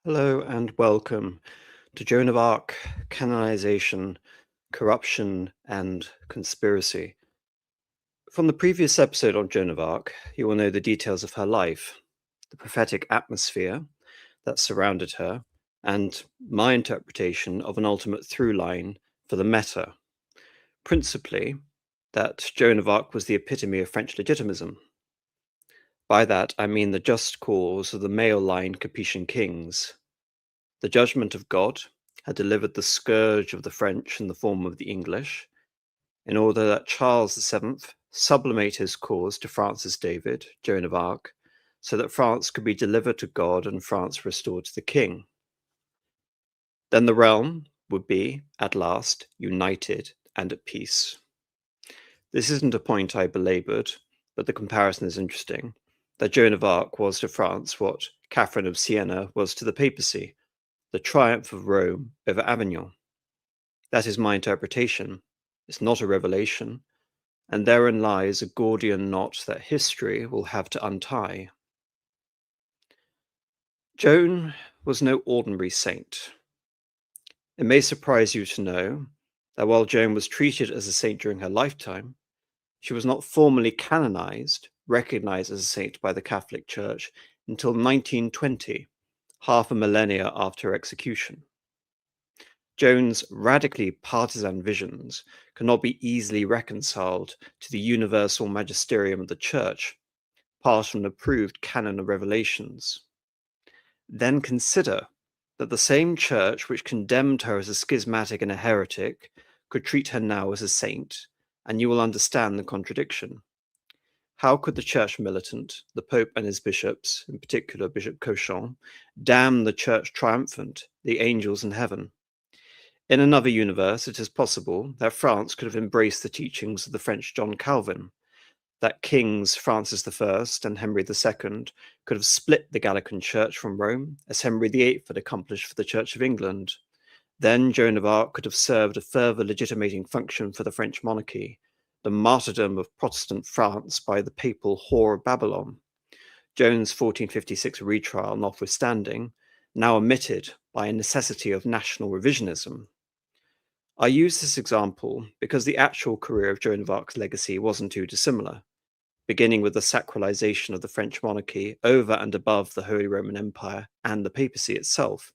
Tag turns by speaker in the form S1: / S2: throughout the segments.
S1: Hello and welcome to Joan of Arc, Canonization, Corruption and Conspiracy. From the previous episode on Joan of Arc, you will know the details of her life, the prophetic atmosphere that surrounded her, and my interpretation of an ultimate through line for the meta, principally that Joan of Arc was the epitome of French legitimism. By that, I mean the just cause of the male line Capetian kings. The judgment of God had delivered the scourge of the French in the form of the English, in order that Charles VII sublimate his cause to France's David, Joan of Arc, so that France could be delivered to God and France restored to the king. Then the realm would be, at last, united and at peace. This isn't a point I belabored, but the comparison is interesting, that Joan of Arc was to France what Catherine of Siena was to the papacy, the triumph of Rome over Avignon. That is my interpretation. It's not a revelation, and therein lies a Gordian knot that history will have to untie. Joan was no ordinary saint. It may surprise you to know that while Joan was treated as a saint during her lifetime, she was not formally canonized, recognized as a saint by the Catholic Church until 1920, half a millennia after her execution. Joan's radically partisan visions cannot be easily reconciled to the universal magisterium of the Church, part from an approved canon of revelations. Then consider that the same Church which condemned her as a schismatic and a heretic could treat her now as a saint, and you will understand the contradiction. How could the Church militant, the Pope and his bishops, in particular Bishop Cauchon, damn the Church triumphant, the angels in heaven? In another universe, it is possible that France could have embraced the teachings of the French John Calvin, that kings Francis I and Henry II could have split the Gallican Church from Rome, as Henry VIII had accomplished for the Church of England. Then Joan of Arc could have served a further legitimating function for the French monarchy, the martyrdom of Protestant France by the papal whore of Babylon. Joan's 1456 retrial notwithstanding, now omitted by a necessity of national revisionism. I use this example because the actual career of Joan of Arc's legacy wasn't too dissimilar, beginning with the sacralization of the French monarchy over and above the Holy Roman Empire and the papacy itself,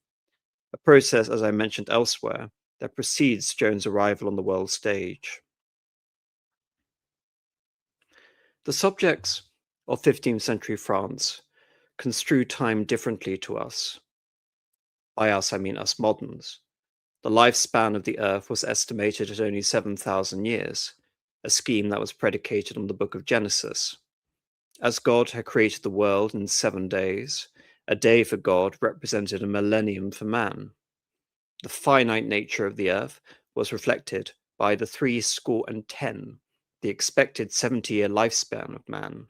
S1: a process, as I mentioned elsewhere, that precedes Joan's arrival on the world stage. The subjects of 15th century France construe time differently to us. By us, I mean us moderns. The lifespan of the Earth was estimated at only 7,000 years, a scheme that was predicated on the book of Genesis. As God had created the world in 7 days, a day for God represented a millennium for man. The finite nature of the Earth was reflected by the 70, the expected 70-year lifespan of man.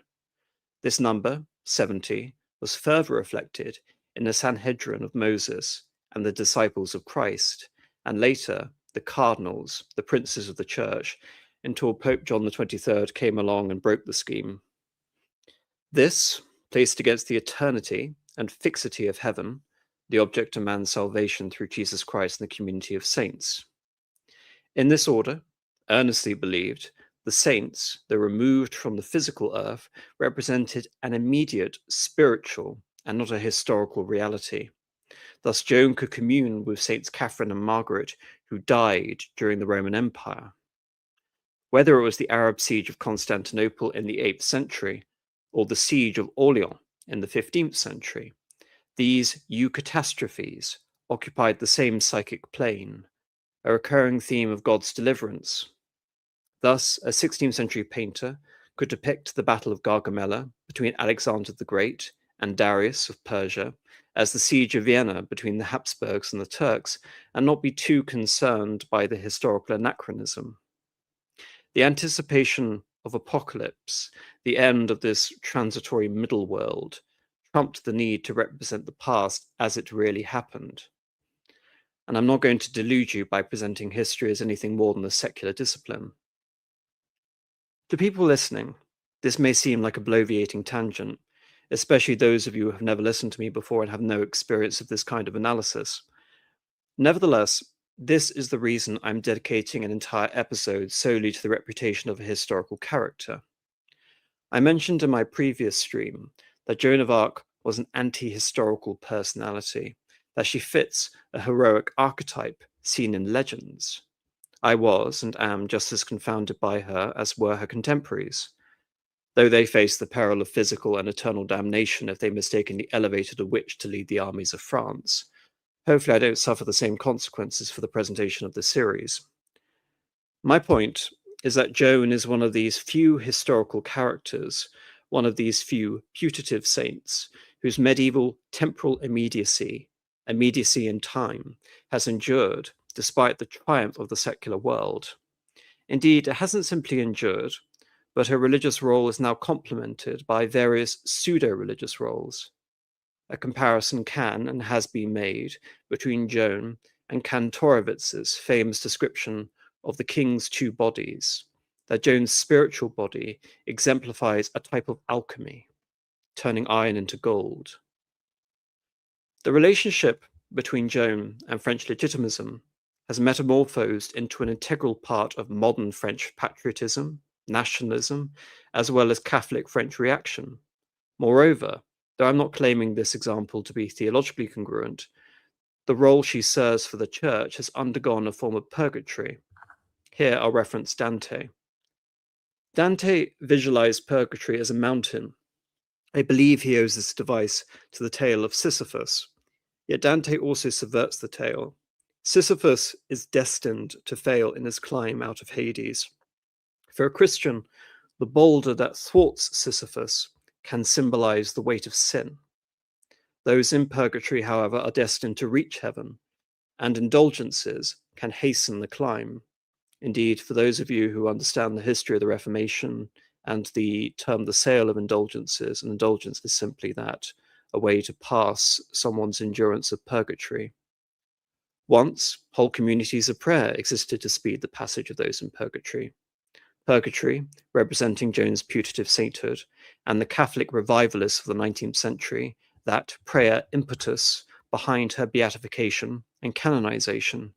S1: This number, 70, was further reflected in the Sanhedrin of Moses and the disciples of Christ, and later the cardinals, the princes of the church, until Pope John XXIII came along and broke the scheme. This, placed against the eternity and fixity of heaven, the object of man's salvation through Jesus Christ and the community of saints. In this order, earnestly believed, the saints, though removed from the physical earth, represented an immediate spiritual and not a historical reality. Thus, Joan could commune with Saints Catherine and Margaret, who died during the Roman Empire. Whether it was the Arab siege of Constantinople in the 8th century, or the siege of Orleans in the 15th century, these eucatastrophes occupied the same psychic plane, a recurring theme of God's deliverance. Thus, a 16th century painter could depict the Battle of Gargamella between Alexander the Great and Darius of Persia as the siege of Vienna between the Habsburgs and the Turks, and not be too concerned by the historical anachronism. The anticipation of apocalypse, the end of this transitory middle world, trumped the need to represent the past as it really happened. And I'm not going to delude you by presenting history as anything more than a secular discipline. To people listening, this may seem like a bloviating tangent, especially those of you who have never listened to me before and have no experience of this kind of analysis. Nevertheless, this is the reason I'm dedicating an entire episode solely to the reputation of a historical character. I mentioned in my previous stream that Joan of Arc was an anti-historical personality, that she fits a heroic archetype seen in legends. I was and am just as confounded by her as were her contemporaries, though they faced the peril of physical and eternal damnation if they mistakenly elevated a witch to lead the armies of France. Hopefully I don't suffer the same consequences for the presentation of this series. My point is that Joan is one of these few historical characters, one of these few putative saints, whose medieval temporal immediacy in time, has endured despite the triumph of the secular world. Indeed, it hasn't simply endured, but her religious role is now complemented by various pseudo-religious roles. A comparison can and has been made between Joan and Kantorowicz's famous description of the king's two bodies, that Joan's spiritual body exemplifies a type of alchemy, turning iron into gold. The relationship between Joan and French legitimism has metamorphosed into an integral part of modern French patriotism, nationalism, as well as Catholic French reaction. Moreover, though I'm not claiming this example to be theologically congruent, the role she serves for the church has undergone a form of purgatory. Here I'll reference Dante. Dante visualized purgatory as a mountain. I believe he owes this device to the tale of Sisyphus. Yet Dante also subverts the tale. Sisyphus is destined to fail in his climb out of Hades. For a Christian, the boulder that thwarts Sisyphus can symbolize the weight of sin. Those in purgatory, however, are destined to reach heaven, and indulgences can hasten the climb. Indeed, for those of you who understand the history of the Reformation and the term the sale of indulgences, an indulgence is simply that, a way to pass someone's endurance of purgatory. Once, whole communities of prayer existed to speed the passage of those in purgatory. Purgatory, representing Joan's putative sainthood, and the Catholic revivalists of the 19th century, that prayer impetus behind her beatification and canonization.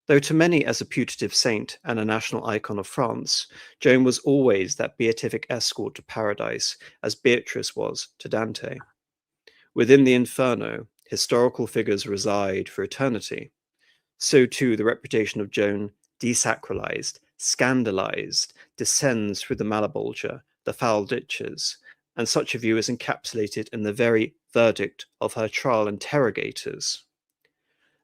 S1: Though to many as a putative saint and a national icon of France, Joan was always that beatific escort to paradise, as Beatrice was to Dante. Within the Inferno, historical figures reside for eternity. So too the reputation of Joan, desacralized, scandalized, descends through the Malabolgia, the foul ditches, and such a view is encapsulated in the very verdict of her trial interrogators.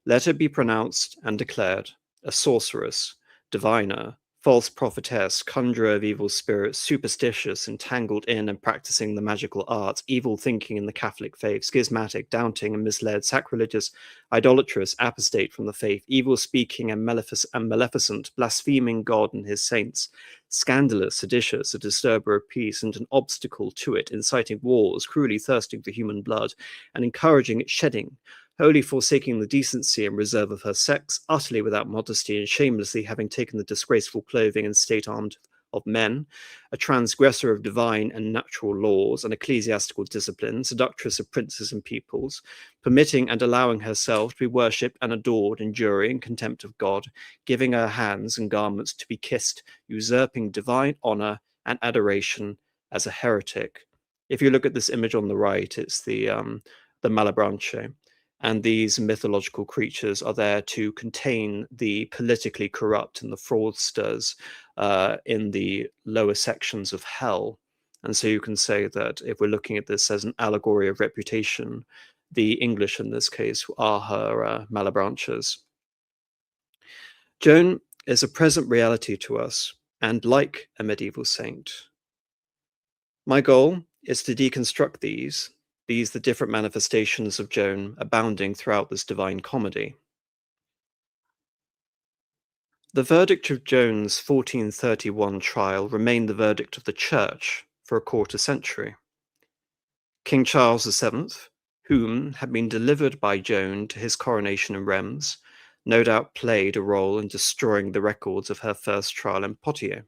S1: Let her be pronounced and declared a sorceress, diviner, false prophetess, conjurer of evil spirits, superstitious, entangled in and practicing the magical arts, evil thinking in the Catholic faith, schismatic, doubting and misled, sacrilegious, idolatrous, apostate from the faith, evil speaking and maleficent, blaspheming God and his saints, scandalous, seditious, a disturber of peace and an obstacle to it, inciting wars, cruelly thirsting for human blood, and encouraging its shedding, wholly forsaking the decency and reserve of her sex, utterly without modesty, and shamelessly having taken the disgraceful clothing and state armed of men, a transgressor of divine and natural laws and ecclesiastical discipline, seductress of princes and peoples, permitting and allowing herself to be worshipped and adored in jury and contempt of God, giving her hands and garments to be kissed, usurping divine honor and adoration as a heretic. If you look at this image on the right, it's the Malebranche. And these mythological creatures are there to contain the politically corrupt and the fraudsters in the lower sections of hell. And so you can say that if we're looking at this as an allegory of reputation, the English in this case are her Malebranches. Joan is a present reality to us, and like a medieval saint. My goal is to deconstruct these the different manifestations of Joan abounding throughout this divine comedy. The verdict of Joan's 1431 trial remained the verdict of the Church for a quarter century. King Charles VII, whom had been delivered by Joan to his coronation in Reims, no doubt played a role in destroying the records of her first trial in Poitiers.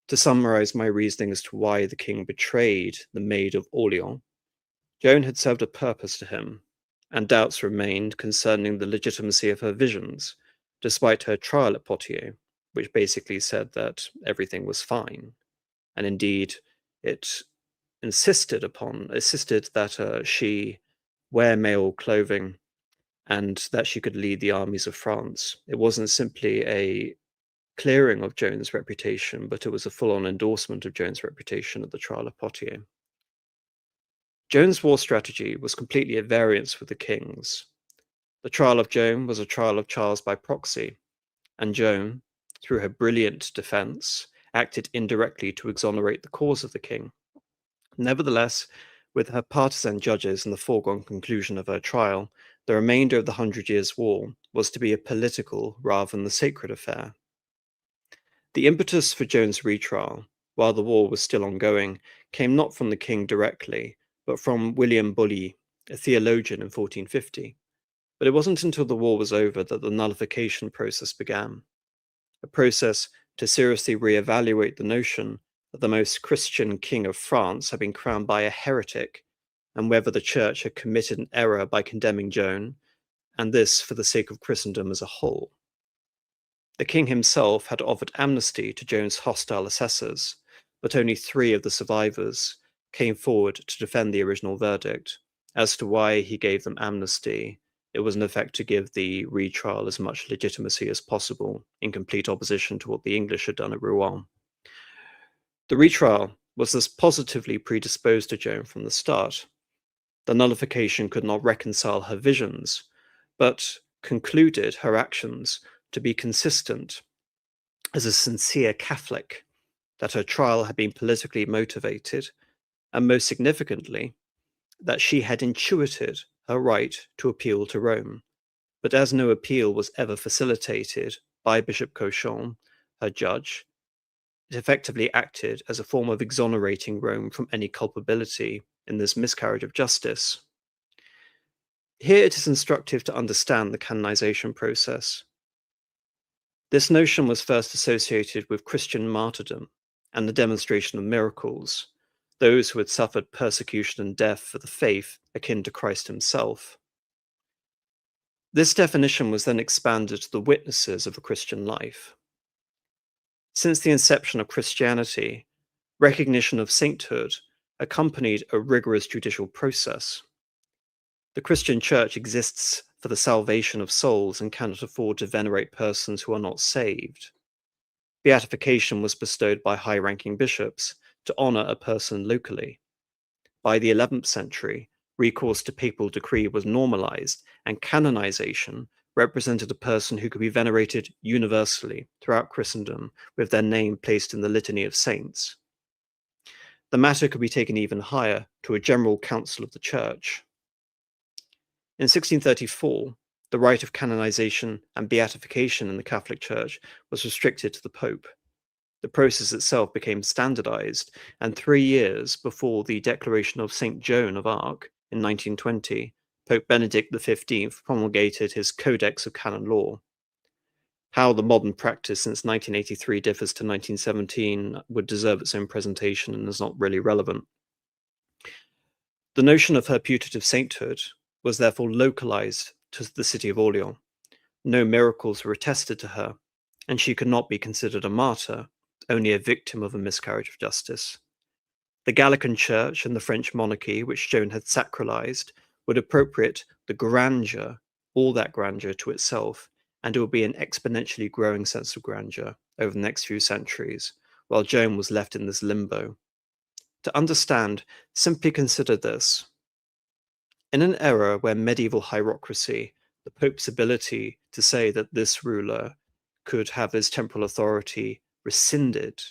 S1: To summarize my reasoning as to why the king betrayed the Maid of Orleans, Joan had served a purpose to him, and doubts remained concerning the legitimacy of her visions, despite her trial at Poitiers, which basically said that everything was fine. And indeed, it insisted that she wear male clothing and that she could lead the armies of France. It wasn't simply a clearing of Joan's reputation, but it was a full-on endorsement of Joan's reputation at the trial of Poitiers. Joan's war strategy was completely at variance with the king's. The trial of Joan was a trial of Charles by proxy, and Joan, through her brilliant defense, acted indirectly to exonerate the cause of the king. Nevertheless, with her partisan judges and the foregone conclusion of her trial, the remainder of the Hundred Years' War was to be a political rather than the sacred affair. The impetus for Joan's retrial, while the war was still ongoing, came not from the king directly, but from William Bully, a theologian in 1450. But it wasn't until the war was over that the nullification process began, a process to seriously re-evaluate the notion that the most Christian king of France had been crowned by a heretic, and whether the church had committed an error by condemning Joan, and this for the sake of Christendom as a whole. The king himself had offered amnesty to Joan's hostile assessors, but only 3 of the survivors came forward to defend the original verdict. As to why he gave them amnesty, it was in effect to give the retrial as much legitimacy as possible, in complete opposition to what the English had done at Rouen. The retrial was thus positively predisposed to Joan from the start. The nullification could not reconcile her visions, but concluded her actions to be consistent as a sincere Catholic, that her trial had been politically motivated, and most significantly, that she had intuited her right to appeal to Rome. But as no appeal was ever facilitated by Bishop Cauchon, her judge, it effectively acted as a form of exonerating Rome from any culpability in this miscarriage of justice. Here it is instructive to understand the canonization process. This notion was first associated with Christian martyrdom and the demonstration of miracles, those who had suffered persecution and death for the faith akin to Christ himself. This definition was then expanded to the witnesses of a Christian life. Since the inception of Christianity, recognition of sainthood accompanied a rigorous judicial process. The Christian Church exists for the salvation of souls and cannot afford to venerate persons who are not saved. Beatification was bestowed by high-ranking bishops to honor a person locally. By the 11th century, recourse to papal decree was normalized, and canonization represented a person who could be venerated universally throughout Christendom with their name placed in the litany of saints. The matter could be taken even higher to a general council of the Church. In 1634, the right of canonization and beatification in the Catholic Church was restricted to the Pope. The process itself became standardized, and 3 years before the declaration of St. Joan of Arc in 1920, Pope Benedict XV promulgated his Codex of Canon Law. How the modern practice since 1983 differs to 1917 would deserve its own presentation and is not really relevant. The notion of her putative sainthood was therefore localized to the city of Orleans. No miracles were attested to her, and she could not be considered a martyr, only a victim of a miscarriage of justice. The Gallican Church and the French monarchy, which Joan had sacralized, would appropriate the grandeur, all that grandeur, to itself, and it would be an exponentially growing sense of grandeur over the next few centuries, while Joan was left in this limbo. To understand, simply consider this. In an era where medieval hierocracy, the Pope's ability to say that this ruler could have his temporal authority rescinded,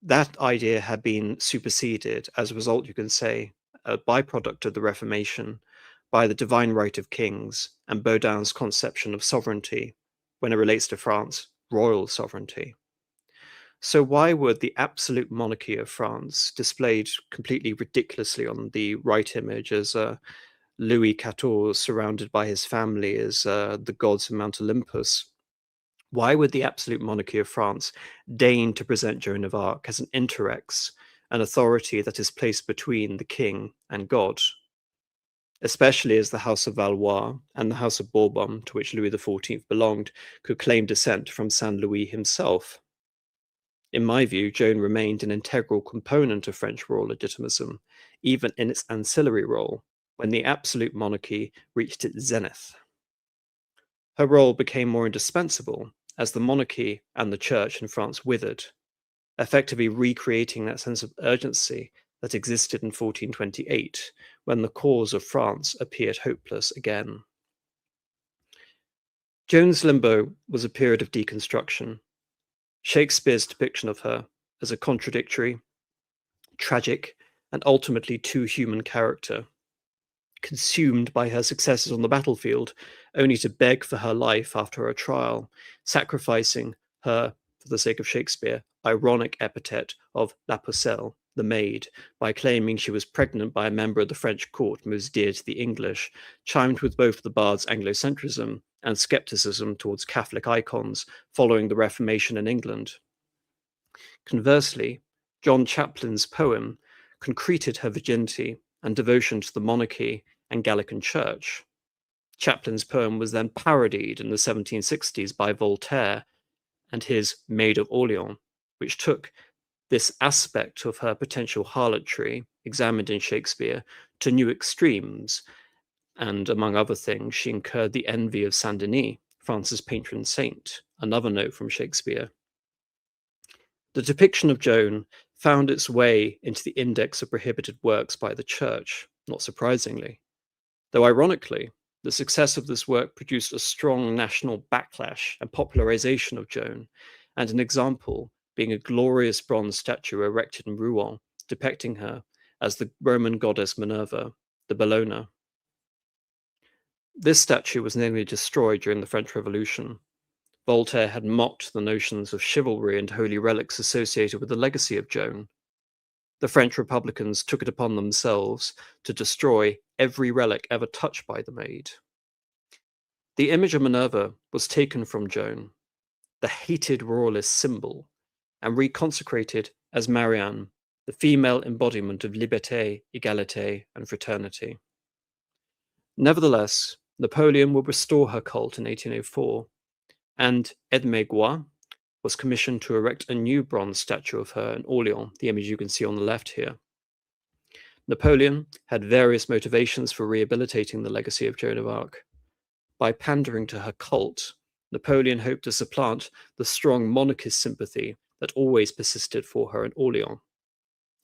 S1: that idea had been superseded as a result, you can say, a byproduct of the Reformation, by the divine right of kings and Baudin's conception of sovereignty, when it relates to France, royal sovereignty. So why would the absolute monarchy of France, displayed completely ridiculously on the right image as Louis XIV surrounded by his family as the gods of Mount Olympus, Why would the absolute monarchy of France deign to present Joan of Arc as an interrex, an authority that is placed between the king and God? Especially as the House of Valois and the House of Bourbon, to which Louis XIV belonged, could claim descent from Saint Louis himself. In my view, Joan remained an integral component of French royal legitimism, even in its ancillary role, when the absolute monarchy reached its zenith. Her role became more indispensable as the monarchy and the church in France withered, effectively recreating that sense of urgency that existed in 1428, when the cause of France appeared hopeless again. Joan's limbo was a period of deconstruction. Shakespeare's depiction of her as a contradictory, tragic, and ultimately too human character, consumed by her successes on the battlefield, only to beg for her life after her trial, sacrificing her, for the sake of Shakespeare, ironic epithet of La Pucelle, the maid, by claiming she was pregnant by a member of the French court most dear to the English, chimed with both the bard's Anglocentrism and scepticism towards Catholic icons following the Reformation in England. Conversely, John Chaplin's poem concreted her virginity and devotion to the monarchy and Gallican church. Chaplin's poem was then parodied in the 1760s by Voltaire and his Maid of Orleans, which took this aspect of her potential harlotry, examined in Shakespeare, to new extremes, and among other things, she incurred the envy of Saint Denis, France's patron saint, another note from Shakespeare. The depiction of Joan found its way into the index of prohibited works by the church, not surprisingly. Though ironically, the success of this work produced a strong national backlash and popularization of Joan, and an example being a glorious bronze statue erected in Rouen depicting her as the Roman goddess Minerva, the Bellona. This statue was nearly destroyed during the French Revolution. Voltaire had mocked the notions of chivalry and holy relics associated with the legacy of Joan. The French Republicans took it upon themselves to destroy every relic ever touched by the maid. The image of Minerva was taken from Joan, the hated royalist symbol, and reconsecrated as Marianne, the female embodiment of liberté, égalité, and fraternity. Nevertheless, Napoleon would restore her cult in 1804, and Edmé Gois was commissioned to erect a new bronze statue of her in Orleans, the image you can see on the left here. Napoleon had various motivations for rehabilitating the legacy of Joan of Arc. By pandering to her cult, Napoleon hoped to supplant the strong monarchist sympathy that always persisted for her in Orleans.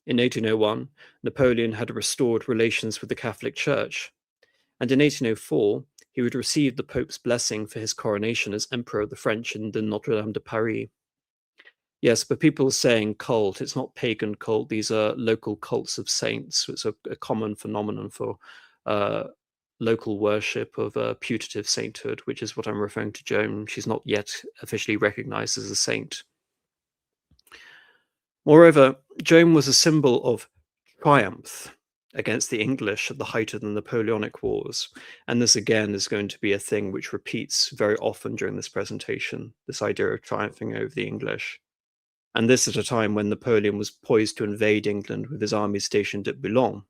S1: In 1801, Napoleon had restored relations with the Catholic Church, and in 1804, he would receive the Pope's blessing for his coronation as Emperor of the French in the Notre Dame de Paris. Yes, but people are saying cult. It's not pagan cult. These are local cults of saints. It's a common phenomenon for local worship of putative sainthood, which is what I'm referring to Joan. She's not yet officially recognized as a saint. Moreover, Joan was a symbol of triumph against the English at the height of the Napoleonic Wars. And this again is going to be a thing which repeats very often during this presentation, this idea of triumphing over the English. And this at a time when Napoleon was poised to invade England with his army stationed at Boulogne.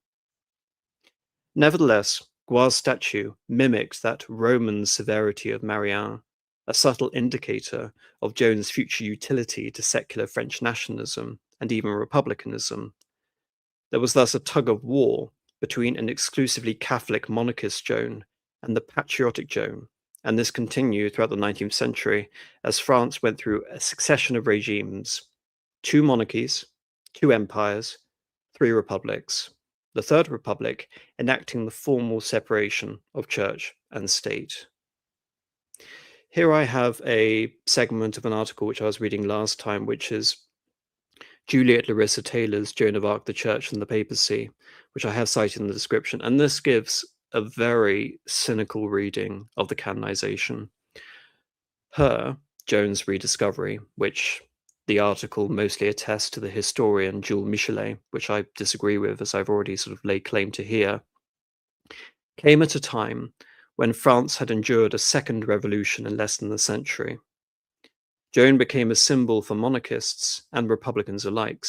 S1: Nevertheless, Gois' statue mimicked that Roman severity of Marianne, a subtle indicator of Joan's future utility to secular French nationalism and even republicanism. There was thus a tug of war between an exclusively Catholic monarchist Joan and the patriotic Joan, and this continued throughout the 19th century as France went through a succession of regimes: 2 monarchies, 2 empires, 3 republics, the Third Republic enacting the formal separation of church and state. Here I have a segment of an article which I was reading last time, which is Juliet Larissa Taylor's Joan of Arc, the Church and the Papacy, which I have cited in the description, and this gives a very cynical reading of the canonization. Her, Joan's rediscovery, which the article mostly attests to the historian Jules Michelet, which I disagree with, as I've already sort of laid claim to here, came at a time when France had endured a second revolution in less than a century. Joan became a symbol for monarchists and republicans alike.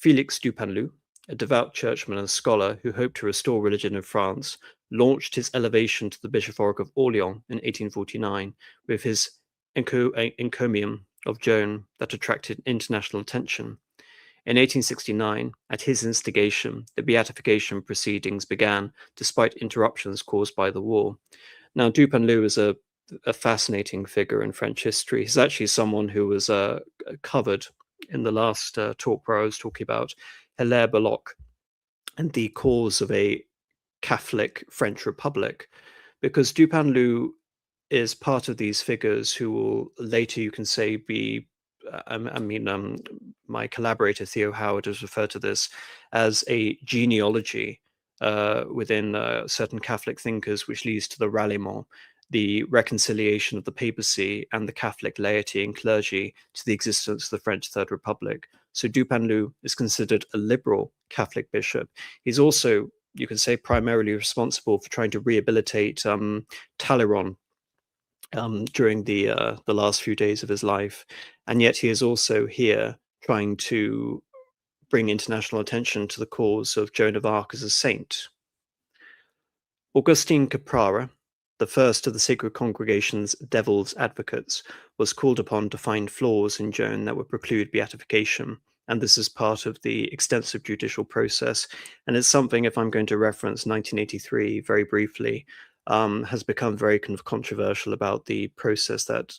S1: Félix Dupanloup, a devout churchman and scholar who hoped to restore religion in France, launched his elevation to the bishopric of Orléans in 1849 with his encomium of Joan that attracted international attention. In 1869, at his instigation, the beatification proceedings began despite interruptions caused by the war. Now, Dupanloup is a fascinating figure in French history. He's actually someone who was covered in the last talk where I was talking about Hilaire Belloc and the cause of a Catholic French Republic, because Dupanloup is part of these figures who will later, you can say, be my collaborator Theo Howard has referred to this as a genealogy within certain Catholic thinkers, which leads to the ralliement, the reconciliation of the papacy and the Catholic laity and clergy to the existence of the French Third Republic. So Dupanloup is considered a liberal Catholic bishop. He's also, you can say, primarily responsible for trying to rehabilitate Talleyrand during the last few days of his life, and yet he is also here trying to bring international attention to the cause of Joan of Arc as a saint. Augustine Caprara, the first of the Sacred Congregation's devil's advocates, was called upon to find flaws in Joan that would preclude beatification, and this is part of the extensive judicial process, and it's something, if I'm going to reference 1983 very briefly, has become very kind of controversial about the process that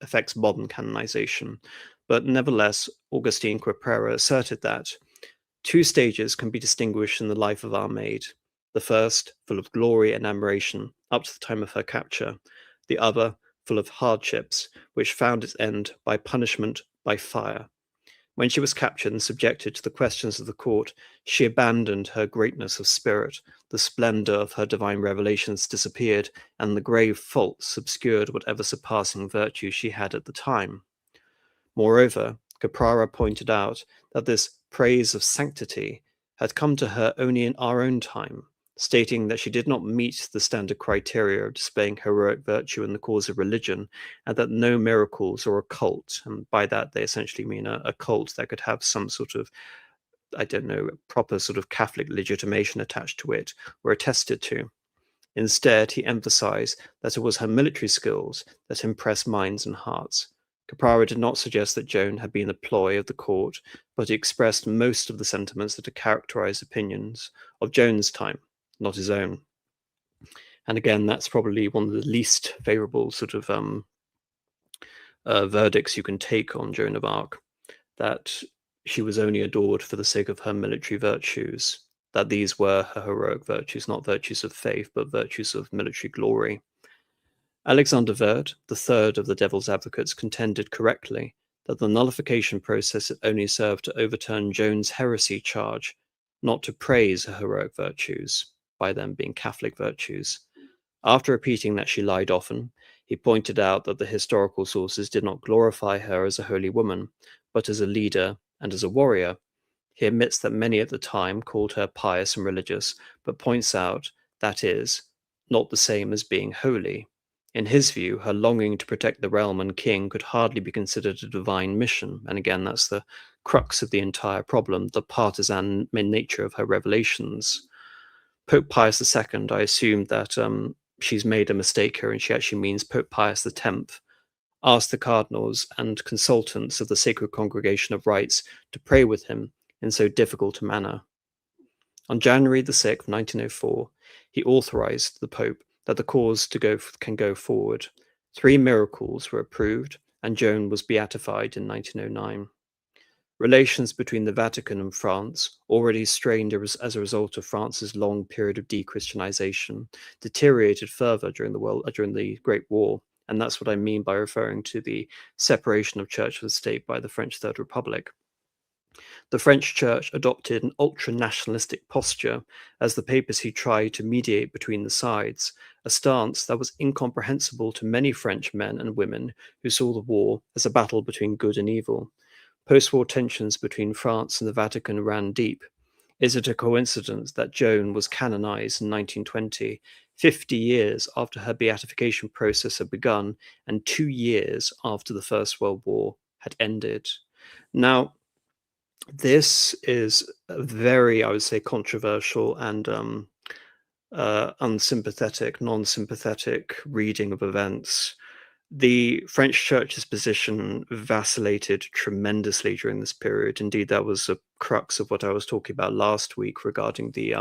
S1: affects modern canonization. But nevertheless, Augustine Caprara asserted that two stages can be distinguished in the life of our maid. The first, full of glory and admiration, up to the time of her capture. The other, full of hardships, which found its end by punishment by fire. When she was captured and subjected to the questions of the court, she abandoned her greatness of spirit. The splendor of her divine revelations disappeared, and the grave faults obscured whatever surpassing virtue she had at the time. Moreover, Caprara pointed out that this praise of sanctity had come to her only in our own time, stating that she did not meet the standard criteria of displaying heroic virtue in the cause of religion, and that no miracles or occult, and by that they essentially mean a cult that could have some sort of, I don't know, proper sort of Catholic legitimation attached to it, were attested to. Instead, he emphasized that it was her military skills that impressed minds and hearts. Caprara did not suggest that Joan had been a ploy of the court, but he expressed most of the sentiments that had characterized opinions of Joan's time, not his own. And again, that's probably one of the least favorable sort of verdicts you can take on Joan of Arc, that she was only adored for the sake of her military virtues, that these were her heroic virtues, not virtues of faith, but virtues of military glory. Alexander Verd, the third of the devil's advocates, contended correctly that the nullification process had only served to overturn Joan's heresy charge, not to praise her heroic virtues, by them being Catholic virtues. After repeating that she lied often, he pointed out that the historical sources did not glorify her as a holy woman, but as a leader and as a warrior. He admits that many at the time called her pious and religious, but points out that is not the same as being holy. In his view, her longing to protect the realm and king could hardly be considered a divine mission, and again, that's the crux of the entire problem, the partisan nature of her revelations. Pope Pius II, I assume that she's made a mistake here and she actually means Pope Pius X, asked the cardinals and consultants of the Sacred Congregation of Rites to pray with him in so difficult a manner. On January the 6th, 1904, he authorized the Pope that the cause can go forward. 3 miracles were approved, and Joan was beatified in 1909. Relations between the Vatican and France, already strained as a result of France's long period of de-Christianization, deteriorated further during the Great War, and that's what I mean by referring to the separation of church and state by the French Third Republic. The French Church adopted an ultra-nationalistic posture as the papacy tried to mediate between the sides, a stance that was incomprehensible to many French men and women who saw the war as a battle between good and evil. Post-war tensions between France and the Vatican ran deep. Is it a coincidence that Joan was canonized in 1920, 50 years after her beatification process had begun, and 2 years after the First World War had ended. Now, this is a very, I would say, controversial and unsympathetic, non-sympathetic reading of events. The French Church's position vacillated tremendously during this period. Indeed, that was the crux of what I was talking about last week regarding the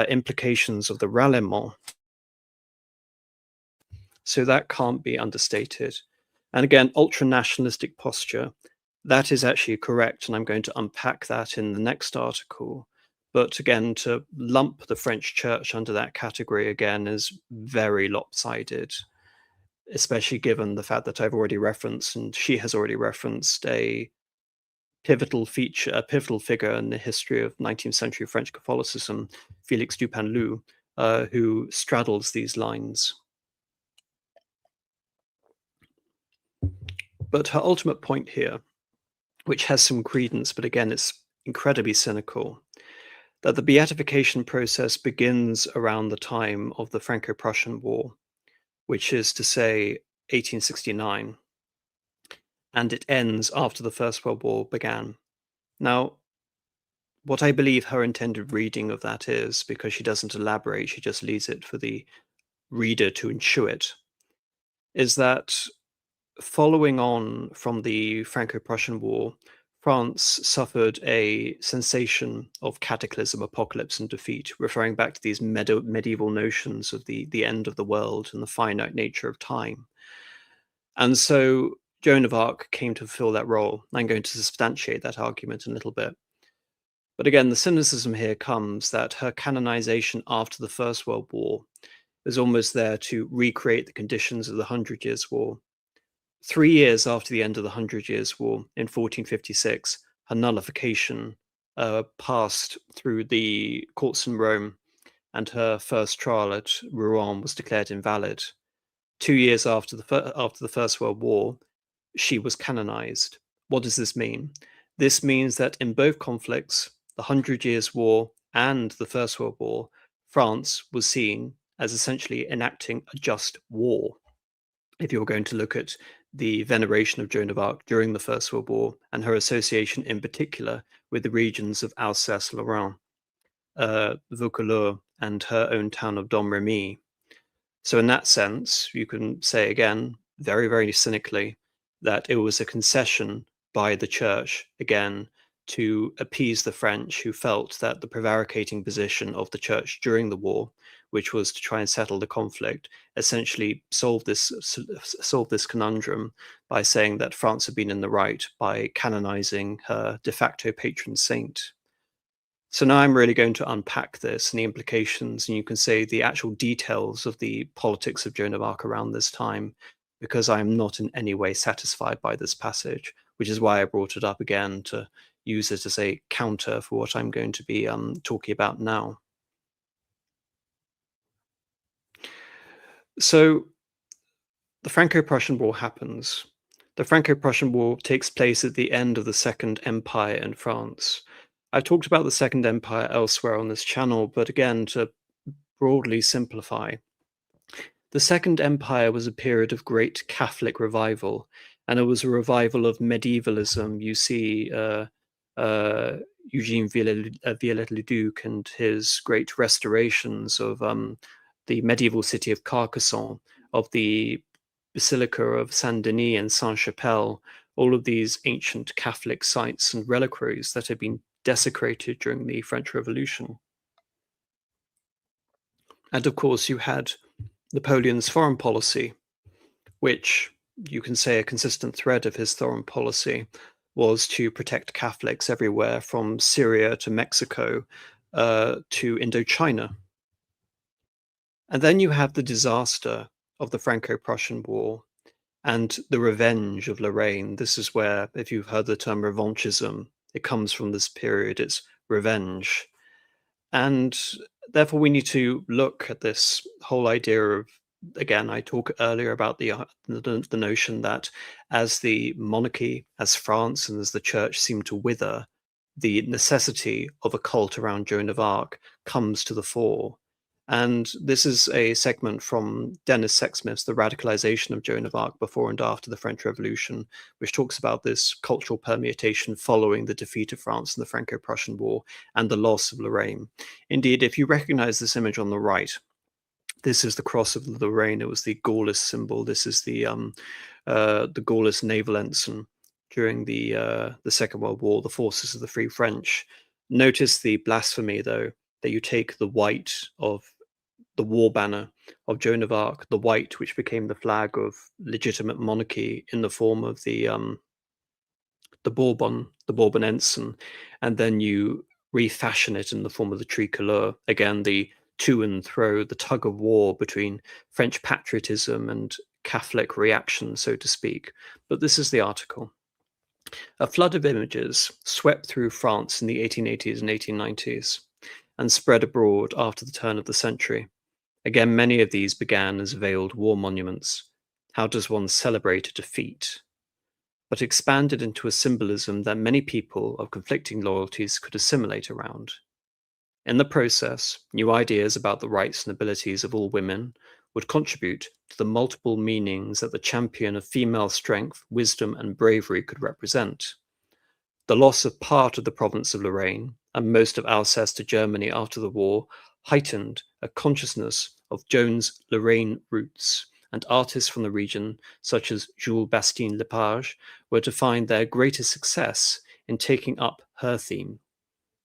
S1: implications of the ralliement. So that can't be understated. And again, ultra-nationalistic posture, that is actually correct, and I'm going to unpack that in the next article. But again, to lump the French Church under that category again is very lopsided, especially given the fact that I've already referenced, and she has already referenced, a pivotal figure in the history of 19th century French Catholicism, Félix Dupanloup, who straddles these lines. But her ultimate point here, which has some credence, but again, it's incredibly cynical, that the beatification process begins around the time of the Franco-Prussian War, which is to say 1869, and it ends after the First World War began. Now, what I believe her intended reading of that is, because she doesn't elaborate, she just leaves it for the reader to intuit, is that following on from the Franco-Prussian War, France suffered a sensation of cataclysm, apocalypse, and defeat, referring back to these medieval notions of the end of the world and the finite nature of time. And so Joan of Arc came to fulfill that role. I'm going to substantiate that argument in a little bit. But again, the cynicism here comes that her canonization after the First World War is almost there to recreate the conditions of the Hundred Years' War. 3 years after the end of the Hundred Years' War, in 1456, her nullification passed through the courts in Rome, and her first trial at Rouen was declared invalid. 2 years after the First World War, she was canonized. What does this mean? This means that in both conflicts, the Hundred Years' War and the First World War, France was seen as essentially enacting a just war. If you're going to look at the veneration of Joan of Arc during the First World War and her association in particular with the regions of Alsace-Lorraine, Vaucouleurs, and her own town of Domremy. So in that sense, you can say again, very, very cynically, that it was a concession by the church, again, to appease the French, who felt that the prevaricating position of the church during the war, which was to try and settle the conflict, essentially solve this conundrum by saying that France had been in the right by canonizing her de facto patron saint. So now I'm really going to unpack this and the implications, and you can say the actual details of the politics of Joan of Arc around this time, because I am not in any way satisfied by this passage, which is why I brought it up again to use it as a counter for what I'm going to be talking about now. So the Franco-Prussian War happens. The Franco-Prussian War takes place at the end of the Second Empire in France. I've talked about the Second Empire elsewhere on this channel, but again, to broadly simplify, the Second Empire was a period of great Catholic revival, and it was a revival of medievalism. You see Eugene Viollet-le-Duc and his great restorations of the medieval city of Carcassonne, of the Basilica of Saint-Denis and Sainte-Chapelle, all of these ancient Catholic sites and reliquaries that had been desecrated during the French Revolution. And of course, you had Napoleon's foreign policy, which you can say a consistent thread of his foreign policy was to protect Catholics everywhere from Syria to Mexico to Indochina. And then you have the disaster of the Franco-Prussian War and the revenge of Lorraine. This is where, if you've heard the term revanchism, it comes from this period. It's revenge. And therefore, we need to look at this whole idea of, again, I talked earlier about the notion that as the monarchy, as France, and as the church seem to wither, the necessity of a cult around Joan of Arc comes to the fore. And this is a segment from Dennis Sexsmith's The Radicalization of Joan of Arc Before and After the French Revolution, which talks about this cultural permutation following the defeat of France in the Franco-Prussian War and the loss of Lorraine. Indeed, if you recognize this image on the right, this is the cross of Lorraine. It was the Gaullist symbol. This is the Gaullist naval ensign during the Second World War, the forces of the Free French. Notice the blasphemy, though, that you take the white of the war banner of Joan of Arc, the white which became the flag of legitimate monarchy in the form of the Bourbon ensign, and then you refashion it in the form of the tricolore. Again, the to and fro, the tug of war between French patriotism and Catholic reaction, so to speak. But this is the article. A flood of images swept through France in the 1880s and 1890s and spread abroad after the turn of the century. Again, many of these began as veiled war monuments. How does one celebrate a defeat? But expanded into a symbolism that many people of conflicting loyalties could assimilate around. In the process, new ideas about the rights and abilities of all women would contribute to the multiple meanings that the champion of female strength, wisdom, and bravery could represent. The loss of part of the province of Lorraine and most of Alsace to Germany after the war heightened a consciousness of Joan's Lorraine roots, and artists from the region, such as Jules Bastien Lepage, were to find their greatest success in taking up her theme.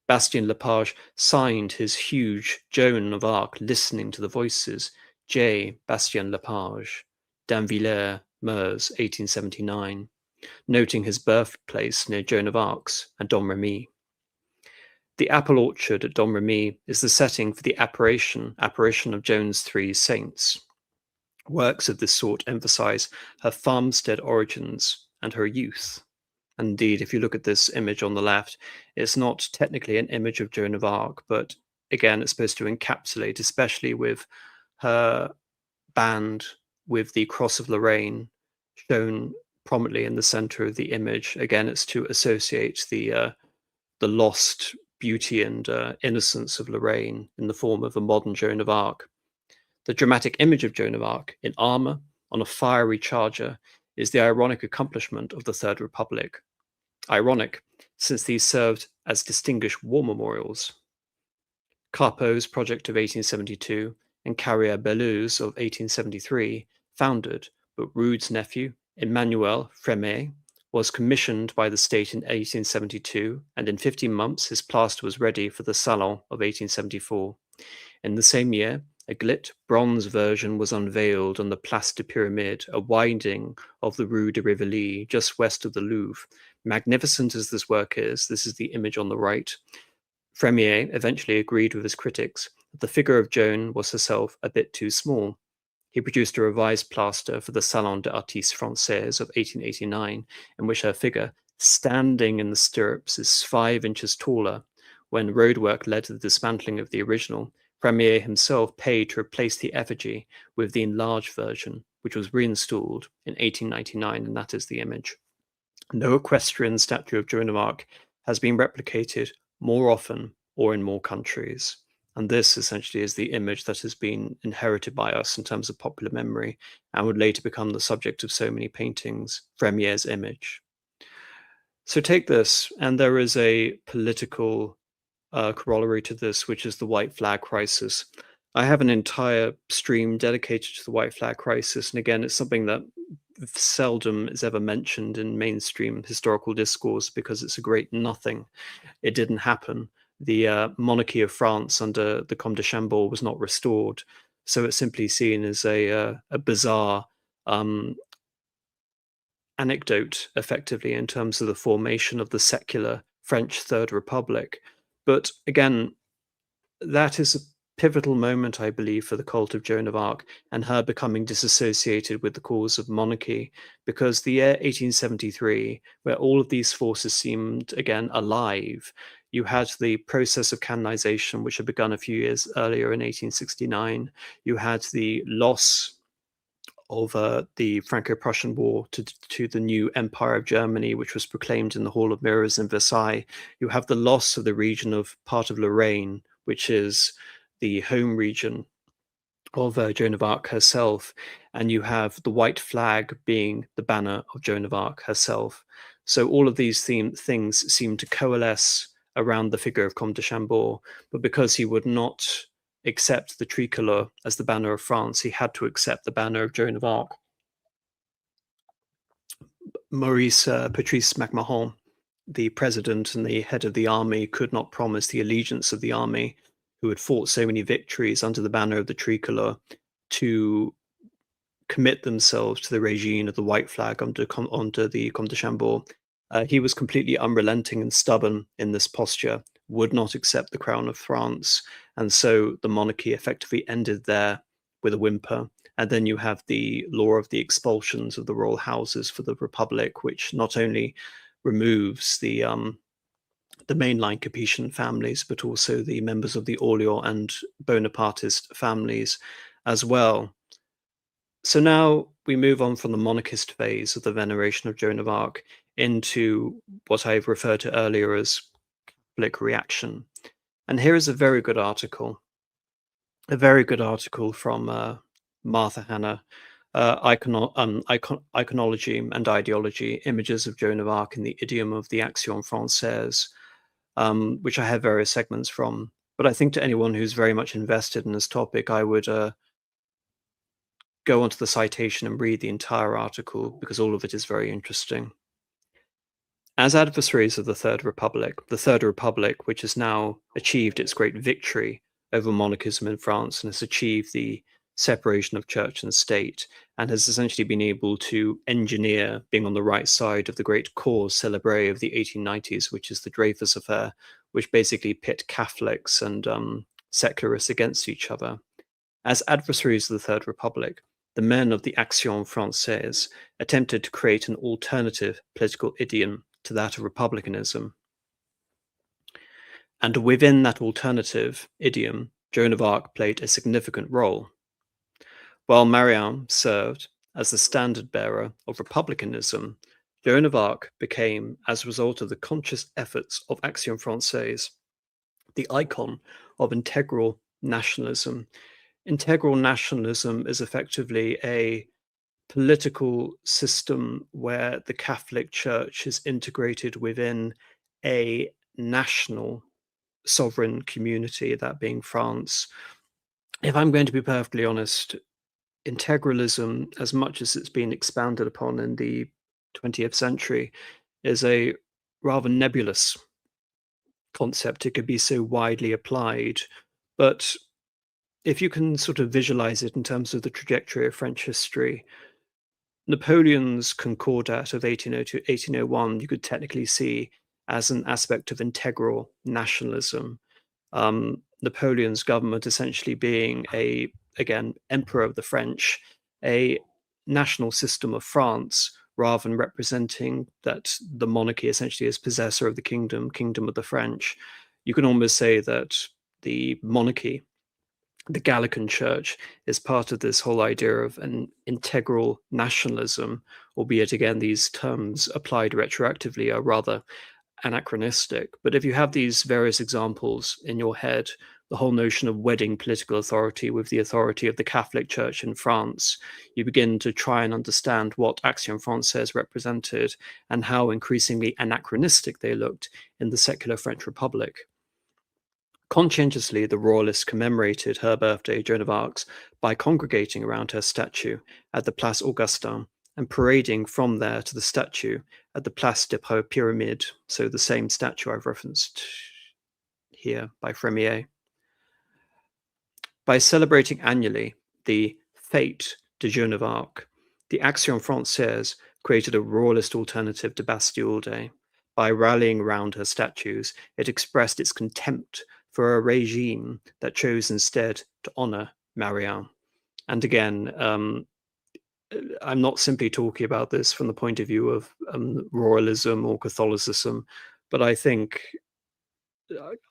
S1: Bastien Lepage signed his huge Joan of Arc listening to the voices J. Bastien Lepage, Danvillers, Meuse, 1879, noting his birthplace near Joan of Arc's and Domremy. The apple orchard at Domremy is the setting for the apparition of Joan's three saints. Works of this sort emphasize her farmstead origins and her youth. Indeed, if you look at this image on the left, it's not technically an image of Joan of Arc, but again, it's supposed to encapsulate, especially with her band with the Cross of Lorraine shown prominently in the center of the image. Again, it's to associate the lost beauty and innocence of Lorraine in the form of a modern Joan of Arc. The dramatic image of Joan of Arc in armor on a fiery charger is the ironic accomplishment of the Third Republic. Ironic, since these served as distinguished war memorials. Carpeau's project of 1872 and Carrière-Belleuse of 1873 founded, but Rude's nephew, Emmanuel Frémet, was commissioned by the state in 1872, and in 15 months his plaster was ready for the Salon of 1874. In the same year, a gilt bronze version was unveiled on the Place de Pyramide, a winding of the Rue de Rivoli, just west of the Louvre. Magnificent as this work is, this is the image on the right, Frémier eventually agreed with his critics that the figure of Joan was herself a bit too small. He produced a revised plaster for the Salon des Artistes Françaises of 1889, in which her figure, standing in the stirrups, is 5 inches taller. When roadwork led to the dismantling of the original, Frémier himself paid to replace the effigy with the enlarged version, which was reinstalled in 1899, and that is the image. No equestrian statue of Joan of Arc has been replicated more often or in more countries. And this essentially is the image that has been inherited by us in terms of popular memory and would later become the subject of so many paintings, Frémier's image. So take this, and there is a political corollary to this, which is the white flag crisis. I have an entire stream dedicated to the white flag crisis, and again, it's something that seldom is ever mentioned in mainstream historical discourse because it's a great nothing. It didn't happen. The monarchy of France under the Comte de Chambord was not restored, so it's simply seen as a bizarre anecdote, effectively, in terms of the formation of the secular French Third Republic. But again, that is a pivotal moment, I believe, for the cult of Joan of Arc and her becoming disassociated with the cause of monarchy, because the year 1873, where all of these forces seemed again alive, you had the process of canonization, which had begun a few years earlier in 1869. You had the loss of the Franco-Prussian War to the new Empire of Germany, which was proclaimed in the Hall of Mirrors in Versailles. You have the loss of the region of part of Lorraine, which is the home region of Joan of Arc herself, and you have the white flag being the banner of Joan of Arc herself. So all of these things seem to coalesce around the figure of Comte de Chambord, but because he would not accept the tricolour as the banner of France, he had to accept the banner of Joan of Arc. Patrice MacMahon, the president and the head of the army, could not promise the allegiance of the army, who had fought so many victories under the banner of the tricolour, to commit themselves to the regime of the white flag under the Comte de Chambord. He was completely unrelenting and stubborn in this posture, would not accept the crown of France, and so the monarchy effectively ended there with a whimper. And then you have the law of the expulsions of the royal houses for the Republic, which not only removes the mainline Capetian families, but also the members of the Orleans and Bonapartist families as well. So now we move on from the monarchist phase of the veneration of Joan of Arc into what I've referred to earlier as Catholic reaction. And here is a very good article from Martha Hanna, Iconology and Ideology, Images of Joan of Arc in the Idiom of the Action Française, which I have various segments from. But I think to anyone who's very much invested in this topic, I would go onto the citation and read the entire article, because all of it is very interesting. As adversaries of the Third Republic, which has now achieved its great victory over monarchism in France and has achieved the separation of church and state, and has essentially been able to engineer being on the right side of the great cause célèbre of the 1890s, which is the Dreyfus Affair, which basically pit Catholics and secularists against each other. As adversaries of the Third Republic, the men of the Action Française attempted to create an alternative political idiom to that of republicanism. And within that alternative idiom, Joan of Arc played a significant role. While Marianne served as the standard bearer of republicanism, Joan of Arc became, as a result of the conscious efforts of Action Française, the icon of integral nationalism. Integral nationalism is effectively a political system where the Catholic Church is integrated within a national sovereign community, that being France. If I'm going to be perfectly honest, integralism, as much as it's been expounded upon in the 20th century, is a rather nebulous concept. It could be so widely applied, but if you can sort of visualize it in terms of the trajectory of French history, Napoleon's Concordat of 1802-1801, you could technically see as an aspect of integral nationalism. Napoleon's government essentially being again, emperor of the French, a national system of France, rather than representing that the monarchy essentially is possessor of the kingdom of the French. You can almost say that the monarchy, the Gallican Church, is part of this whole idea of an integral nationalism, albeit again, these terms applied retroactively are rather anachronistic. But if you have these various examples in your head, the whole notion of wedding political authority with the authority of the Catholic Church in France, you begin to try and understand what Action Française represented and how increasingly anachronistic they looked in the secular French Republic. Conscientiously, the royalists commemorated her birthday, Joan of Arc's, by congregating around her statue at the Place Augustin and parading from there to the statue at the Place des Pyramides, so the same statue I've referenced here by Fremier. By celebrating annually the Fête de Joan of Arc, the Action Française created a royalist alternative to Bastille Day. By rallying around her statues, it expressed its contempt for a regime that chose instead to honor Marianne. And again, I'm not simply talking about this from the point of view of royalism or Catholicism, but I think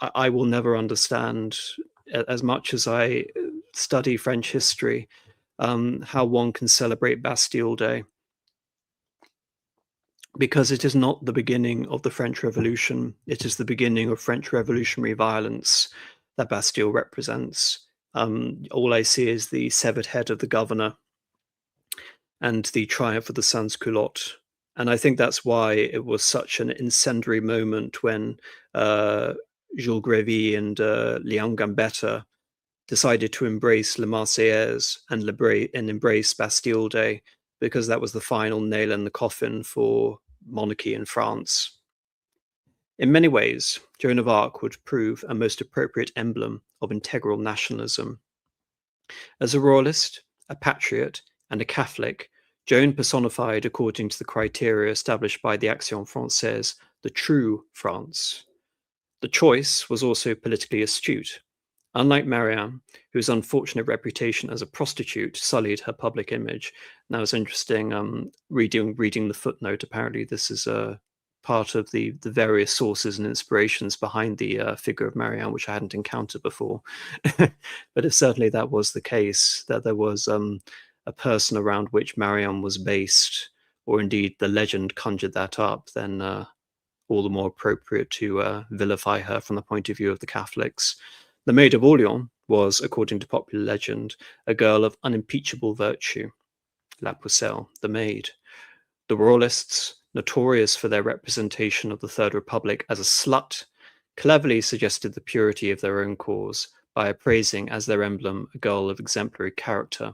S1: I will never understand, as much as I study French history, how one can celebrate Bastille Day, because it is not the beginning of the French Revolution. It is the beginning of French revolutionary violence that Bastille represents. All I see is the severed head of the governor and the triumph of the sans-culotte. And I think that's why it was such an incendiary moment when Jules Grévy and Léon Gambetta decided to embrace La Marseillaise and embrace Bastille Day, because that was the final nail in the coffin for monarchy in France. In many ways, Joan of Arc would prove a most appropriate emblem of integral nationalism. As a royalist, a patriot, and a Catholic, Joan personified, according to the criteria established by the Action Française, the true France. The choice was also politically astute. Unlike Marianne, whose unfortunate reputation as a prostitute sullied her public image. Now it's interesting reading the footnote. Apparently this is part of the various sources and inspirations behind the figure of Marianne, which I hadn't encountered before. But if certainly that was the case, that there was a person around which Marianne was based, or indeed the legend conjured that up, then all the more appropriate to vilify her from the point of view of the Catholics. The Maid of Orleans was, according to popular legend, a girl of unimpeachable virtue, La Pucelle, the maid. The royalists, notorious for their representation of the Third Republic as a slut, cleverly suggested the purity of their own cause by appraising as their emblem a girl of exemplary character.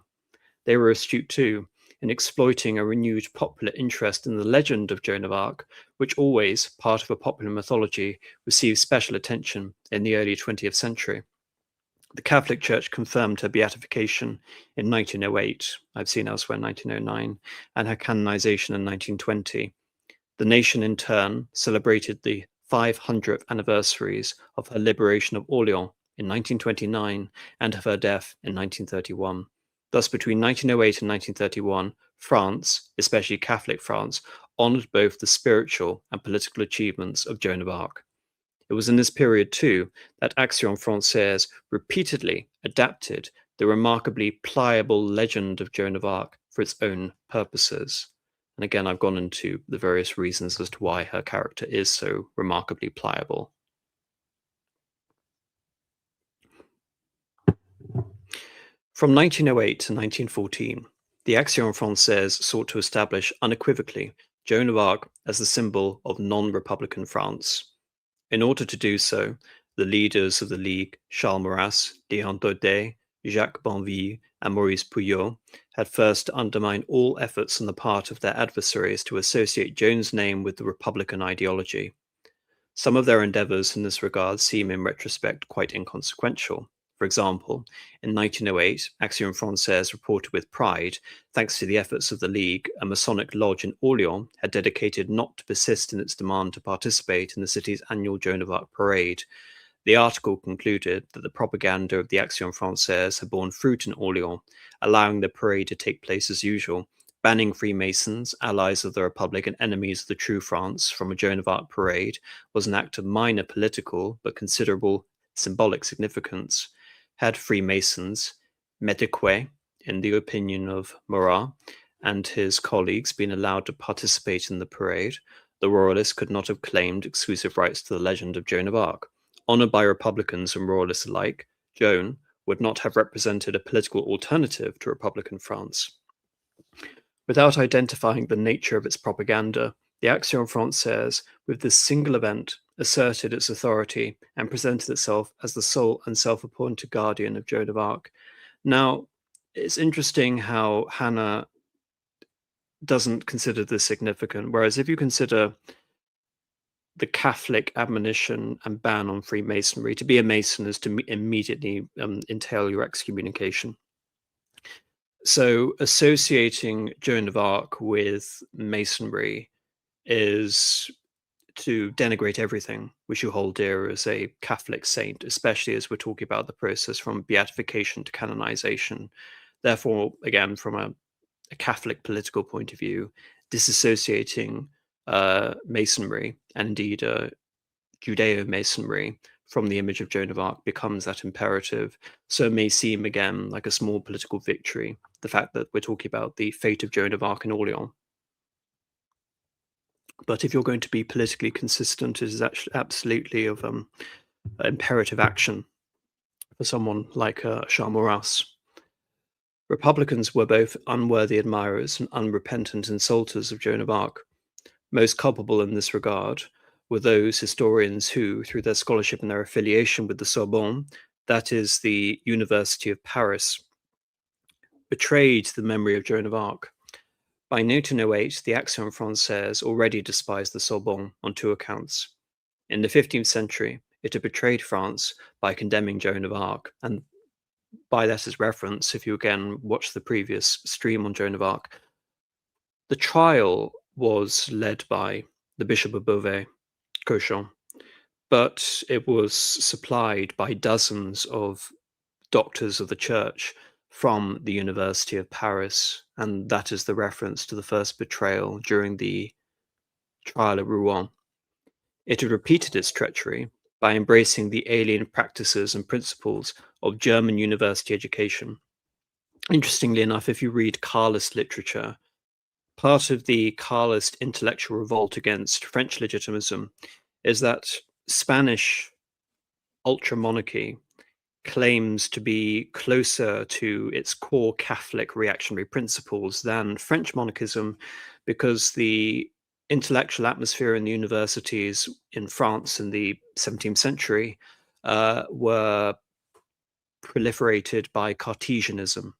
S1: They were astute too, in exploiting a renewed popular interest in the legend of Joan of Arc, which always, part of a popular mythology, received special attention in the early 20th century. The Catholic Church confirmed her beatification in 1908, I've seen elsewhere 1909, and her canonization in 1920. The nation, in turn, celebrated the 500th anniversaries of her liberation of Orleans in 1929 and of her death in 1931. Thus, between 1908 and 1931, France, especially Catholic France, honoured both the spiritual and political achievements of Joan of Arc. It was in this period, too, that Action Française repeatedly adapted the remarkably pliable legend of Joan of Arc for its own purposes. And again, I've gone into the various reasons as to why her character is so remarkably pliable. From 1908 to 1914, the Action Française sought to establish unequivocally Joan of Arc as the symbol of non-republican France. In order to do so, the leaders of the League, Charles Maurras, Léon Daudet, Jacques Banville, and Maurice Pouillot, had first to undermine all efforts on the part of their adversaries to associate Joan's name with the Republican ideology. Some of their endeavours in this regard seem in retrospect quite inconsequential. For example, in 1908, Action Française reported with pride, thanks to the efforts of the League, a Masonic lodge in Orleans had dedicated not to persist in its demand to participate in the city's annual Joan of Arc parade. The article concluded that the propaganda of the Action Française had borne fruit in Orleans, allowing the parade to take place as usual. Banning Freemasons, allies of the Republic and enemies of the true France, from a Joan of Arc parade was an act of minor political but considerable symbolic significance. Had Freemasons, médiqués, in the opinion of Marat and his colleagues, been allowed to participate in the parade, the Royalists could not have claimed exclusive rights to the legend of Joan of Arc. Honoured by Republicans and Royalists alike, Joan would not have represented a political alternative to Republican France. Without identifying the nature of its propaganda, the Action Française, with this single event, asserted its authority and presented itself as the sole and self-appointed guardian of Joan of Arc. Now, it's interesting how Hanna doesn't consider this significant, whereas if you consider the Catholic admonition and ban on Freemasonry, to be a Mason is to immediately entail your excommunication. So associating Joan of Arc with Masonry is to denigrate everything which you hold dear as a Catholic saint, especially as we're talking about the process from beatification to canonization. Therefore, again, from a Catholic political point of view, disassociating Masonry and indeed Judeo-Masonry from the image of Joan of Arc becomes that imperative. So it may seem, again, like a small political victory, the fact that we're talking about the fate of Joan of Arc in Orleans. But if you're going to be politically consistent, it is actually absolutely of imperative action for someone like Charles Maurras. Republicans were both unworthy admirers and unrepentant insulters of Joan of Arc. Most culpable in this regard were those historians who, through their scholarship and their affiliation with the Sorbonne, that is the University of Paris, betrayed the memory of Joan of Arc. By 1908, the Action Française already despised the Sorbonne on two accounts. In the 15th century, it had betrayed France by condemning Joan of Arc, and by that as reference, if you again watch the previous stream on Joan of Arc, the trial was led by the Bishop of Beauvais, Cauchon, but it was supplied by dozens of doctors of the church from the University of Paris, and that is the reference to the first betrayal during the trial at Rouen. It had repeated its treachery by embracing the alien practices and principles of German university education. Interestingly enough, if you read Carlist literature, part of the Carlist intellectual revolt against French legitimism is that Spanish ultra-monarchy claims to be closer to its core Catholic reactionary principles than French monarchism, because the intellectual atmosphere in the universities in France in the 17th century were proliferated by Cartesianism,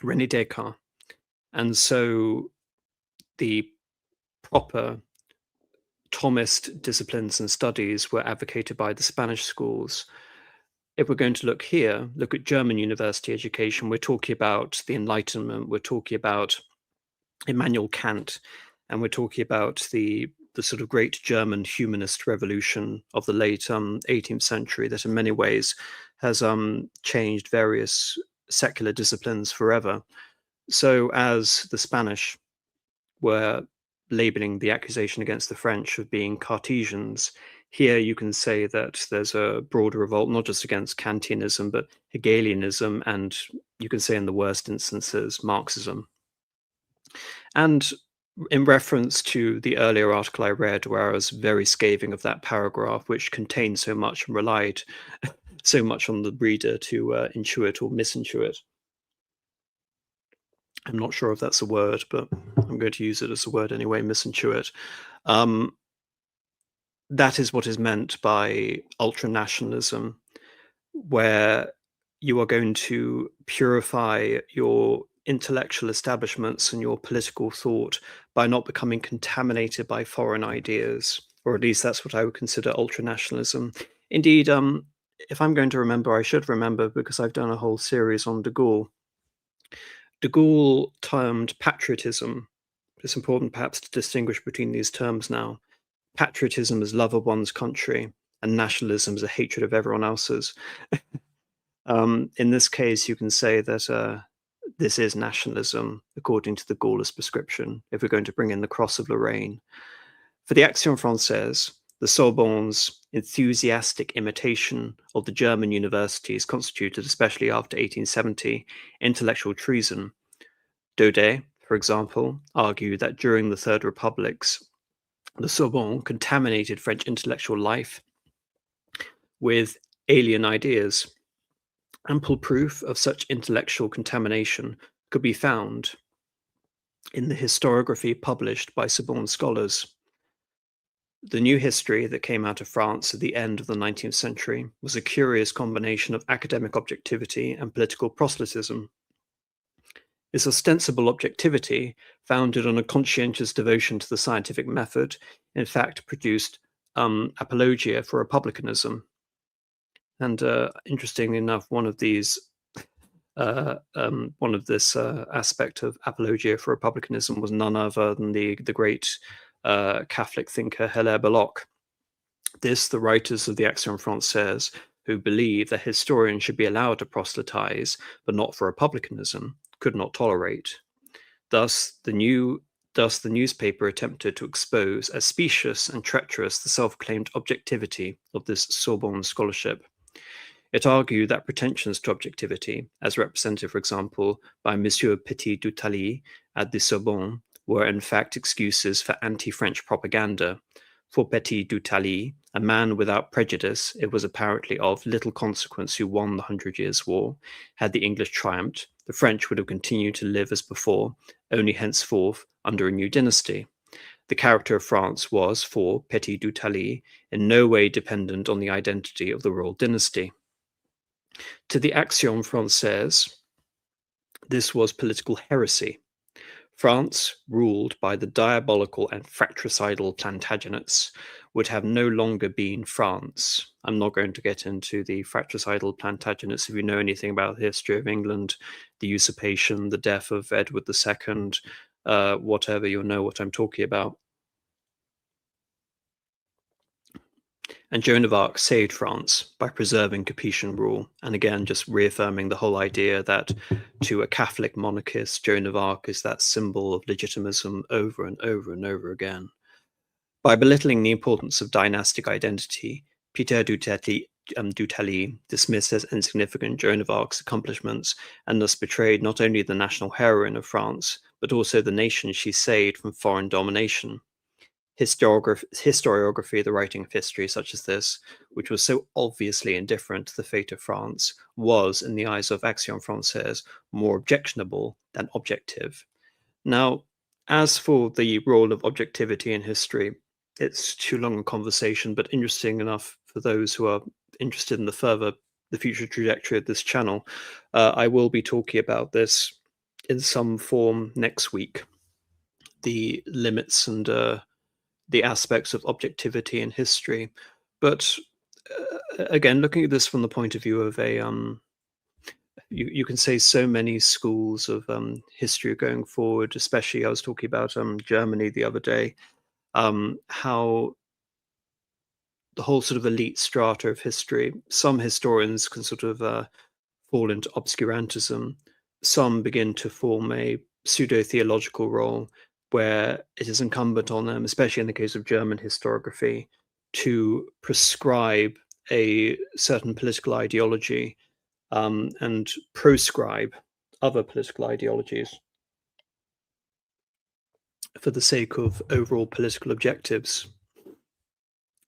S1: René Descartes. And so the proper Thomist disciplines and studies were advocated by the Spanish schools. If we're going to look here, look at German university education, we're talking about the Enlightenment, we're talking about Immanuel Kant, and we're talking about the sort of great German humanist revolution of the late 18th century that in many ways has changed various secular disciplines forever. So as the Spanish were labeling the accusation against the French of being Cartesians, here you can say that there's a broader revolt, not just against Kantianism, but Hegelianism, and you can say in the worst instances, Marxism. And in reference to the earlier article I read, where I was very scathing of that paragraph, which contained so much and relied so much on the reader to intuit or misintuit. I'm not sure if that's a word, but I'm going to use it as a word anyway, misintuit. That is what is meant by ultranationalism, where you are going to purify your intellectual establishments and your political thought by not becoming contaminated by foreign ideas, or at least that's what I would consider ultranationalism. Indeed, if I'm going to remember, I should remember, because I've done a whole series on de Gaulle. De Gaulle termed patriotism, it's important perhaps to distinguish between these terms now, patriotism is love of one's country, and nationalism is a hatred of everyone else's. In this case, you can say that this is nationalism, according to the Gaullist prescription, if we're going to bring in the Cross of Lorraine. For the Action Française, the Sorbonne's enthusiastic imitation of the German universities constituted, especially after 1870, intellectual treason. Daudet, for example, argued that during the Third Republics, the Sorbonne contaminated French intellectual life with alien ideas. Ample proof of such intellectual contamination could be found in the historiography published by Sorbonne scholars. The new history that came out of France at the end of the 19th century was a curious combination of academic objectivity and political proselytism. This ostensible objectivity, founded on a conscientious devotion to the scientific method, in fact produced apologia for republicanism. And interestingly enough, one of this aspect of apologia for republicanism was none other than the great Catholic thinker Hilaire Belloc. The writers of the Action Française, who believe that historians should be allowed to proselytize, but not for republicanism, could not tolerate. Thus, the newspaper attempted to expose as specious and treacherous the self-claimed objectivity of this Sorbonne scholarship. It argued that pretensions to objectivity, as represented, for example, by Monsieur Petit Dutally at the Sorbonne, were in fact excuses for anti-French propaganda, For Petit Dutali, a man without prejudice, it was apparently of little consequence who won the 100 Years' War. Had the English triumphed, the French would have continued to live as before, only henceforth under a new dynasty. The character of France was, for Petit Dutali, in no way dependent on the identity of the royal dynasty. To the Action Française, this was political heresy. France, ruled by the diabolical and fratricidal Plantagenets, would have no longer been France. I'm not going to get into the fratricidal Plantagenets. If you know anything about the history of England, the usurpation, the death of Edward II, whatever, you'll know what I'm talking about. And Joan of Arc saved France by preserving Capetian rule, and again just reaffirming the whole idea that to a Catholic monarchist, Joan of Arc is that symbol of legitimism over and over and over again. By belittling the importance of dynastic identity, Peter Dutali dismissed as insignificant Joan of Arc's accomplishments and thus betrayed not only the national heroine of France, but also the nation she saved from foreign domination. Historiography, the writing of history such as this, which was so obviously indifferent to the fate of France, was, in the eyes of Action Française, more objectionable than objective. Now, as for the role of objectivity in history, it's too long a conversation, but interesting enough for those who are interested in the future trajectory of this channel. I will be talking about this in some form next week, the limits and the aspects of objectivity in history. But again, looking at this from the point of view of a you can say so many schools of history going forward, especially I was talking about Germany the other day, how the whole sort of elite strata of history, some historians can sort of fall into obscurantism, some begin to form a pseudo-theological role where it is incumbent on them, especially in the case of German historiography, to prescribe a certain political ideology and proscribe other political ideologies for the sake of overall political objectives.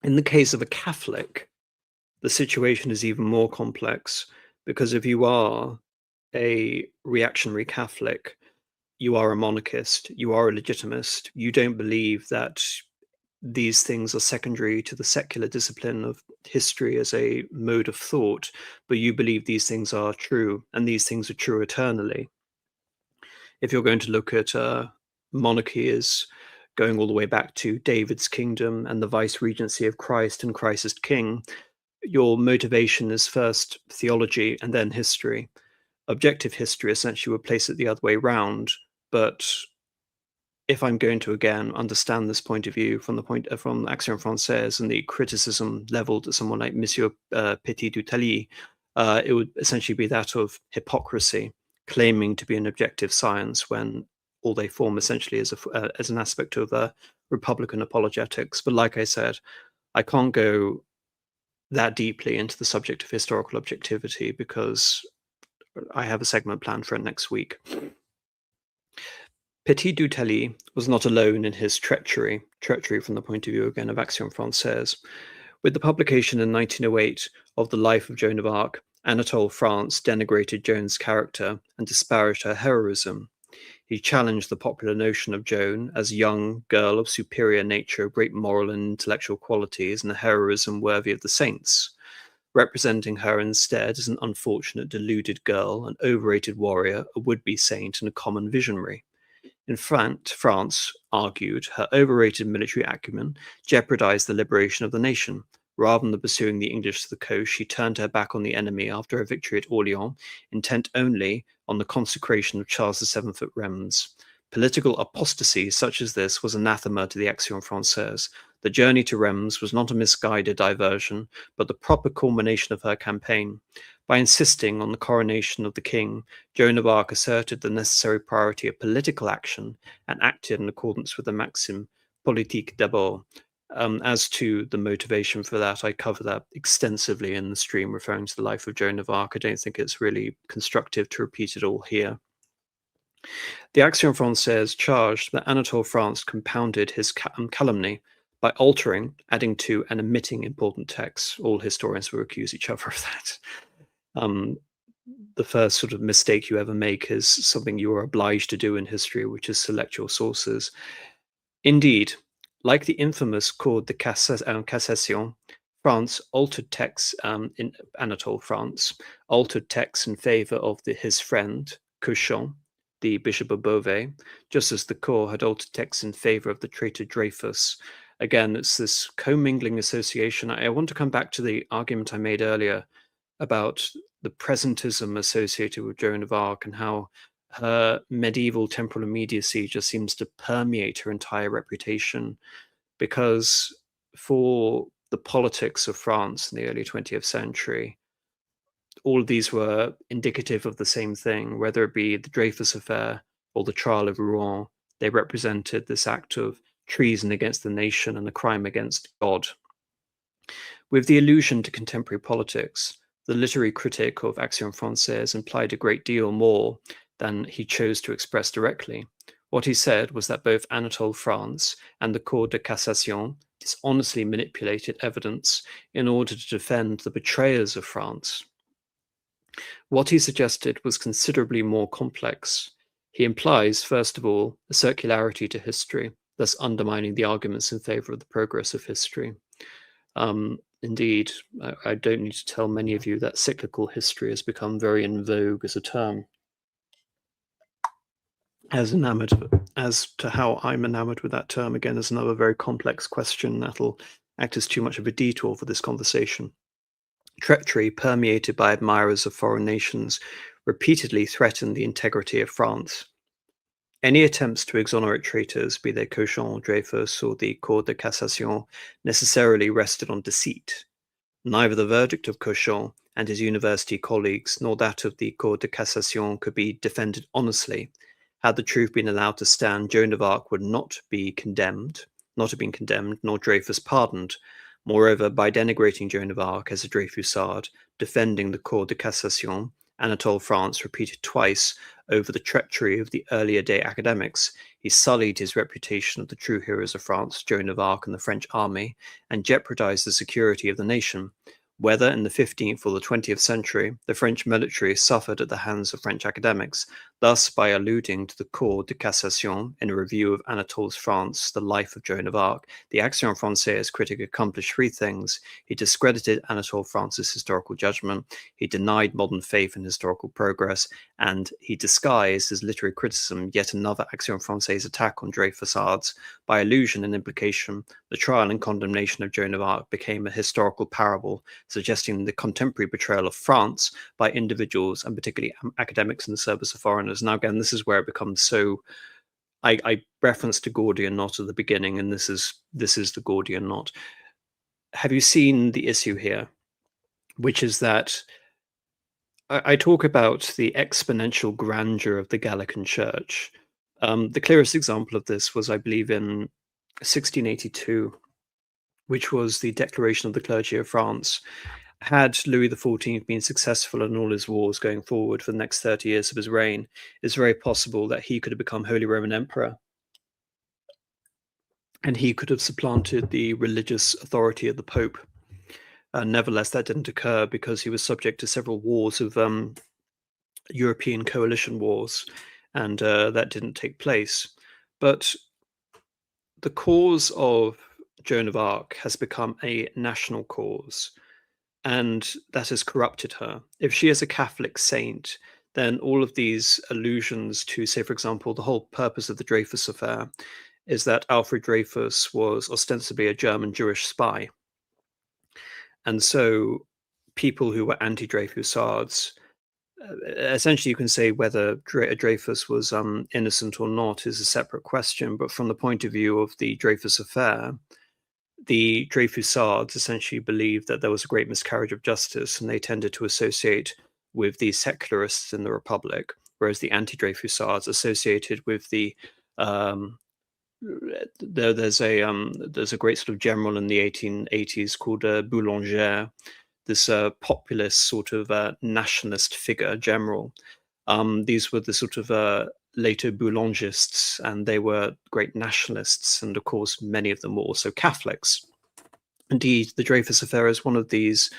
S1: In the case of a Catholic, the situation is even more complex, because if you are a reactionary Catholic, you are a monarchist, you are a legitimist, you don't believe that these things are secondary to the secular discipline of history as a mode of thought, but you believe these things are true, and these things are true eternally. If you're going to look at monarchy as going all the way back to David's kingdom and the vice-regency of Christ and Christ as king, your motivation is first theology and then history. Objective history essentially would place it the other way round, but if I'm going to again understand this point of view from Action Française and the criticism leveled at someone like Monsieur Petit Dutali, it would essentially be that of hypocrisy, claiming to be an objective science when all they form essentially is as an aspect of Republican apologetics. But like I said, I can't go that deeply into the subject of historical objectivity because I have a segment planned for it next week. Petit Dutali was not alone in his treachery from the point of view again of Action Française. With the publication in 1908 of The Life of Joan of Arc, Anatole France denigrated Joan's character and disparaged her heroism. He challenged the popular notion of Joan as a young girl of superior nature, great moral and intellectual qualities, and a heroism worthy of the saints, representing her instead as an unfortunate, deluded girl, an overrated warrior, a would-be saint, and a common visionary. In fact, France argued her overrated military acumen jeopardized the liberation of the nation. Rather than pursuing the English to the coast, she turned her back on the enemy after her victory at Orleans, intent only on the consecration of Charles VII at Rheims. Political apostasy such as this was anathema to the Action Française. The journey to Rheims was not a misguided diversion, but the proper culmination of her campaign. By insisting on the coronation of the king, Joan of Arc asserted the necessary priority of political action and acted in accordance with the maxim politique d'abord. As to the motivation for that, I cover that extensively in the stream referring to the life of Joan of Arc. I don't think it's really constructive to repeat it all here. The Action Française charged that Anatole France compounded his calumny by altering, adding to, and omitting important texts. All historians will accuse each other of that. The first sort of mistake you ever make is something you are obliged to do in history, which is select your sources. Indeed, like the infamous Cour de Cassation, France altered texts in Anatole, France, altered texts in favor of his friend, Cauchon, the Bishop of Beauvais, just as the Cour had altered texts in favor of the traitor Dreyfus. Again, it's this commingling association. I want to come back to the argument I made earlier about the presentism associated with Joan of Arc and how her medieval temporal immediacy just seems to permeate her entire reputation, because for the politics of France in the early 20th century, all of these were indicative of the same thing, whether it be the Dreyfus affair or the trial of Rouen. They represented this act of treason against the nation and a crime against God. With the allusion to contemporary politics, the literary critic of Action Française implied a great deal more than he chose to express directly. What he said was that both Anatole France and the Cour de Cassation dishonestly manipulated evidence in order to defend the betrayers of France. What he suggested was considerably more complex. He implies, first of all, a circularity to history, thus undermining the arguments in favor of the progress of history. Indeed, I don't need to tell many of you that cyclical history has become very in vogue as a term. As to how I'm enamored with that term, again, is another very complex question that'll act as too much of a detour for this conversation. Treachery permeated by admirers of foreign nations repeatedly threatened the integrity of France. Any attempts to exonerate traitors, be they Cauchon, Dreyfus, or the Cour de Cassation, necessarily rested on deceit. Neither the verdict of Cauchon and his university colleagues nor that of the Cour de Cassation could be defended honestly. Had the truth been allowed to stand, Joan of Arc would not have been condemned, nor Dreyfus pardoned. Moreover, by denigrating Joan of Arc as a Dreyfusard, defending the Cour de Cassation, Anatole France repeated twice over the treachery of the earlier day academics. He sullied his reputation of the true heroes of France, Joan of Arc and the French army, and jeopardized the security of the nation. Whether in the 15th or the 20th century, the French military suffered at the hands of French academics. Thus, by alluding to the Cour de Cassation in a review of Anatole's France, The Life of Joan of Arc, the Action Française critic accomplished three things. He discredited Anatole France's historical judgment, he denied modern faith in historical progress, and he disguised his literary criticism yet another Action Française attack on Dreyfusards. By allusion and implication, the trial and condemnation of Joan of Arc became a historical parable, suggesting the contemporary betrayal of France by individuals and particularly academics in the service of foreigners. Now, again, this is where it becomes so. I referenced the Gordian knot at the beginning, and this is the Gordian knot. Have you seen the issue here, which is that I talk about the exponential grandeur of the Gallican Church. The clearest example of this was, I believe, in 1682, which was the Declaration of the Clergy of France. Had Louis XIV been successful in all his wars going forward for the next 30 years of his reign, it's very possible that he could have become Holy Roman Emperor. And he could have supplanted the religious authority of the Pope. Nevertheless, that didn't occur because he was subject to several wars of European coalition wars, and that didn't take place. But the cause of Joan of Arc has become a national cause, and that has corrupted her. If she is a Catholic saint, then all of these allusions to, say, for example, the whole purpose of the Dreyfus affair is that Alfred Dreyfus was ostensibly a German Jewish spy. And so people who were anti-Dreyfusards, essentially you can say whether Dreyfus was innocent or not is a separate question, but from the point of view of the Dreyfus affair, the Dreyfusards essentially believed that there was a great miscarriage of justice, and they tended to associate with the secularists in the Republic, whereas the anti-Dreyfusards associated with the there's a great sort of general in the 1880s called Boulanger, this populist sort of nationalist figure general. These were the sort of later Boulangists, and they were great nationalists, and of course many of them were also Catholics. Indeed, the Dreyfus Affair is one of these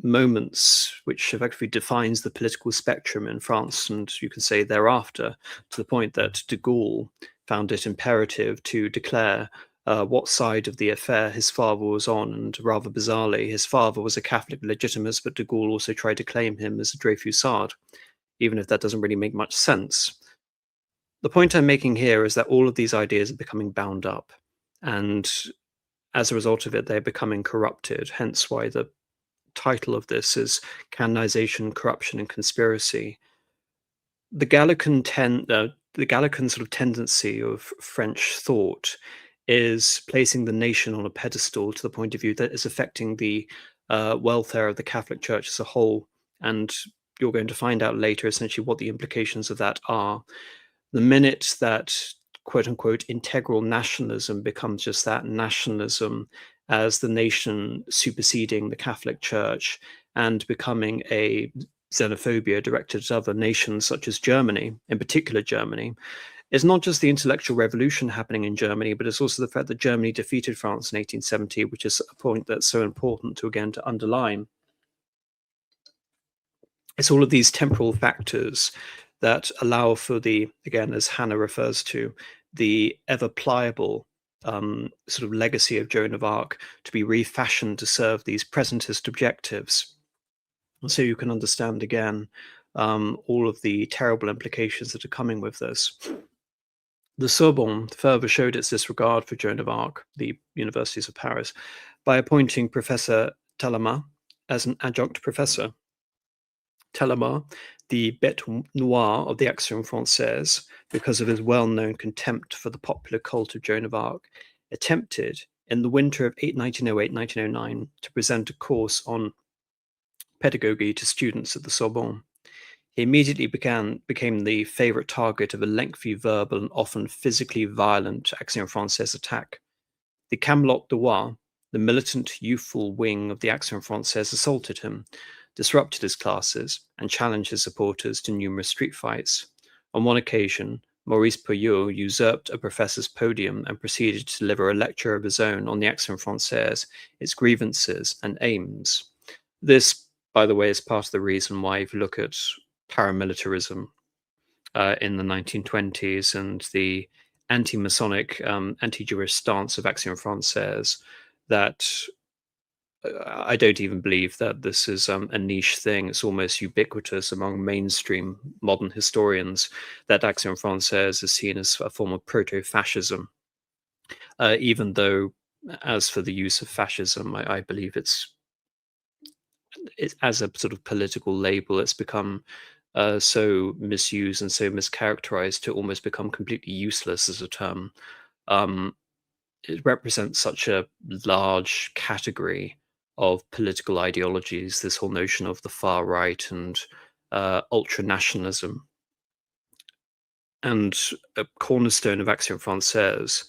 S1: moments which effectively defines the political spectrum in France, and you can say thereafter, to the point that de Gaulle found it imperative to declare what side of the affair his father was on, and rather bizarrely, his father was a Catholic legitimist, but de Gaulle also tried to claim him as a Dreyfusard, even if that doesn't really make much sense. The point I'm making here is that all of these ideas are becoming bound up, and as a result of it, they're becoming corrupted, hence why the title of this is Canonization, Corruption, and Conspiracy. The Gallican sort of tendency of French thought is placing the nation on a pedestal to the point of view that is affecting the welfare of the Catholic Church as a whole. And you're going to find out later essentially what the implications of that are. The minute that quote unquote integral nationalism becomes just that, nationalism as the nation superseding the Catholic Church and becoming a xenophobia directed at other nations such as Germany, in particular Germany, is not just the intellectual revolution happening in Germany, but it's also the fact that Germany defeated France in 1870, which is a point that's so important to underline. It's all of these temporal factors that allow for the, again, as Hanna refers to, the ever pliable sort of legacy of Joan of Arc to be refashioned to serve these presentist objectives. And so you can understand, again, all of the terrible implications that are coming with this. The Sorbonne further showed its disregard for Joan of Arc, the universities of Paris, by appointing Professor Talleyrand as an adjunct professor. Talleyrand, the bête noire of the Action Française, because of his well-known contempt for the popular cult of Joan of Arc, attempted in the winter of 1908-1909 to present a course on pedagogy to students at the Sorbonne. He immediately became the favorite target of a lengthy verbal and often physically violent Action Française attack. The Camelot de Roy, the militant, youthful wing of the Action Française, assaulted him, disrupted his classes, and challenged his supporters to numerous street fights. On one occasion, Maurice Pouillot usurped a professor's podium and proceeded to deliver a lecture of his own on the Action Française, its grievances and aims. This, by the way, is part of the reason why, if you look at paramilitarism in the 1920s and the anti-Masonic, anti-Jewish stance of Action Française, that I don't even believe that this is a niche thing. It's almost ubiquitous among mainstream modern historians that Action Française is seen as a form of proto-fascism, even though, as for the use of fascism, I believe it's as a sort of political label, it's become so misused and so mischaracterized to almost become completely useless as a term. It represents such a large category of political ideologies, this whole notion of the far right and ultra-nationalism. And a cornerstone of Action Française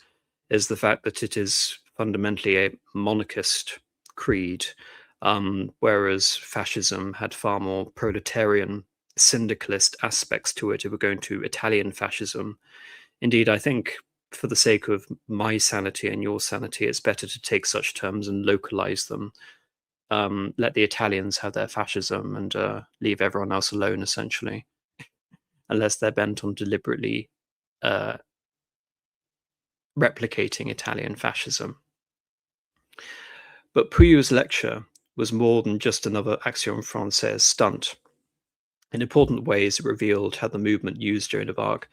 S1: is the fact that it is fundamentally a monarchist creed, whereas fascism had far more proletarian, syndicalist aspects to it. If we're going to Italian fascism, indeed, I think for the sake of my sanity and your sanity, it's better to take such terms and localize them. Let the Italians have their fascism and leave everyone else alone, essentially, unless they're bent on deliberately replicating Italian fascism. But Pouillout's lecture was more than just another Action Française stunt. In important ways, it revealed how the movement used Joan of Arc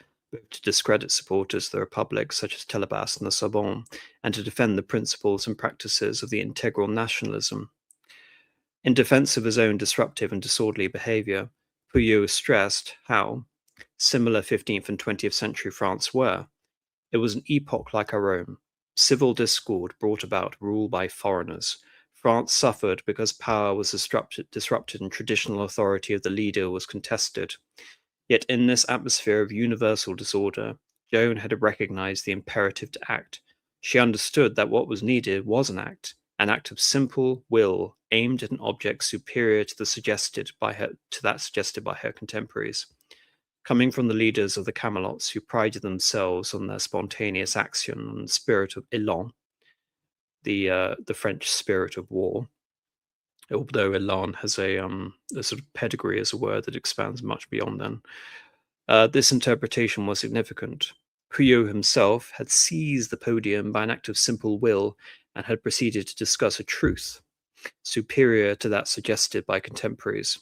S1: to discredit supporters of the Republic, such as Telebas and the Sorbonne, and to defend the principles and practices of the integral nationalism. In defense of his own disruptive and disorderly behavior, Pouillot stressed how similar 15th and 20th century France were. It was an epoch like our own. Civil discord brought about rule by foreigners. France suffered because power was disrupted and traditional authority of the leader was contested. Yet in this atmosphere of universal disorder, Joan had recognized the imperative to act. She understood that what was needed was an act of simple will aimed at an object superior to that suggested by her contemporaries. coming from the leaders of the Camelots who prided themselves on their spontaneous action and spirit of élan, the French spirit of war. Although élan has a sort of pedigree as a word that expands much beyond then. This interpretation was significant. Puyo himself had seized the podium by an act of simple will and had proceeded to discuss a truth superior to that suggested by contemporaries.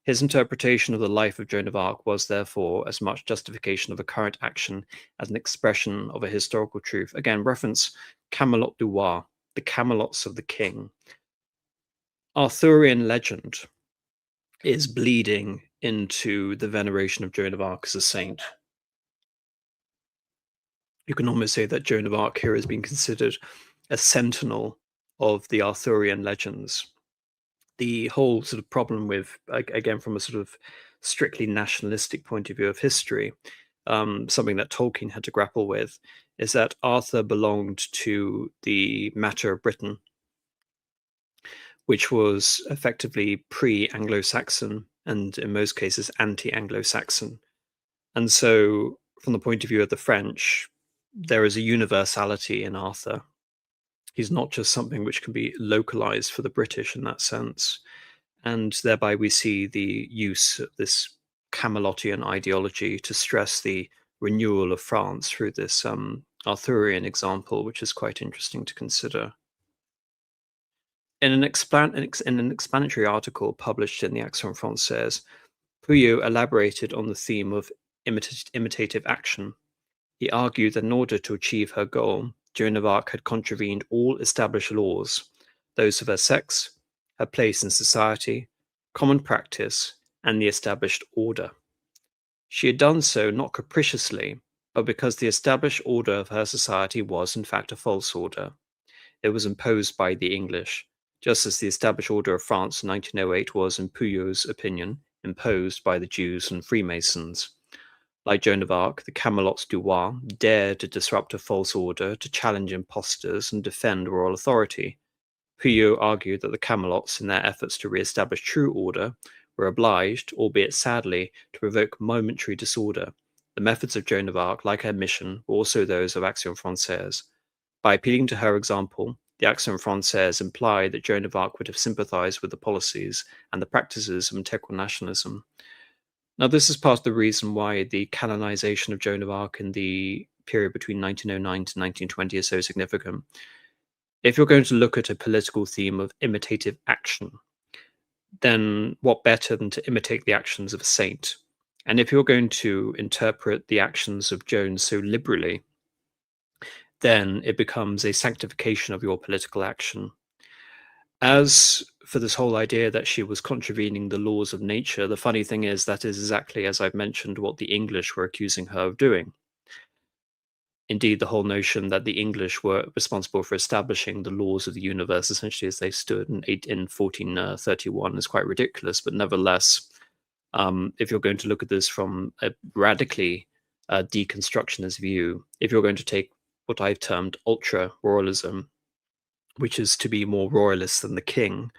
S1: His interpretation of the life of Joan of Arc was therefore as much justification of a current action as an expression of a historical truth. Again, reference Camelot du Roi, the Camelots of the King. Arthurian legend is bleeding into the veneration of Joan of Arc as a saint. You can almost say that Joan of Arc here has been considered a sentinel of the Arthurian legends. The whole sort of problem with, again, from a sort of strictly nationalistic point of view of history, something that Tolkien had to grapple with, is that Arthur belonged to the matter of Britain, which was effectively pre-Anglo-Saxon and in most cases anti-Anglo-Saxon. And so from the point of view of the French, there is a universality in Arthur. He's not just something which can be localized for the British in that sense. And thereby we see the use of this Camelotian ideology to stress the renewal of France through this Arthurian example, which is quite interesting to consider. In an explanatory article published in the Action Française, Puyo elaborated on the theme of imitative action. He argued that in order to achieve her goal, Joan of Arc had contravened all established laws, those of her sex, her place in society, common practice, and the established order. She had done so not capriciously, but because the established order of her society was, in fact, a false order. It was imposed by the English, just as the established order of France in 1908 was, in Puyo's opinion, imposed by the Jews and Freemasons. Like Joan of Arc, the Camelots du Roi dared to disrupt a false order, to challenge impostors, and defend royal authority. Puyo argued that the Camelots, in their efforts to re-establish true order, were obliged, albeit sadly, to provoke momentary disorder. The methods of Joan of Arc, like her mission, were also those of Action Française. By appealing to her example, the Action Française implied that Joan of Arc would have sympathized with the policies and the practices of integral nationalism. Now, this is part of the reason why the canonization of Joan of Arc in the period between 1909 to 1920 is so significant. If you're going to look at a political theme of imitative action, then what better than to imitate the actions of a saint? And if you're going to interpret the actions of Joan so liberally, then it becomes a sanctification of your political action. As for this whole idea that she was contravening the laws of nature, the funny thing is that is exactly, as I've mentioned, what the English were accusing her of doing. Indeed, the whole notion that the English were responsible for establishing the laws of the universe essentially as they stood in 1431 is quite ridiculous, but nevertheless, if you're going to look at this from a radically deconstructionist view, if you're going to take what I've termed ultra-royalism, which is to be more royalist than the king,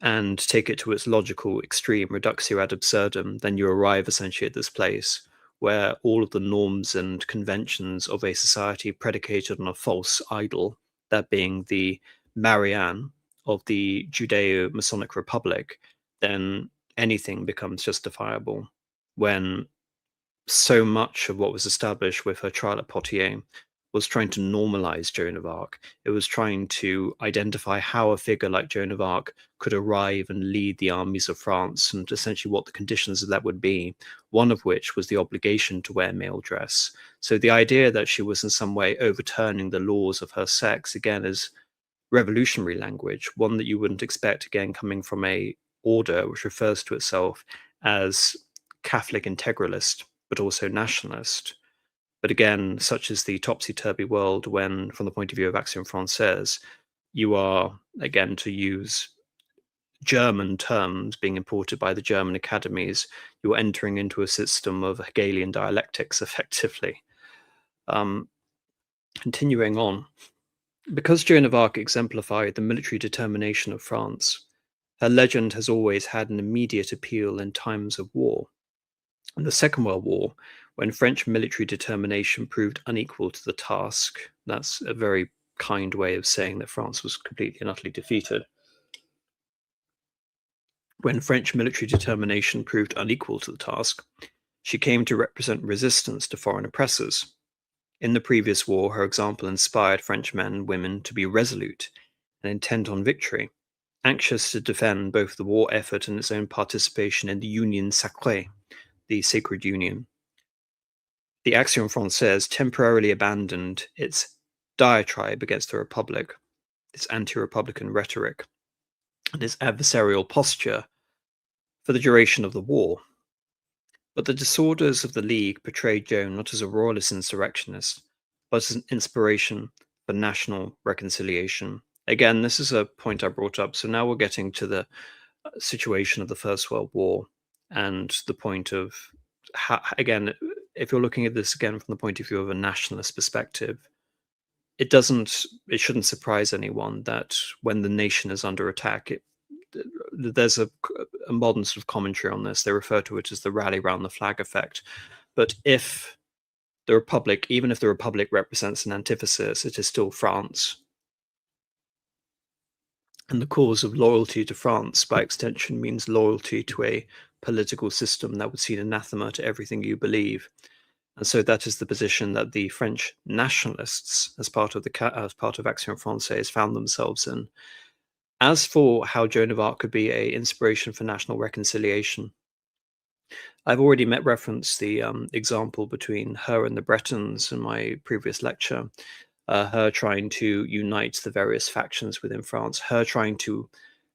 S1: and take it to its logical extreme, reductio ad absurdum, then you arrive essentially at this place where all of the norms and conventions of a society predicated on a false idol, that being the Marianne of the Judeo-Masonic Republic, then anything becomes justifiable. When so much of what was established with her trial at Poitiers was trying to normalize Joan of Arc. It was trying to identify how a figure like Joan of Arc could arrive and lead the armies of France, and essentially what the conditions of that would be, one of which was the obligation to wear male dress. So the idea that she was in some way overturning the laws of her sex, again, is revolutionary language, one that you wouldn't expect, again, coming from a order which refers to itself as Catholic integralist, but also nationalist. But again, such is the topsy-turvy world when, from the point of view of Action Française, you are, again, to use German terms being imported by the German academies, you're entering into a system of Hegelian dialectics, effectively. Continuing on, because Joan of Arc exemplified the military determination of France, her legend has always had an immediate appeal in times of war. In the Second World War, when French military determination proved unequal to the task, that's a very kind way of saying that France was completely and utterly defeated. When French military determination proved unequal to the task, she came to represent resistance to foreign oppressors. In the previous war, her example inspired French men and women to be resolute and intent on victory, anxious to defend both the war effort and its own participation in the Union Sacrée, the Sacred Union. The Action Française temporarily abandoned its diatribe against the Republic, its anti-republican rhetoric, and its adversarial posture for the duration of the war. But the disorders of the League portrayed Joan not as a royalist insurrectionist, but as an inspiration for national reconciliation. Again, this is a point I brought up. So now we're getting to the situation of the First World War and the point of how, again, if you're looking at this again from the point of view of a nationalist perspective, it shouldn't surprise anyone that when the nation is under attack, there's a modern sort of commentary on this. They refer to it as the rally round the flag effect. But if the Republic, even if the Republic represents an antithesis, it is still France. And the cause of loyalty to France, by extension, means loyalty to a political system that would seem anathema to everything you believe. And so that is the position that the French nationalists, as part of Action Française, found themselves in. As for how Joan of Arc could be an inspiration for national reconciliation, I've already referenced the example between her and the Bretons in my previous lecture. Her trying to unite the various factions within France, her trying to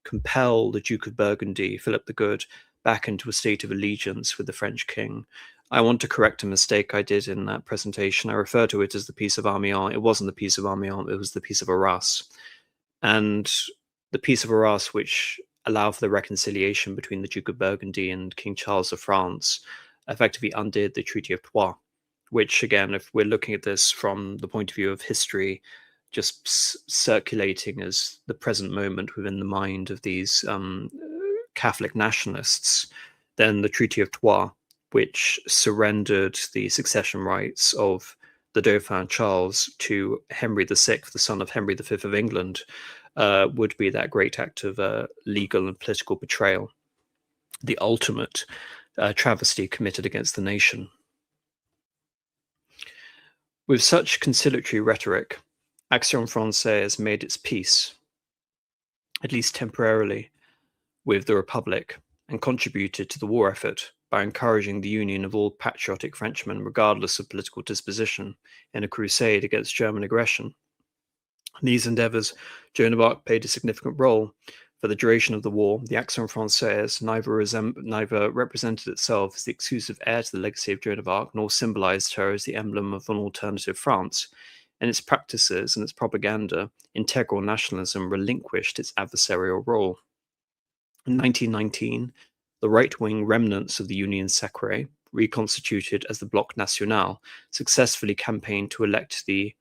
S1: compel the Duke of Burgundy, Philip the Good, back into a state of allegiance with the French king. I want to correct a mistake I did in that presentation. I refer to it as the Peace of Amiens. It wasn't the Peace of Amiens, it was the Peace of Arras. And the Peace of Arras, which allowed for the reconciliation between the Duke of Burgundy and King Charles of France, effectively undid the Treaty of Troyes, which, again, if we're looking at this from the point of view of history, just circulating as the present moment within the mind of these Catholic nationalists, then the Treaty of Troyes, which surrendered the succession rights of the Dauphin Charles to Henry VI, the son of Henry V of England, would be that great act of legal and political betrayal, the ultimate travesty committed against the nation. With such conciliatory rhetoric, Action Française made its peace, at least temporarily, with the Republic and contributed to the war effort by encouraging the union of all patriotic Frenchmen, regardless of political disposition, in a crusade against German aggression. In these endeavours, Joan of Arc played a significant role. For the duration of the war, the Action Française neither represented itself as the exclusive heir to the legacy of Joan of Arc, nor symbolised her as the emblem of an alternative France. In its practices and its propaganda, integral nationalism relinquished its adversarial role. In 1919, the right-wing remnants of the Union Sacrée, reconstituted as the Bloc National, successfully campaigned to elect the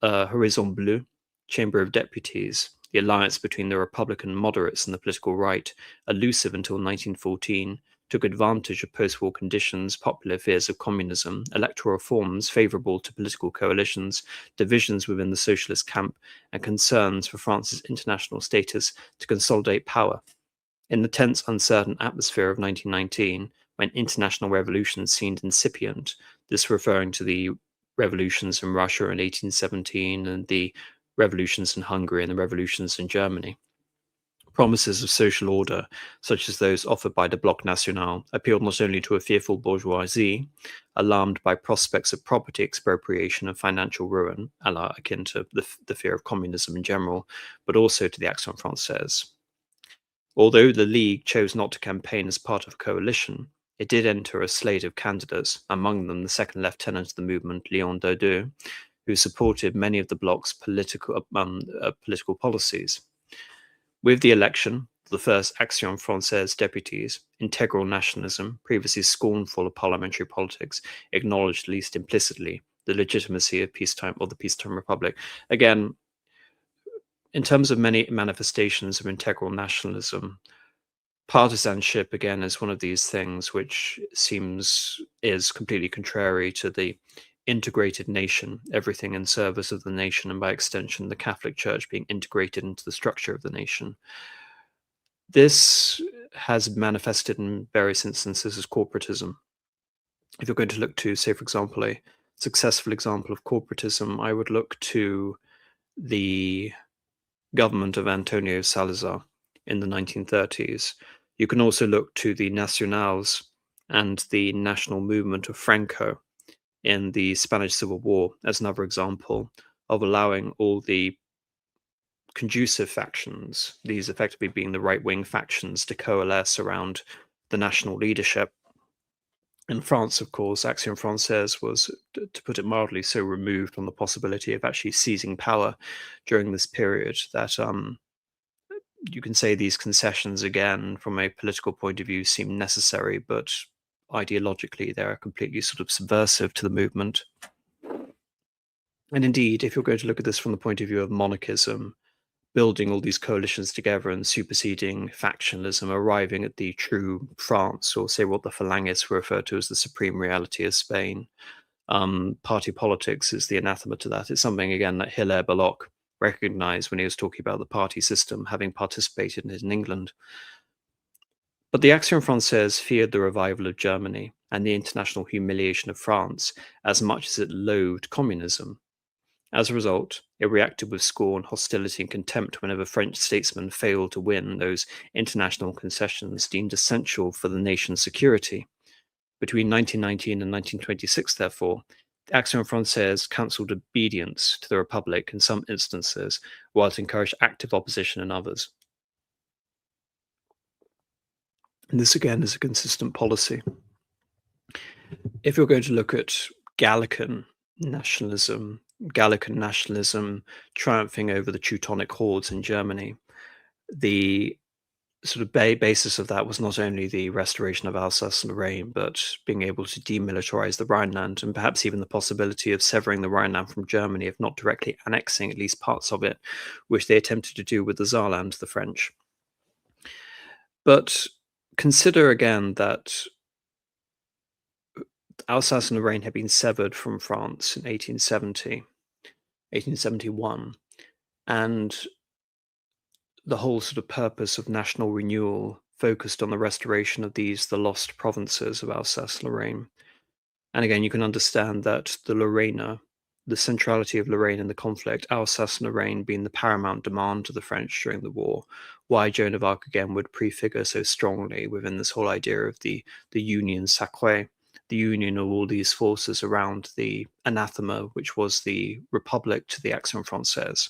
S1: Horizon Bleu Chamber of Deputies, the alliance between the Republican moderates and the political right, elusive until 1914, took advantage of post-war conditions, popular fears of communism, electoral reforms favourable to political coalitions, divisions within the socialist camp, and concerns for France's international status to consolidate power. In the tense, uncertain atmosphere of 1919, when international revolutions seemed incipient, this referring to the revolutions in Russia in 1817 and the revolutions in Hungary and the revolutions in Germany, promises of social order, such as those offered by the Bloc National, appealed not only to a fearful bourgeoisie, alarmed by prospects of property expropriation and financial ruin, akin to the fear of communism in general, but also to the Action Française. Although the League chose not to campaign as part of a coalition, it did enter a slate of candidates, among them the second lieutenant of the movement, Léon Daudet, who supported many of the bloc's political policies. With the election, the first Action Française deputies, integral nationalism, previously scornful of parliamentary politics, acknowledged, at least implicitly, the legitimacy of the peacetime republic. Again, in terms of many manifestations of integral nationalism, Partisanship, again, is one of these things which is completely contrary to the integrated nation, everything in service of the nation, and by extension, the Catholic Church being integrated into the structure of the nation. This has manifested in various instances as corporatism. If you're going to look to, say, for example, a successful example of corporatism, I would look to the government of Antonio Salazar in the 1930s. You can also look to the Nacionals and the national movement of Franco in the Spanish Civil War as another example of allowing all the conducive factions, these effectively being the right-wing factions, to coalesce around the national leadership. In France, of course, Action Française was, to put it mildly, so removed from the possibility of actually seizing power during this period that you can say these concessions, again, from a political point of view, seem necessary, but ideologically they're completely sort of subversive to the movement. And indeed, if you're going to look at this from the point of view of monarchism, building all these coalitions together and superseding factionalism, arriving at the true France, or say what the Phalangists refer to as the supreme reality of Spain. Party politics is the anathema to that. It's something, again, that Hilaire Belloc recognized when he was talking about the party system, having participated in it in England. But the Action Française feared the revival of Germany and the international humiliation of France as much as it loathed communism. As a result, it reacted with scorn, hostility, and contempt whenever French statesmen failed to win those international concessions deemed essential for the nation's security. Between 1919 and 1926, therefore, the Action Française cancelled obedience to the Republic in some instances, while it encouraged active opposition in others. And this, again, is a consistent policy. If you're going to look at Gallican nationalism triumphing over the Teutonic hordes in Germany, the sort of basis of that was not only the restoration of Alsace-Lorraine, but being able to demilitarize the Rhineland, and perhaps even the possibility of severing the Rhineland from Germany, if not directly annexing at least parts of it, which they attempted to do with the Saarland, the French. But consider again that Alsace and Lorraine had been severed from France in 1871, and the whole sort of purpose of national renewal focused on the restoration of these, the lost provinces of Alsace-Lorraine. And again, you can understand that the centrality of Lorraine in the conflict, Alsace and Lorraine being the paramount demand to the French during the war, why Joan of Arc again would prefigure so strongly within this whole idea of the union sacrée, the union of all these forces around the anathema, which was the Republic, to the Action Française.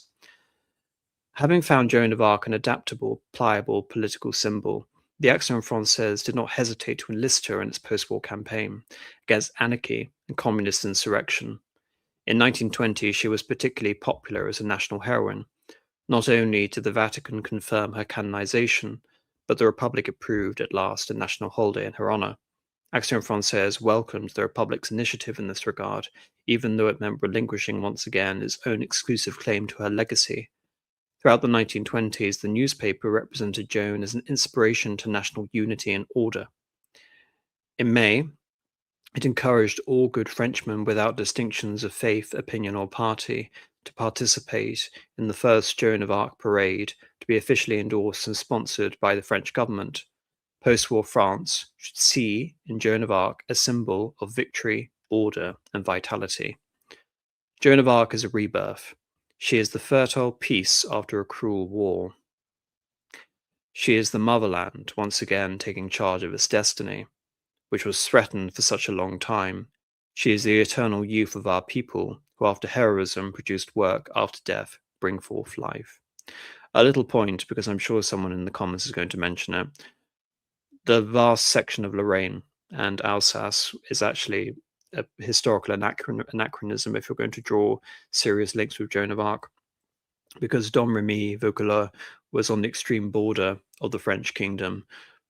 S1: Having found Joan of Arc an adaptable, pliable political symbol, the Action Française did not hesitate to enlist her in its post-war campaign against anarchy and communist insurrection. In 1920, she was particularly popular as a national heroine. Not only did the Vatican confirm her canonization, but the Republic approved at last a national holiday in her honor. Action Française welcomed the Republic's initiative in this regard, even though it meant relinquishing once again its own exclusive claim to her legacy. Throughout the 1920s, the newspaper represented Joan as an inspiration to national unity and order. In May, it encouraged all good Frenchmen without distinctions of faith, opinion, or party to participate in the first Joan of Arc parade, to be officially endorsed and sponsored by the French government. Post-war France should see in Joan of Arc a symbol of victory, order, and vitality. Joan of Arc is a rebirth. She is the fertile peace after a cruel war. She is the motherland once again taking charge of its destiny, which was threatened for such a long time. She is the eternal youth of our people, who after heroism produced work, after death bring forth life. A little point, because I'm sure someone in the comments is going to mention it. The vast section of Lorraine and Alsace is actually a historical anachronism if you're going to draw serious links with Joan of Arc, because Domremy Vauquelin was on the extreme border of the French kingdom.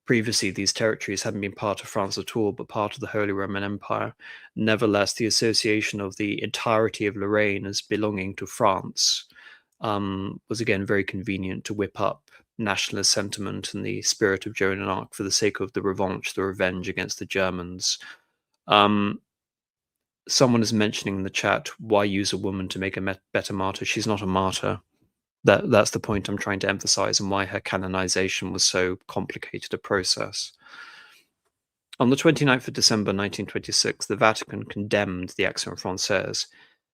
S1: Previously, these territories hadn't been part of France at all, but part of the Holy Roman Empire. Nevertheless, the association of the entirety of Lorraine as belonging to France was again very convenient to whip up nationalist sentiment and the spirit of Joan and Arc for the sake of the revenge against the Germans. Someone is mentioning in the chat, why use a woman to make a better martyr? She's not a martyr. That's the point I'm trying to emphasize, and why her canonization was so complicated a process. On the 29th of December 1926, the Vatican condemned the Action Française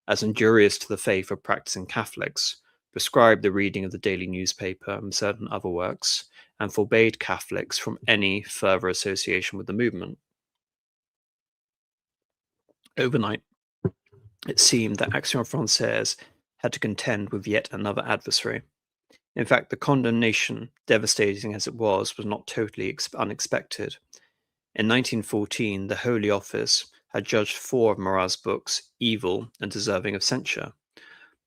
S1: as injurious to the faith of practicing Catholics, prescribed the reading of the daily newspaper and certain other works, and forbade Catholics from any further association with the movement. Overnight, it seemed that Action Française had to contend with yet another adversary. In fact, the condemnation, devastating as it was not totally unexpected. In 1914, the Holy Office had judged 4 of Marat's books evil and deserving of censure.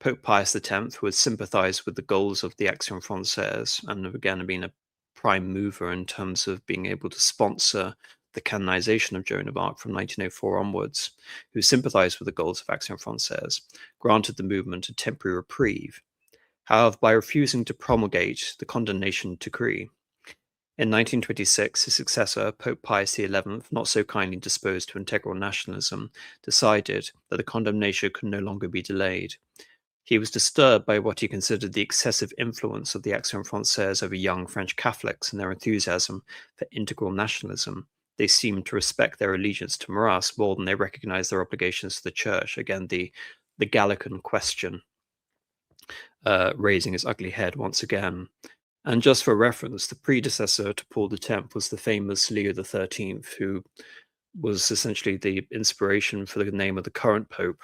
S1: Pope Pius X, who had sympathized with the goals of the Action Française and again had been a prime mover in terms of being able to sponsor the canonization of Joan of Arc from 1904 onwards, who sympathized with the goals of Action Française, granted the movement a temporary reprieve. However, by refusing to promulgate the condemnation decree, in 1926, his successor, Pope Pius XI, not so kindly disposed to integral nationalism, decided that the condemnation could no longer be delayed. He was disturbed by what he considered the excessive influence of the Action Française over young French Catholics and their enthusiasm for integral nationalism. They seemed to respect their allegiance to Marat more than they recognized their obligations to the Church. Again, the Gallican question raising its ugly head once again. And just for reference, the predecessor to Paul X was the famous Leo XIII, who was essentially the inspiration for the name of the current Pope.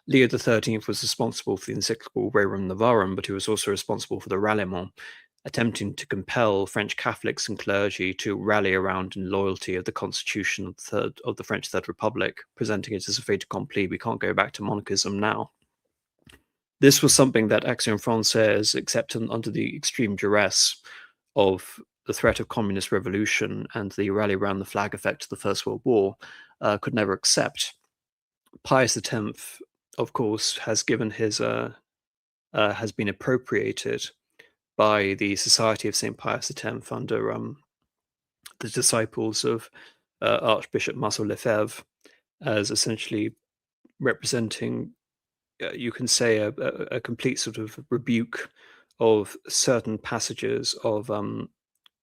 S1: Leo XIII was responsible for the encyclical Rerum Novarum, but he was also responsible for the Ralliement, attempting to compel French Catholics and clergy to rally around in loyalty of the constitution of the French Third Republic, presenting it as a fait accompli. We can't go back to monarchism now. This was something that Action Française, accepted under the extreme duress of the threat of communist revolution and the rally around the flag effect of the First World War, could never accept. Pius X, of course, has given has been appropriated by the Society of St. Pius X under the disciples of Archbishop Marcel Lefebvre as essentially representing, you can say, a complete sort of rebuke of certain passages of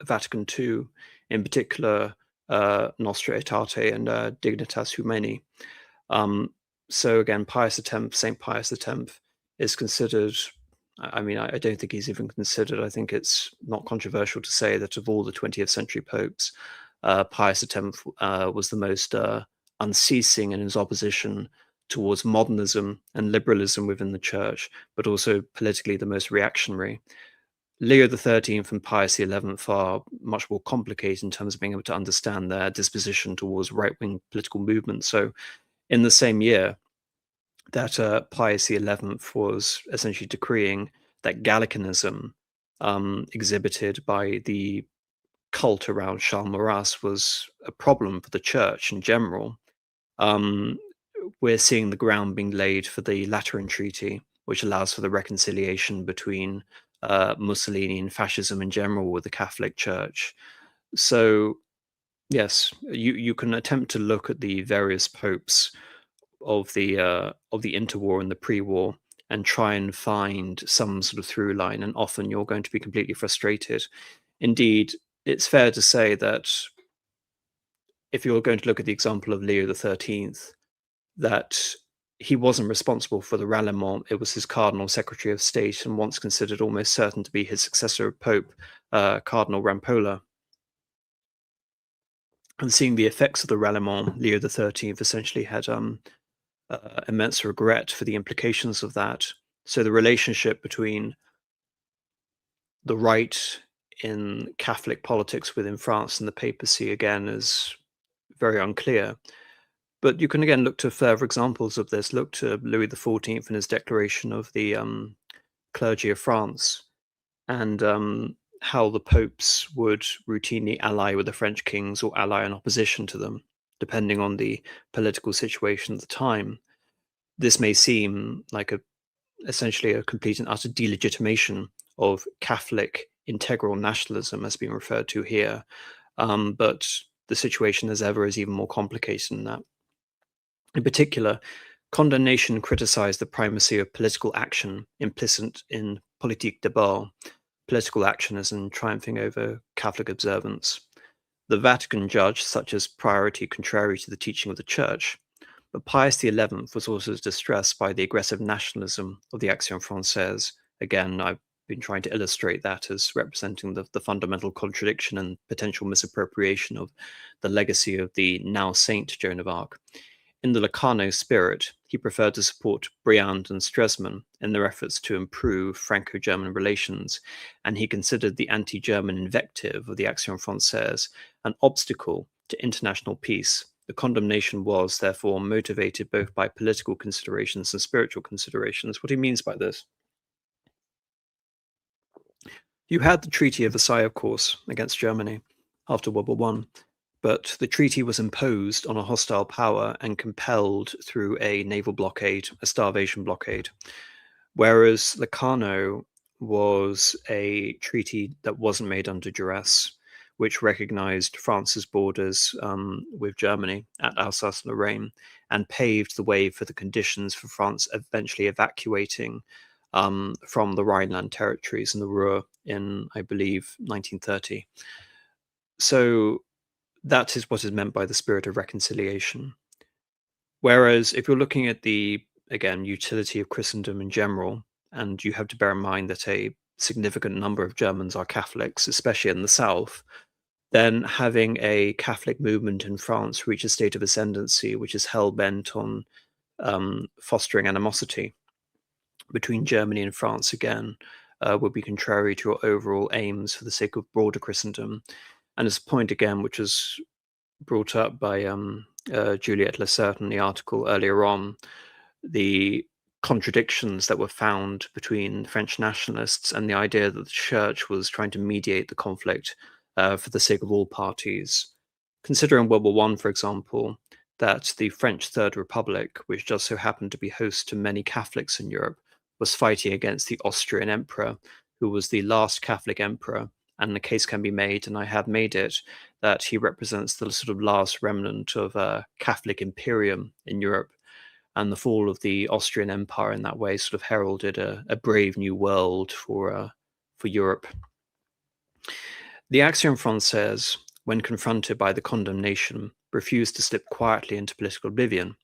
S1: Vatican II, in particular Nostra Aetate and Dignitas Humani. So again, St. Pius X is considered, I mean, I don't think he's even considered, I think it's not controversial to say that of all the 20th century popes, Pius X was the most unceasing in his opposition towards modernism and liberalism within the church, but also politically the most reactionary. Leo XIII and Pius XI are much more complicated in terms of being able to understand their disposition towards right-wing political movements. So in the same year that Pius XI was essentially decreeing that Gallicanism exhibited by the cult around Charles Maurras was a problem for the church in general, we're seeing the ground being laid for the Lateran Treaty, which allows for the reconciliation between Mussolini and fascism in general with the Catholic Church. So, yes, you can attempt to look at the various popes of the interwar and the pre-war and try and find some sort of through line, and often you're going to be completely frustrated. Indeed, it's fair to say that if you're going to look at the example of Leo XIII, that he wasn't responsible for the Ralliement. It was his Cardinal Secretary of State, and once considered almost certain to be his successor Pope, Cardinal Rampolla. And seeing the effects of the Ralliement, Leo XIII essentially had immense regret for the implications of that. So the relationship between the right in Catholic politics within France and the papacy, again, is very unclear. But you can again look to further examples of this. Look to Louis XIV and his declaration of the clergy of France, and how the popes would routinely ally with the French kings or ally in opposition to them, depending on the political situation at the time. This may seem like essentially a complete and utter delegitimation of Catholic integral nationalism has been referred to here, but the situation as ever is even more complicated than that. In particular, condemnation criticized the primacy of political action implicit in politique d'abord, political action as in triumphing over Catholic observance. The Vatican judged such as priority contrary to the teaching of the Church, but Pius XI was also distressed by the aggressive nationalism of the Action Française. Again, I've been trying to illustrate that as representing the fundamental contradiction and potential misappropriation of the legacy of the now Saint Joan of Arc. In the Locarno spirit, he preferred to support Briand and Stresemann in their efforts to improve Franco-German relations, and he considered the anti-German invective of the Action Française an obstacle to international peace. The condemnation was, therefore, motivated both by political considerations and spiritual considerations. What he means by this? You had the Treaty of Versailles, of course, against Germany after World War One, but the treaty was imposed on a hostile power and compelled through a naval blockade, a starvation blockade, whereas Locarno was a treaty that wasn't made under duress, which recognized France's borders with Germany at Alsace-Lorraine and paved the way for the conditions for France eventually evacuating from the Rhineland territories and the Ruhr in, I believe, 1930. So that is what is meant by the spirit of reconciliation. Whereas if you're looking at the, again, utility of Christendom in general, and you have to bear in mind that a significant number of Germans are Catholics, especially in the south, then having a Catholic movement in France reach a state of ascendancy, which is hell-bent on fostering animosity between Germany and France again, would be contrary to your overall aims for the sake of broader Christendom. And this point again, which was brought up by Juliet in the article earlier on, the contradictions that were found between French nationalists and the idea that the church was trying to mediate the conflict for the sake of all parties. Consider in World War One, for example, that the French Third Republic, which just so happened to be host to many Catholics in Europe, was fighting against the Austrian emperor, who was the last Catholic emperor. And the case can be made, and I have made it, that he represents the sort of last remnant of Catholic imperium in Europe. And the fall of the Austrian Empire in that way sort of heralded a brave new world for Europe. The Action Française, when confronted by the condemnation, refused to slip quietly into political oblivion.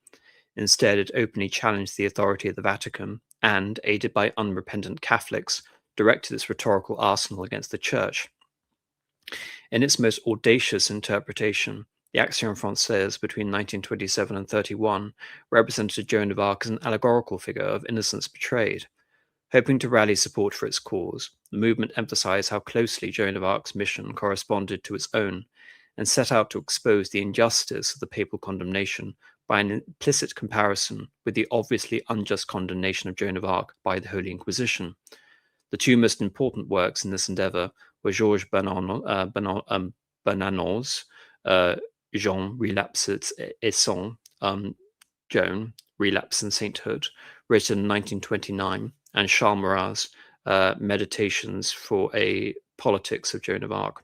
S1: Instead, it openly challenged the authority of the Vatican and, aided by unrepentant Catholics, directed its rhetorical arsenal against the Church. In its most audacious interpretation, the Action Française between 1927 and 31 represented Joan of Arc as an allegorical figure of innocence betrayed. Hoping to rally support for its cause, the movement emphasized how closely Joan of Arc's mission corresponded to its own, and set out to expose the injustice of the papal condemnation by an implicit comparison with the obviously unjust condemnation of Joan of Arc by the Holy Inquisition. The two most important works in this endeavor were Georges Bernanon's Jeanne, Relapse et Saint, Joan, Relapse and Sainthood, written in 1929, and Charles Maurrat's Meditations for a Politics of Joan of Arc,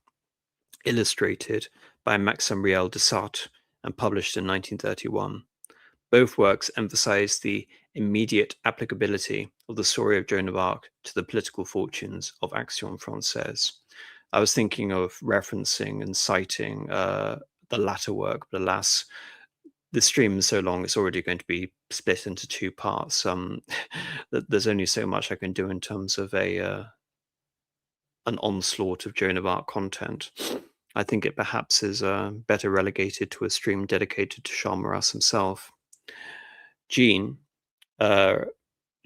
S1: illustrated by Maxime Riel de Sarthe and published in 1931. Both works emphasize the immediate applicability of the story of Joan of Arc to the political fortunes of Action Française. I was thinking of referencing and citing the latter work, but alas, the stream is so long, it's already going to be split into two parts. There's only so much I can do in terms of an onslaught of Joan of Arc content. I think it perhaps is better relegated to a stream dedicated to Charles Maurrat himself. Jeanne,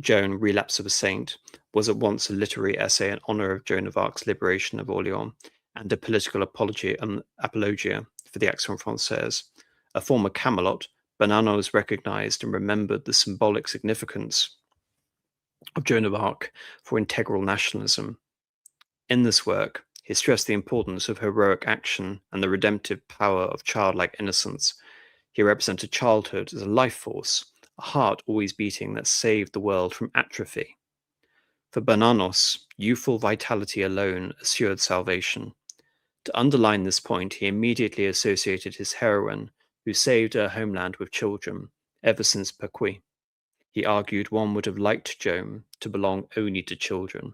S1: Joan, Relapse of a Saint, was at once a literary essay in honor of Joan of Arc's liberation of Orleans and a political apologia for the Action Française. A former Camelot, Bernanos recognized and remembered the symbolic significance of Joan of Arc for integral nationalism. In this work, he stressed the importance of heroic action and the redemptive power of childlike innocence. He represented childhood as a life force, a heart always beating that saved the world from atrophy. For Bernanos, youthful vitality alone assured salvation. To underline this point, he immediately associated his heroine, who saved her homeland with children, ever since PAPACY. He argued one would have liked Joan to belong only to children.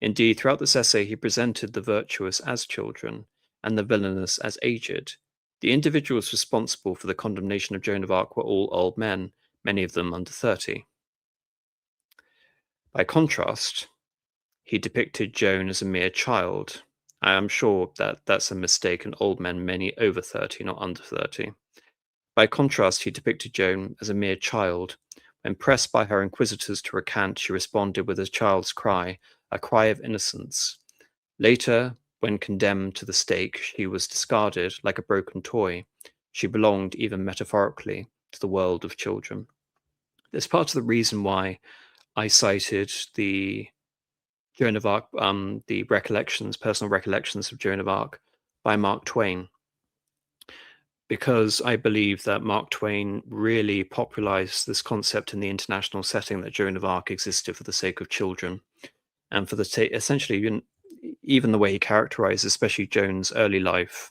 S1: Indeed, throughout this essay, he presented the virtuous as children and the villainous as aged. The individuals responsible for the condemnation of Joan of Arc were all old men, many of them under 30. By contrast, he depicted Joan as a mere child. I am sure that that's a mistake, and old men, many over 30, not under 30. By contrast, he depicted Joan as a mere child. When pressed by her inquisitors to recant, she responded with a child's cry, a cry of innocence. Later, when condemned to the stake, she was discarded like a broken toy. She belonged, even metaphorically, to the world of children. That's part of the reason why I cited the Joan of Arc, the personal recollections of Joan of Arc by Mark Twain, because I believe that Mark Twain really popularized this concept in the international setting that Joan of Arc existed for the sake of children, and for the essentially even the way he characterized, especially Joan's early life,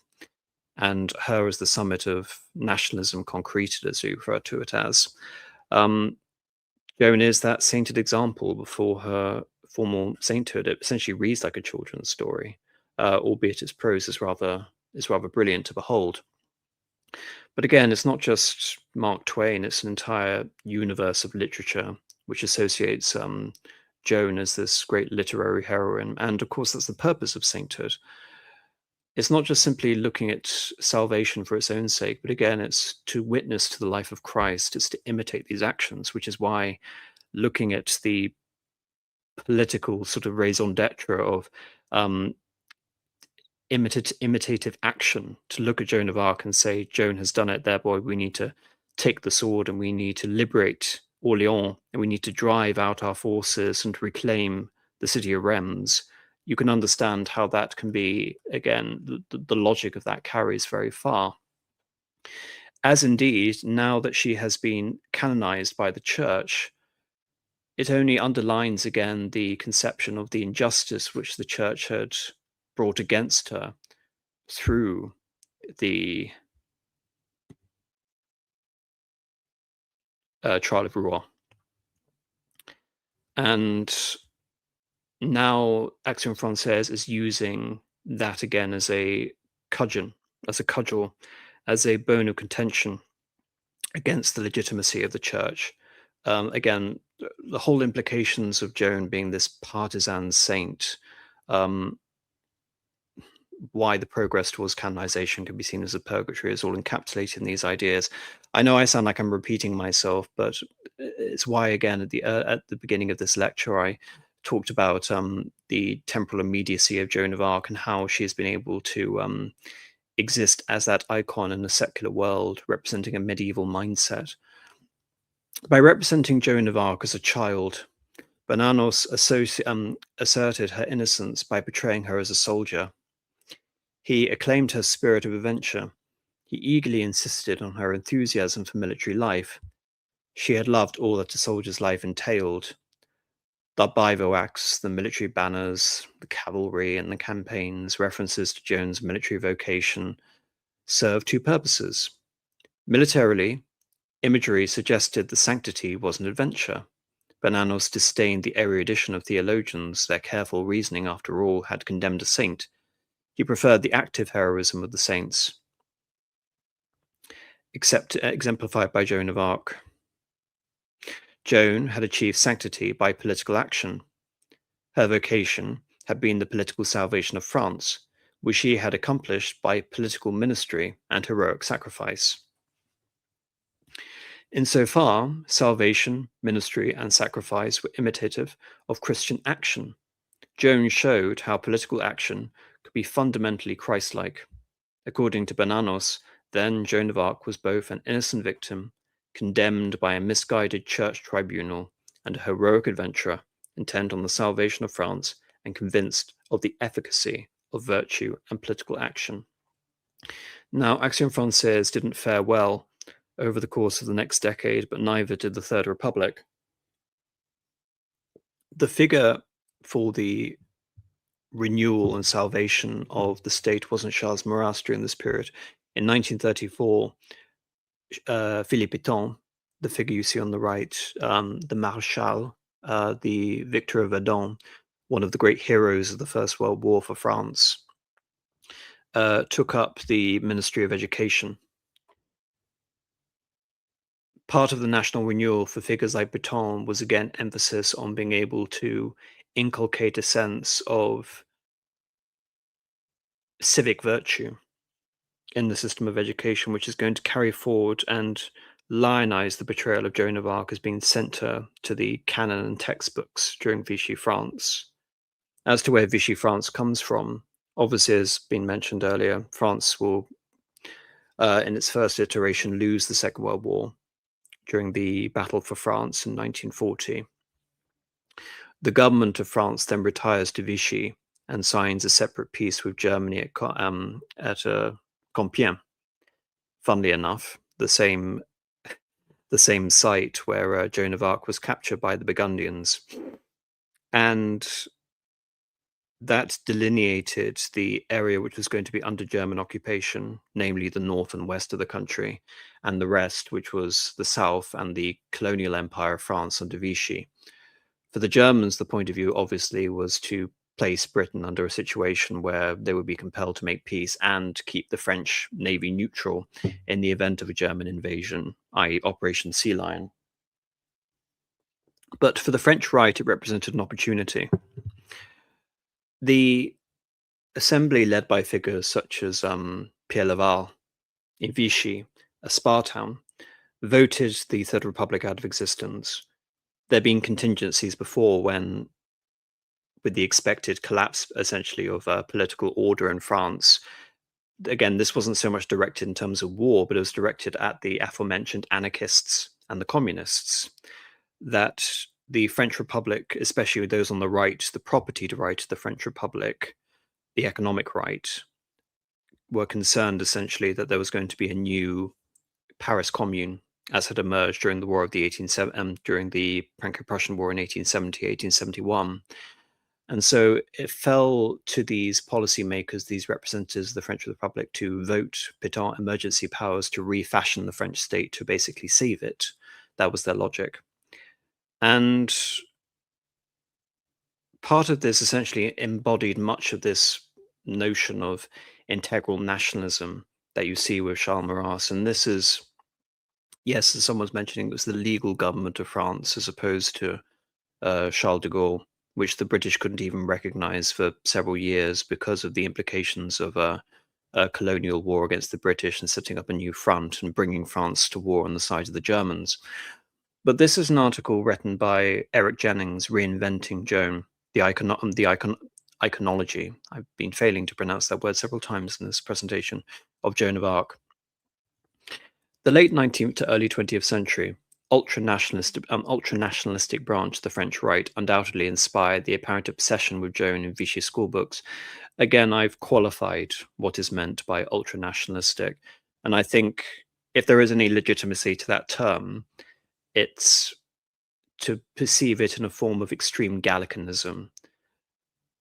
S1: and her as the summit of nationalism concreted, as we refer to it as. Joan is that sainted example before her formal sainthood. It essentially reads like a children's story, albeit its prose is rather brilliant to behold. But again, it's not just Mark Twain, it's an entire universe of literature which associates Joan as this great literary heroine. And of course, that's the purpose of sainthood. It's not just simply looking at salvation for its own sake, but again, it's to witness to the life of Christ. It's to imitate these actions, which is why looking at the political sort of raison d'etre of imitative action, to look at Joan of Arc and say, Joan has done it, therefore we need to take the sword and we need to liberate Orleans and we need to drive out our forces and reclaim the city of Rheims. You can understand how that can be, again, the logic of that carries very far. As indeed, now that she has been canonized by the church, it only underlines again the conception of the injustice which the church had brought against her through the trial of Rouen. And now Action Française is using that again as a cudgel, as a bone of contention against the legitimacy of the church. Again, the whole implications of Joan being this partisan saint, why the progress towards canonization can be seen as a purgatory is all encapsulated in these ideas. I know I sound like I'm repeating myself, but it's why, again, at the beginning of this lecture, I talked about the temporal immediacy of Joan of Arc and how she has been able to exist as that icon in a secular world, representing a medieval mindset. By representing Joan of Arc as a child, Bernanos asserted her innocence by portraying her as a soldier. He acclaimed her spirit of adventure. He eagerly insisted on her enthusiasm for military life. She had loved all that a soldier's life entailed. The bivouacs, the military banners, the cavalry, and the campaigns, references to Joan's military vocation, served two purposes. Militarily, imagery suggested the sanctity was an adventure. Bernanos disdained the erudition of theologians. Their careful reasoning, after all, had condemned a saint. He preferred the active heroism of the saints, exemplified by Joan of Arc. Joan had achieved sanctity by political action. Her vocation had been the political salvation of France, which she had accomplished by political ministry and heroic sacrifice. Insofar, salvation, ministry, and sacrifice were imitative of Christian action. Joan showed how political action could be fundamentally Christ-like. According to Bernanos, then Joan of Arc was both an innocent victim, condemned by a misguided church tribunal, and a heroic adventurer, intent on the salvation of France and convinced of the efficacy of virtue and political action. Now, Action Française didn't fare well over the course of the next decade, but neither did the Third Republic. The figure for the renewal and salvation of the state wasn't Charles Maurras during this period. In 1934, Philippe Pétain, the figure you see on the right, the Marechal, the victor of Verdun, one of the great heroes of the First World War for France, took up the Ministry of Education. Part of the national renewal for figures like Pétain was again emphasis on being able to inculcate a sense of civic virtue in the system of education, which is going to carry forward and lionize the portrayal of Joan of Arc as being center to the canon and textbooks during Vichy France. As to where Vichy France comes from, obviously, as been mentioned earlier, France will, in its first iteration, lose the Second World War during the Battle for France in 1940. The government of France then retires to Vichy and signs a separate peace with Germany at Compiègne. Funnily enough, the same site where Joan of Arc was captured by the Burgundians, and that delineated the area which was going to be under German occupation, namely the north and west of the country, and the rest, which was the south and the colonial empire of France under Vichy. For the Germans, the point of view obviously was to place Britain under a situation where they would be compelled to make peace and keep the French navy neutral in the event of a German invasion, i.e. Operation Sea Lion. But for the French right, it represented an opportunity. The assembly, led by figures such as Pierre Laval in Vichy, a Spartan, voted the Third Republic out of existence. There had been contingencies before when, with the expected collapse, essentially, of political order in France, again, this wasn't so much directed in terms of war, but it was directed at the aforementioned anarchists and the communists, that the French Republic, especially with those on the right, the property right of the French Republic, the economic right, were concerned essentially that there was going to be a new Paris Commune, as had emerged during the War of the during the Franco-Prussian War in 1870, 1871. And so it fell to these policymakers, these representatives of the French Republic, to vote Pétain emergency powers to refashion the French state, to basically save it. That was their logic. And part of this essentially embodied much of this notion of integral nationalism that you see with Charles Maurras. And this is, yes, as someone's mentioning, it was the legal government of France as opposed to Charles de Gaulle, which the British couldn't even recognize for several years because of the implications of a colonial war against the British and setting up a new front and bringing France to war on the side of the Germans. But this is an article written by Eric Jennings, Reinventing Joan, the Iconology. I've been failing to pronounce that word several times in this presentation, of Joan of Arc. The late 19th to early 20th century ultra-nationalistic branch of the French right undoubtedly inspired the apparent obsession with Joan in Vichy schoolbooks. Again, I've qualified what is meant by ultra-nationalistic, and I think if there is any legitimacy to that term, it's to perceive it in a form of extreme Gallicanism.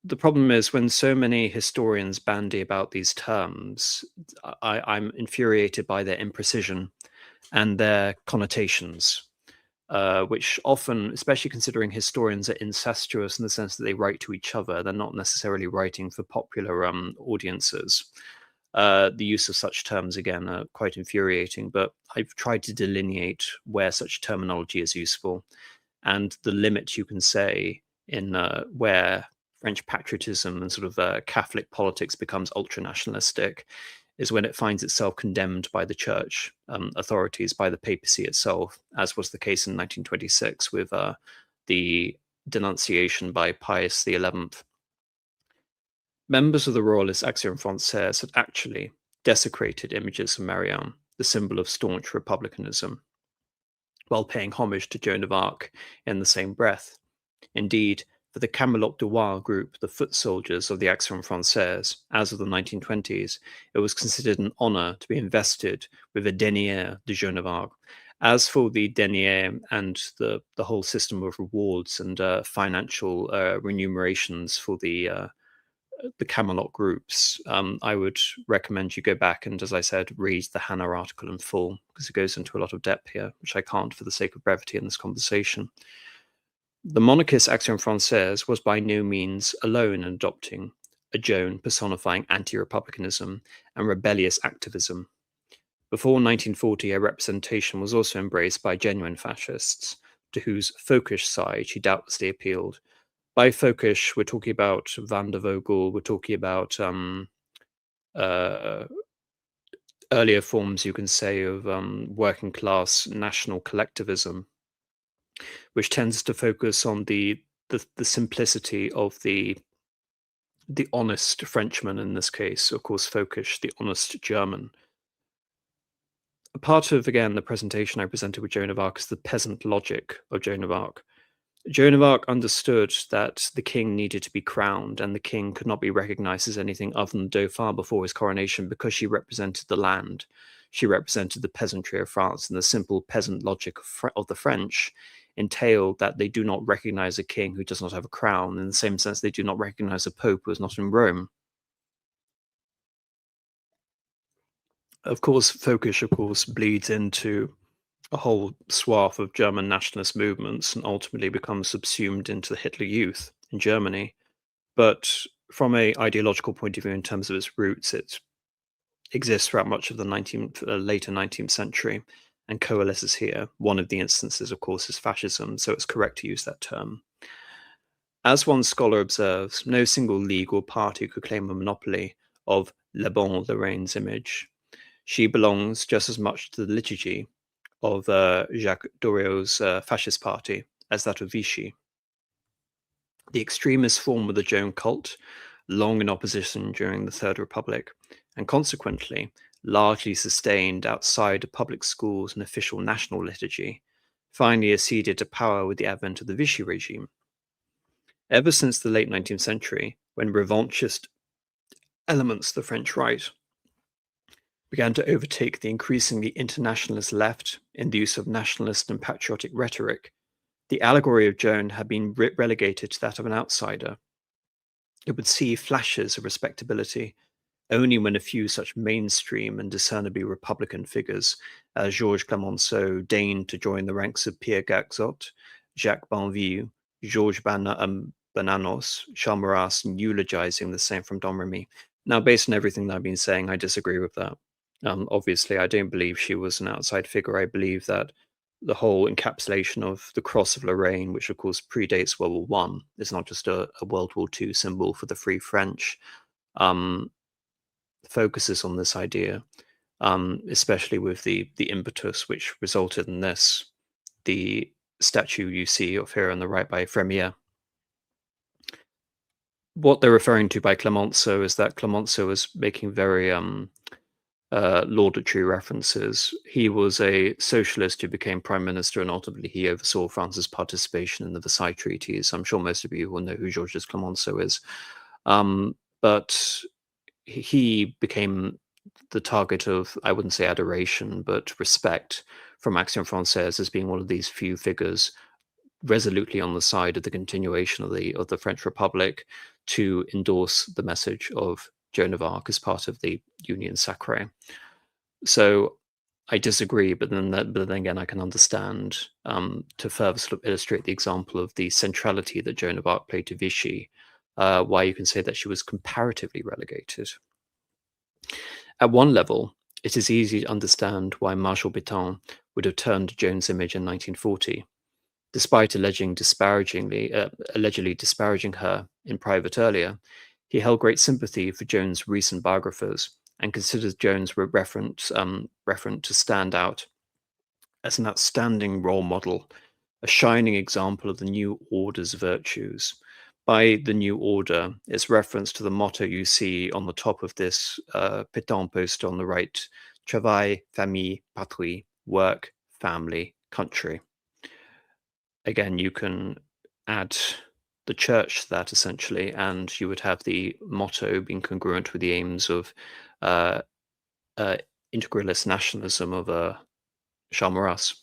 S1: The problem is when so many historians bandy about these terms, I'm infuriated by their imprecision and their connotations, which often, especially considering historians are incestuous in the sense that they write to each other, they're not necessarily writing for popular audiences. The use of such terms, again, are quite infuriating, but I've tried to delineate where such terminology is useful and the limit you can say in where French patriotism and sort of Catholic politics becomes ultra-nationalistic is when it finds itself condemned by the church authorities, by the papacy itself, as was the case in 1926 with the denunciation by Pius XI. Members of the royalist Action Française had actually desecrated images of Marianne, the symbol of staunch republicanism, while paying homage to Joan of Arc in the same breath. Indeed, for the Camelot de War group, the foot soldiers of the Action Française, as of the 1920s, it was considered an honor to be invested with a denier de Joan of Arc. As for the denier and the whole system of rewards and financial remunerations for the Camelot groups, I would recommend you go back and, as I said, read the Hanna article in full, because it goes into a lot of depth here, which I can't for the sake of brevity in this conversation. The monarchist Action Française was by no means alone in adopting a Joan personifying anti-republicanism and rebellious activism. Before 1940, her representation was also embraced by genuine fascists, to whose folkish side she doubtlessly appealed. By folkish, we're talking about Van der Vogel, we're talking about uh, earlier forms, you can say, of working class national collectivism, which tends to focus on the simplicity of the honest Frenchman in this case, of course, folkish, the honest German. A part of, again, the presentation I presented with Joan of Arc is the peasant logic of Joan of Arc. Joan of Arc understood that the king needed to be crowned, and the king could not be recognized as anything other than Dauphin before his coronation because she represented the land. She represented the peasantry of France, and the simple peasant logic of the French entailed that they do not recognize a king who does not have a crown, in the same sense they do not recognize a pope who is not in Rome. Of course, folkish, of course, bleeds into a whole swath of German nationalist movements and ultimately becomes subsumed into the Hitler Youth in Germany. But from a ideological point of view, in terms of its roots, it exists throughout much of the later 19th century and coalesces here. One of the instances, of course, is fascism, so it's correct to use that term. As one scholar observes, no single league or party could claim a monopoly of Le Bon Lorraine's image. She belongs just as much to the liturgy of Jacques Doriot's fascist party as that of Vichy. The extremist form of the Joan cult, long in opposition during the Third Republic, and consequently largely sustained outside of public schools and official national liturgy, finally acceded to power with the advent of the Vichy regime. Ever since the late 19th century, when revanchist elements of the French right began to overtake the increasingly internationalist left in the use of nationalist and patriotic rhetoric, the allegory of Joan had been relegated to that of an outsider. It would see flashes of respectability only when a few such mainstream and discernibly Republican figures as Georges Clemenceau deigned to join the ranks of Pierre Gaxot, Jacques Banville, Georges Bananos, Charles Maurras, and eulogizing the same from Domremy. Now, based on everything that I've been saying, I disagree with that. Obviously, I don't believe she was an outside figure. I believe that the whole encapsulation of the Cross of Lorraine, which of course predates World War I, is not just a World War II symbol for the Free French, focuses on this idea, especially with the impetus which resulted in this, the statue you see of her on the right by Fremier. What they're referring to by Clemenceau is that Clemenceau is making very laudatory references. He was a socialist who became prime minister, and ultimately he oversaw France's participation in the Versailles treaties. I'm sure most of you will know who Georges Clemenceau is. But he became the target of, I wouldn't say adoration, but respect from Action Française as being one of these few figures resolutely on the side of the continuation of the French Republic to endorse the message of Joan of Arc as part of the Union Sacrée. So I disagree, but then again, I can understand to further sort of illustrate the example of the centrality that Joan of Arc played to Vichy, why you can say that she was comparatively relegated. At one level, it is easy to understand why Marshal Pétain would have turned to Joan's image in 1940. Despite allegedly disparaging her in private earlier, he held great sympathy for Joan's recent biographers and considered Joan's referent to stand out as an outstanding role model, a shining example of the new order's virtues. By the new order, it's reference to the motto you see on the top of this Pétain poster on the right: Travail, famille, patrie, work, family, country. Again, you can add the church to that essentially, and you would have the motto being congruent with the aims of integralist nationalism of Charles Maurras.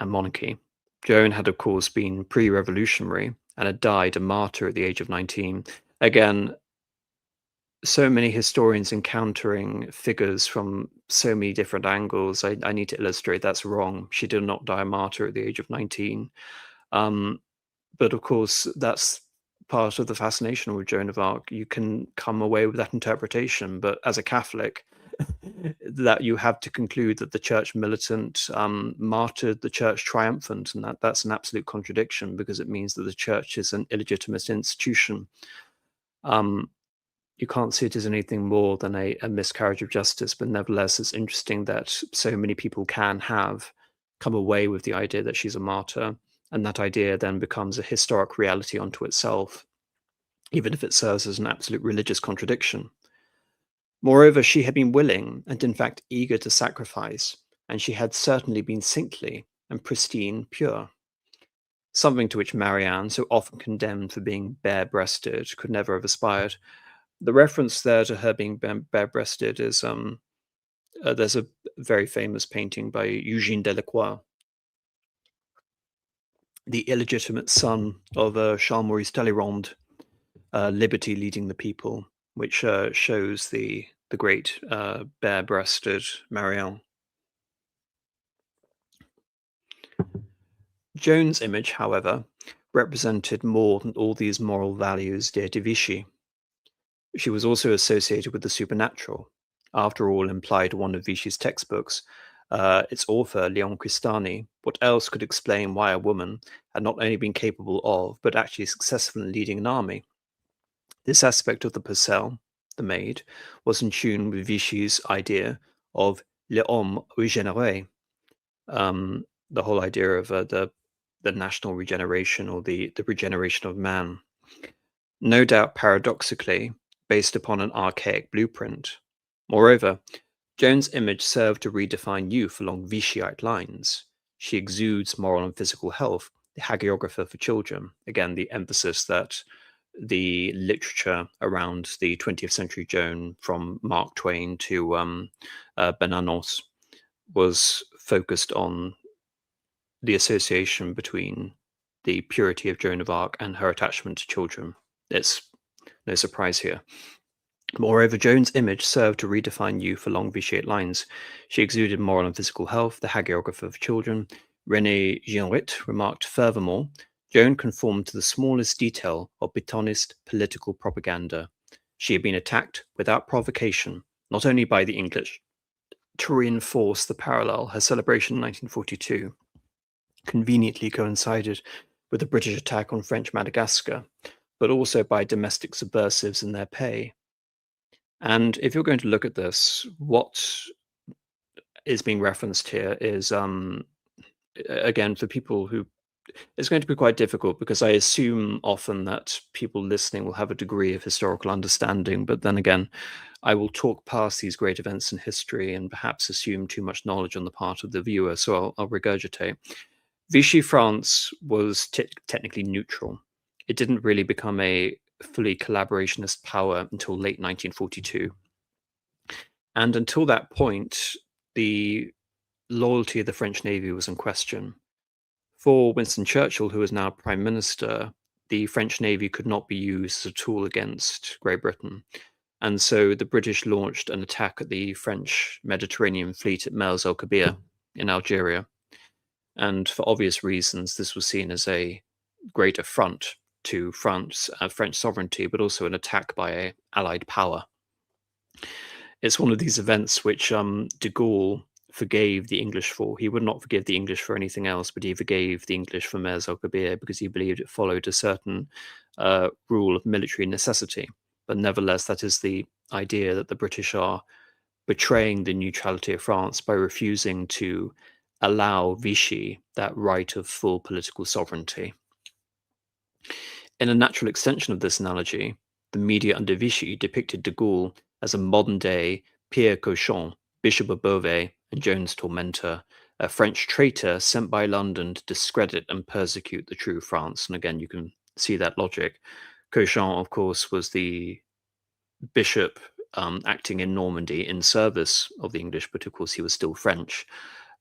S1: and monarchy. Joan had, of course, been pre-revolutionary and had died a martyr at the age of 19. Again, so many historians encountering figures from so many different angles. I need to illustrate that's wrong. She did not die a martyr at the age of 19. But of course, that's part of the fascination with Joan of Arc. You can come away with that interpretation, but as a Catholic, that you have to conclude that the church militant martyred the church triumphant, and that's an absolute contradiction because it means that the church is an illegitimate institution. You can't see it as anything more than a miscarriage of justice, but nevertheless, it's interesting that so many people can have come away with the idea that she's a martyr, and that idea then becomes a historic reality unto itself, even if it serves as an absolute religious contradiction. Moreover, she had been willing and in fact eager to sacrifice, and she had certainly been saintly and pristine pure. Something to which Marianne, so often condemned for being bare-breasted, could never have aspired. The reference there to her being bare-breasted is there's a very famous painting by Eugène Delacroix, the illegitimate son of Charles Maurice Talleyrand, Liberty Leading the People, which shows the great bare-breasted Marianne. Joan's image, however, represented more than all these moral values dear to Vichy. She was also associated with the supernatural. After all, implied one of Vichy's textbooks, its author, Leon Cristani, what else could explain why a woman had not only been capable of, but actually successful in leading an army? This aspect of the Purcell, the maid, was in tune with Vichy's idea of l'homme régénéré, the whole idea of the national regeneration or the regeneration of man. No doubt paradoxically, based upon an archaic blueprint. Moreover, Joan's image served to redefine youth along Vichyite lines. She exudes moral and physical health, the hagiographer for children. Again, the emphasis that the literature around the 20th century Joan, from Mark Twain to Bernanos, was focused on the association between the purity of Joan of Arc and her attachment to children. It's no surprise here. Moreover, Joan's image served to redefine youth along Vichyite lines. She exuded moral and physical health, the hagiographer of children. René Jeanrit remarked furthermore, Joan conformed to the smallest detail of Pétainist political propaganda. She had been attacked without provocation, not only by the English. To reinforce the parallel, her celebration in 1942 conveniently coincided with the British attack on French Madagascar, but also by domestic subversives in their pay. And if you're going to look at this, what is being referenced here is, again, for people who, it's going to be quite difficult because I assume often that people listening will have a degree of historical understanding, but then again, I will talk past these great events in history and perhaps assume too much knowledge on the part of the viewer, so I'll regurgitate. Vichy France was technically neutral. It didn't really become a fully collaborationist power until late 1942. And until that point, the loyalty of the French Navy was in question. For Winston Churchill, who was now Prime Minister, the French Navy could not be used as a tool against Great Britain. And so the British launched an attack at the French Mediterranean fleet at Mers el Kabir in Algeria. And for obvious reasons, this was seen as a great affront to France, French sovereignty, but also an attack by an allied power. It's one of these events which de Gaulle forgave the English for. He would not forgive the English for anything else, but he forgave the English for Mers el Kabir because he believed it followed a certain rule of military necessity. But nevertheless, that is the idea that the British are betraying the neutrality of France by refusing to allow Vichy that right of full political sovereignty. In a natural extension of this analogy, the media under Vichy depicted de Gaulle as a modern-day Pierre Cauchon, Bishop of Beauvais and Joan's tormentor, a French traitor sent by London to discredit and persecute the true France. And again, you can see that logic. Cauchon, of course, was the bishop acting in Normandy in service of the English, but of course he was still French.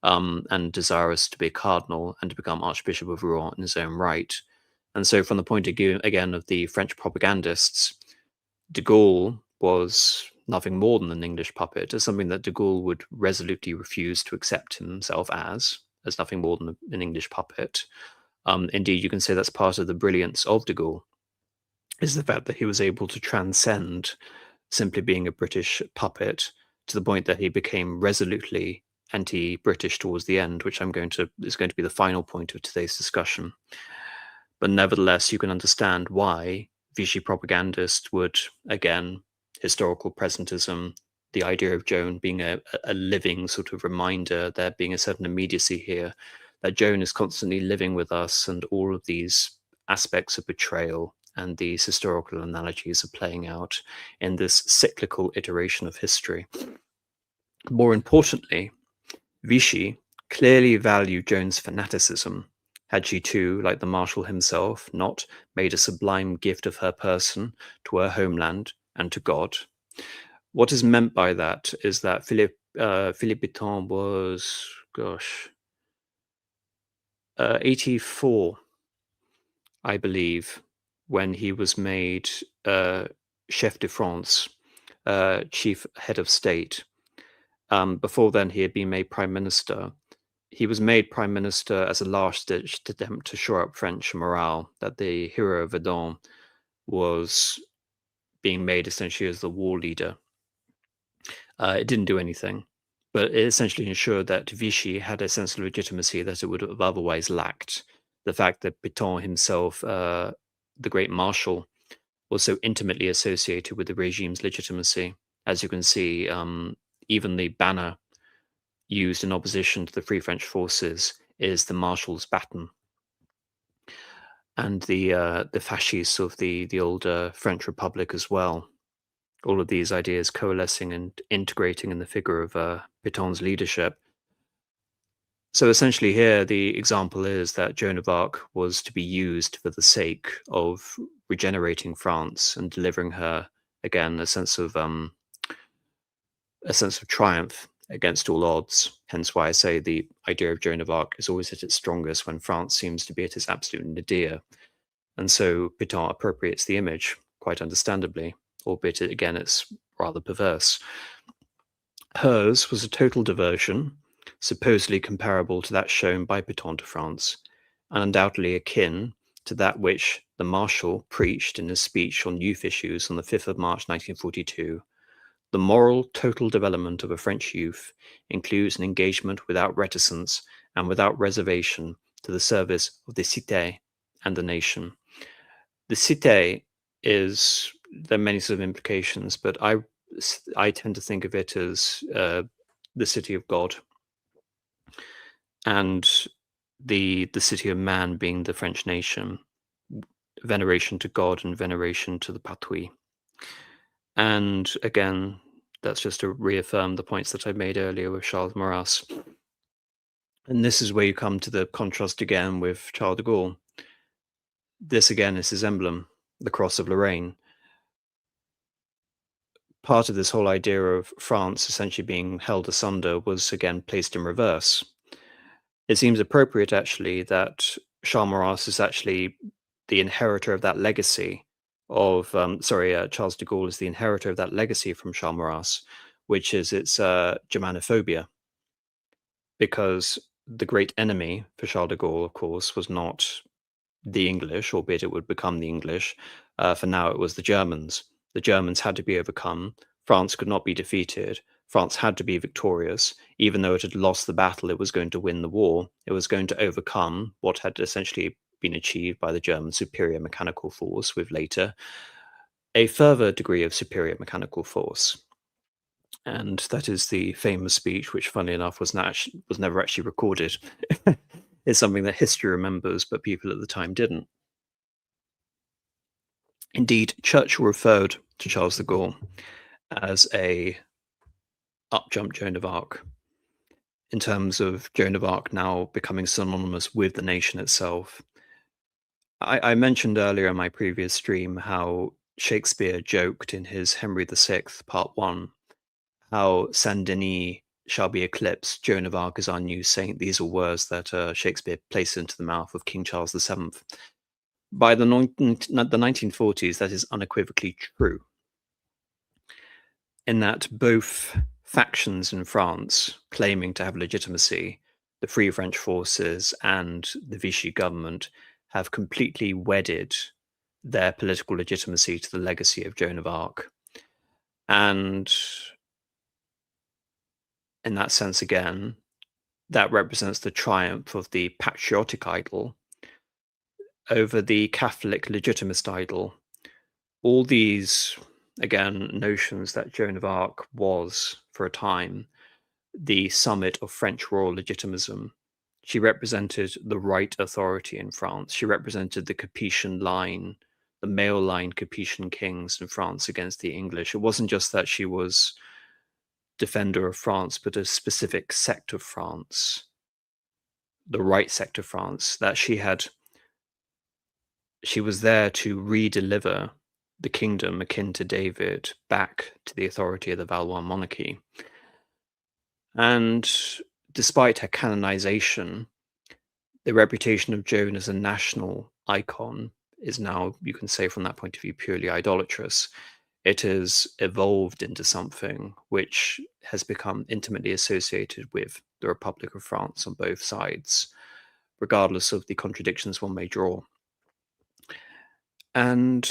S1: and desirous to be a cardinal and to become Archbishop of Rouen in his own right. And so, from the point of view, again, of the French propagandists, de Gaulle was nothing more than an English puppet, as something that de Gaulle would resolutely refuse to accept himself as nothing more than an English puppet. Indeed, you can say that's part of the brilliance of de Gaulle, is the fact that he was able to transcend simply being a British puppet to the point that he became resolutely anti-British towards the end, which is going to be the final point of today's discussion. But nevertheless, you can understand why Vichy propagandists would, again, historical presentism, the idea of Joan being a living sort of reminder, there being a certain immediacy here, that Joan is constantly living with us, and all of these aspects of betrayal and these historical analogies are playing out in this cyclical iteration of history. More importantly, Vichy clearly valued Joan's fanaticism. Had she too, like the Marshal himself, not made a sublime gift of her person to her homeland and to God? What is meant by that is that Philippe Pétain was, 84, I believe, when he was made chef de France, chief head of state. Before then, he had been made prime minister. He was made prime minister as a last-ditch attempt to shore up French morale, that the hero of Verdun was being made essentially as the war leader. It didn't do anything, but it essentially ensured that Vichy had a sense of legitimacy that it would have otherwise lacked. The fact that Pétain himself, the great marshal, was so intimately associated with the regime's legitimacy. As you can see, even the banner used in opposition to the Free French forces is the marshal's baton. And the fascists of the old French Republic as well. All of these ideas coalescing and integrating in the figure of Pétain's leadership. So essentially here, the example is that Joan of Arc was to be used for the sake of regenerating France and delivering her, again, a sense of triumph against all odds. Hence why I say the idea of Joan of Arc is always at its strongest when France seems to be at its absolute nadir. And so Pétain appropriates the image, quite understandably, albeit again it's rather perverse. Hers was a total diversion, supposedly comparable to that shown by Pétain to France, and undoubtedly akin to that which the Marshal preached in his speech on youth issues on the 5th of March 1942. The moral total development of a French youth includes an engagement without reticence and without reservation to the service of the cité and the nation. The cité is, there are many sort of implications, but I tend to think of it as the city of God, and the city of man being the French nation, veneration to God and veneration to the patrie. And again, that's just to reaffirm the points that I made earlier with Charles Maurras. And this is where you come to the contrast again with Charles de Gaulle. This again is his emblem, the Cross of Lorraine. Part of this whole idea of France essentially being held asunder was again placed in reverse. It seems appropriate actually that Charles Maurras is actually the inheritor of that legacy of, Charles de Gaulle is the inheritor of that legacy from Charles Maurras, which is its Germanophobia. Because the great enemy for Charles de Gaulle, of course, was not the English, albeit it would become the English. For now, it was the Germans. The Germans had to be overcome. France could not be defeated. France had to be victorious. Even though it had lost the battle, it was going to win the war. It was going to overcome what had essentially been achieved by the German superior mechanical force, with later a further degree of superior mechanical force. And that is the famous speech, which, funnily enough, was never actually recorded. It's something that history remembers, but people at the time didn't. Indeed, Churchill referred to Charles de Gaulle as a up-jump Joan of Arc, in terms of Joan of Arc now becoming synonymous with the nation itself. I mentioned earlier in my previous stream how Shakespeare joked in his Henry VI, Part 1, how Saint Denis shall be eclipsed. Joan of Arc is our new saint. These are words that Shakespeare placed into the mouth of King Charles VII. By the 1940s, that is unequivocally true, in that both factions in France claiming to have legitimacy, the Free French forces and the Vichy government, have completely wedded their political legitimacy to the legacy of Joan of Arc. And in that sense, again, that represents the triumph of the patriotic idol over the Catholic legitimist idol. All these, again, notions that Joan of Arc was, for a time, the summit of French royal legitimism. She represented the right authority in France. She represented the Capetian line, the male line Capetian kings in France against the English. It wasn't just that she was defender of France, but a specific sect of France, the right sect of France, that she was there to re-deliver the kingdom akin to David back to the authority of the Valois monarchy. And despite her canonization, the reputation of Joan as a national icon is now, you can say from that point of view, purely idolatrous. It has evolved into something which has become intimately associated with the Republic of France on both sides, regardless of the contradictions one may draw. And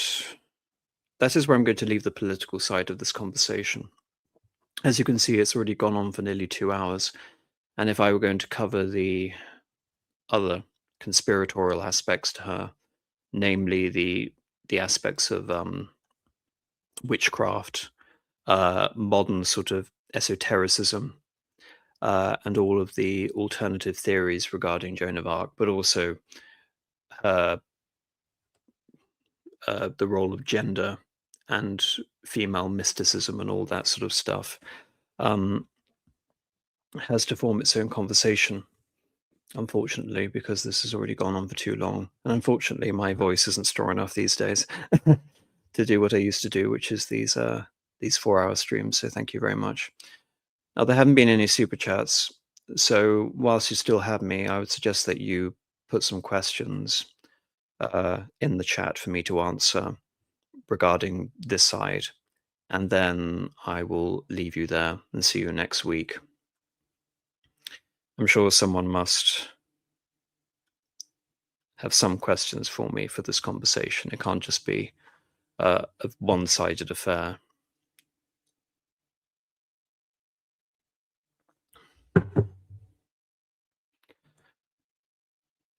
S1: that is where I'm going to leave the political side of this conversation. As you can see, it's already gone on for nearly 2 hours. And if I were going to cover the other conspiratorial aspects to her, namely the aspects of witchcraft, modern sort of esotericism, and all of the alternative theories regarding Joan of Arc, but also the role of gender and female mysticism and all that sort of stuff, has to form its own conversation, unfortunately, because this has already gone on for too long. And unfortunately, my voice isn't strong enough these days to do what I used to do, which is these 4-hour streams. So thank you very much. Now, there haven't been any super chats. So whilst you still have me, I would suggest that you put some questions in the chat for me to answer regarding this side. And then I will leave you there and see you next week. I'm sure someone must have some questions for me for this conversation. It can't just be a one-sided affair.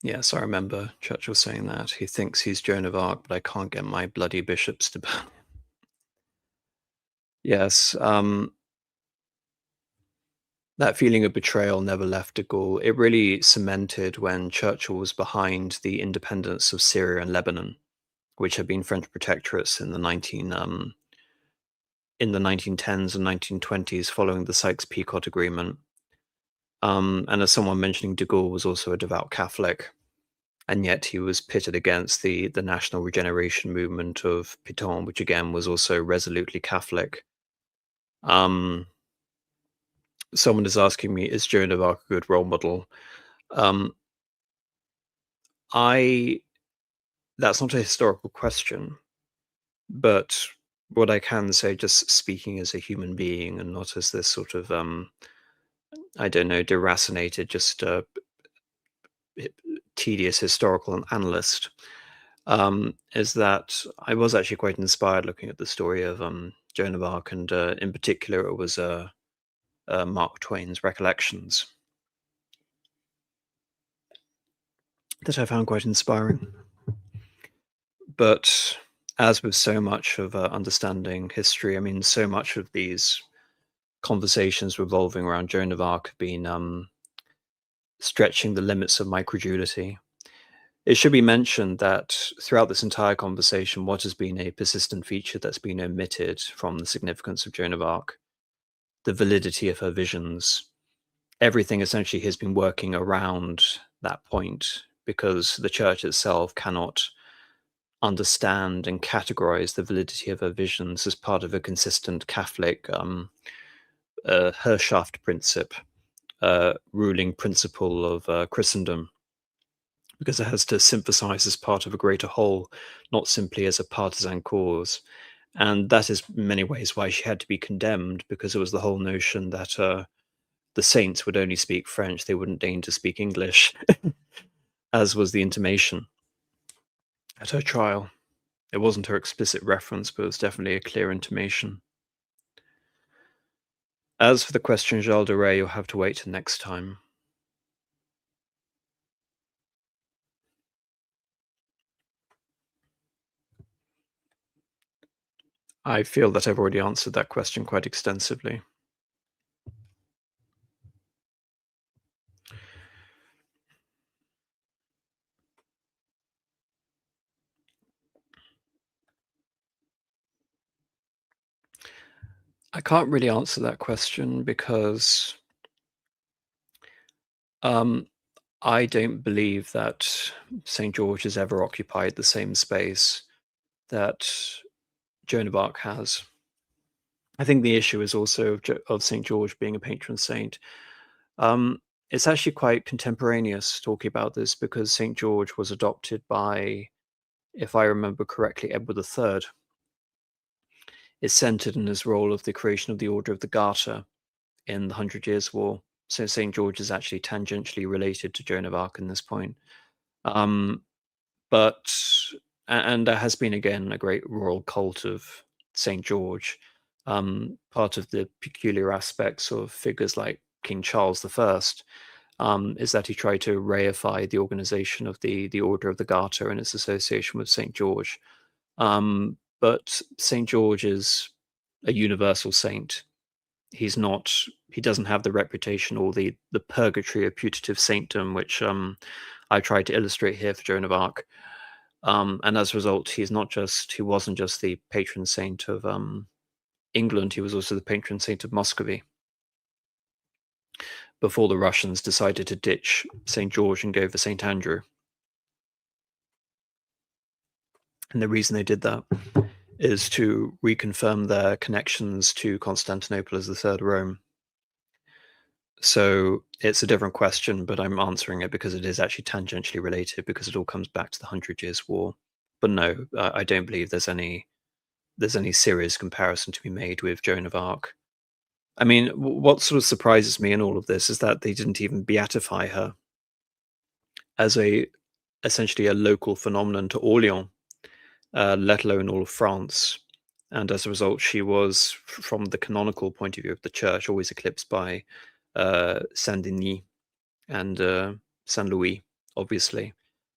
S1: Yes, I remember Churchill saying that. He thinks he's Joan of Arc, but I can't get my bloody bishops to burn him. Yes, that feeling of betrayal never left de Gaulle. It really cemented when Churchill was behind the independence of Syria and Lebanon, which had been French protectorates in the 1910s and 1920s following the Sykes-Picot Agreement. And as someone mentioning, de Gaulle was also a devout Catholic, and yet he was pitted against the National Regeneration Movement of Pétain, which again was also resolutely Catholic. Someone is asking me, is Joan of Arc a good role model? That's not a historical question, but what I can say, just speaking as a human being and not as this sort of, I don't know, deracinated, just tedious historical analyst, is that I was actually quite inspired looking at the story of Joan of Arc, and in particular, it was Mark Twain's Recollections that I found quite inspiring. But as with so much of understanding history, I mean, so much of these conversations revolving around Joan of Arc have been stretching the limits of my credulity. It should be mentioned that throughout this entire conversation, what has been a persistent feature that's been omitted from the significance of Joan of Arc, the validity of her visions, everything essentially has been working around that point, because the church itself cannot understand and categorize the validity of her visions as part of a consistent Catholic Herrschaftsprinzip, ruling principle of Christendom, because it has to synthesize as part of a greater whole, not simply as a partisan cause. And that is in many ways why she had to be condemned, because it was the whole notion that the saints would only speak French, they wouldn't deign to speak English, as was the intimation at her trial. It wasn't her explicit reference, but it was definitely a clear intimation. As for the question Gilles de Rais, you'll have to wait till next time. I feel that I've already answered that question quite extensively. I can't really answer that question because I don't believe that St. George has ever occupied the same space that Joan of Arc has. I think the issue is also of St. George being a patron saint. It's actually quite contemporaneous talking about this, because St. George was adopted by, if I remember correctly, Edward III. Is centered in his role of the creation of the Order of the Garter in the Hundred Years' War. So St. George is actually tangentially related to Joan of Arc in this point. But and there has been again a great royal cult of St. George. Part of the peculiar aspects of figures like King Charles I is that he tried to reify the organization of the Order of the Garter and its association with St. George. But St. George is a universal saint. He doesn't have the reputation or the purgatory of putative saintdom, which I tried to illustrate here for Joan of Arc. And as a result, he wasn't just the patron saint of England, he was also the patron saint of Muscovy, before the Russians decided to ditch St. George and go for St. Andrew. And the reason they did that is to reconfirm their connections to Constantinople as the Third Rome. So it's a different question, but I'm answering it because it is actually tangentially related, because it all comes back to the Hundred Years' War. But no, I don't believe there's any serious comparison to be made with Joan of Arc. I mean, what sort of surprises me in all of this is that they didn't even beatify her as essentially a local phenomenon to Orleans, let alone all of France. And as a result, she was, from the canonical point of view of the church, always eclipsed by Saint Denis and Saint Louis, obviously.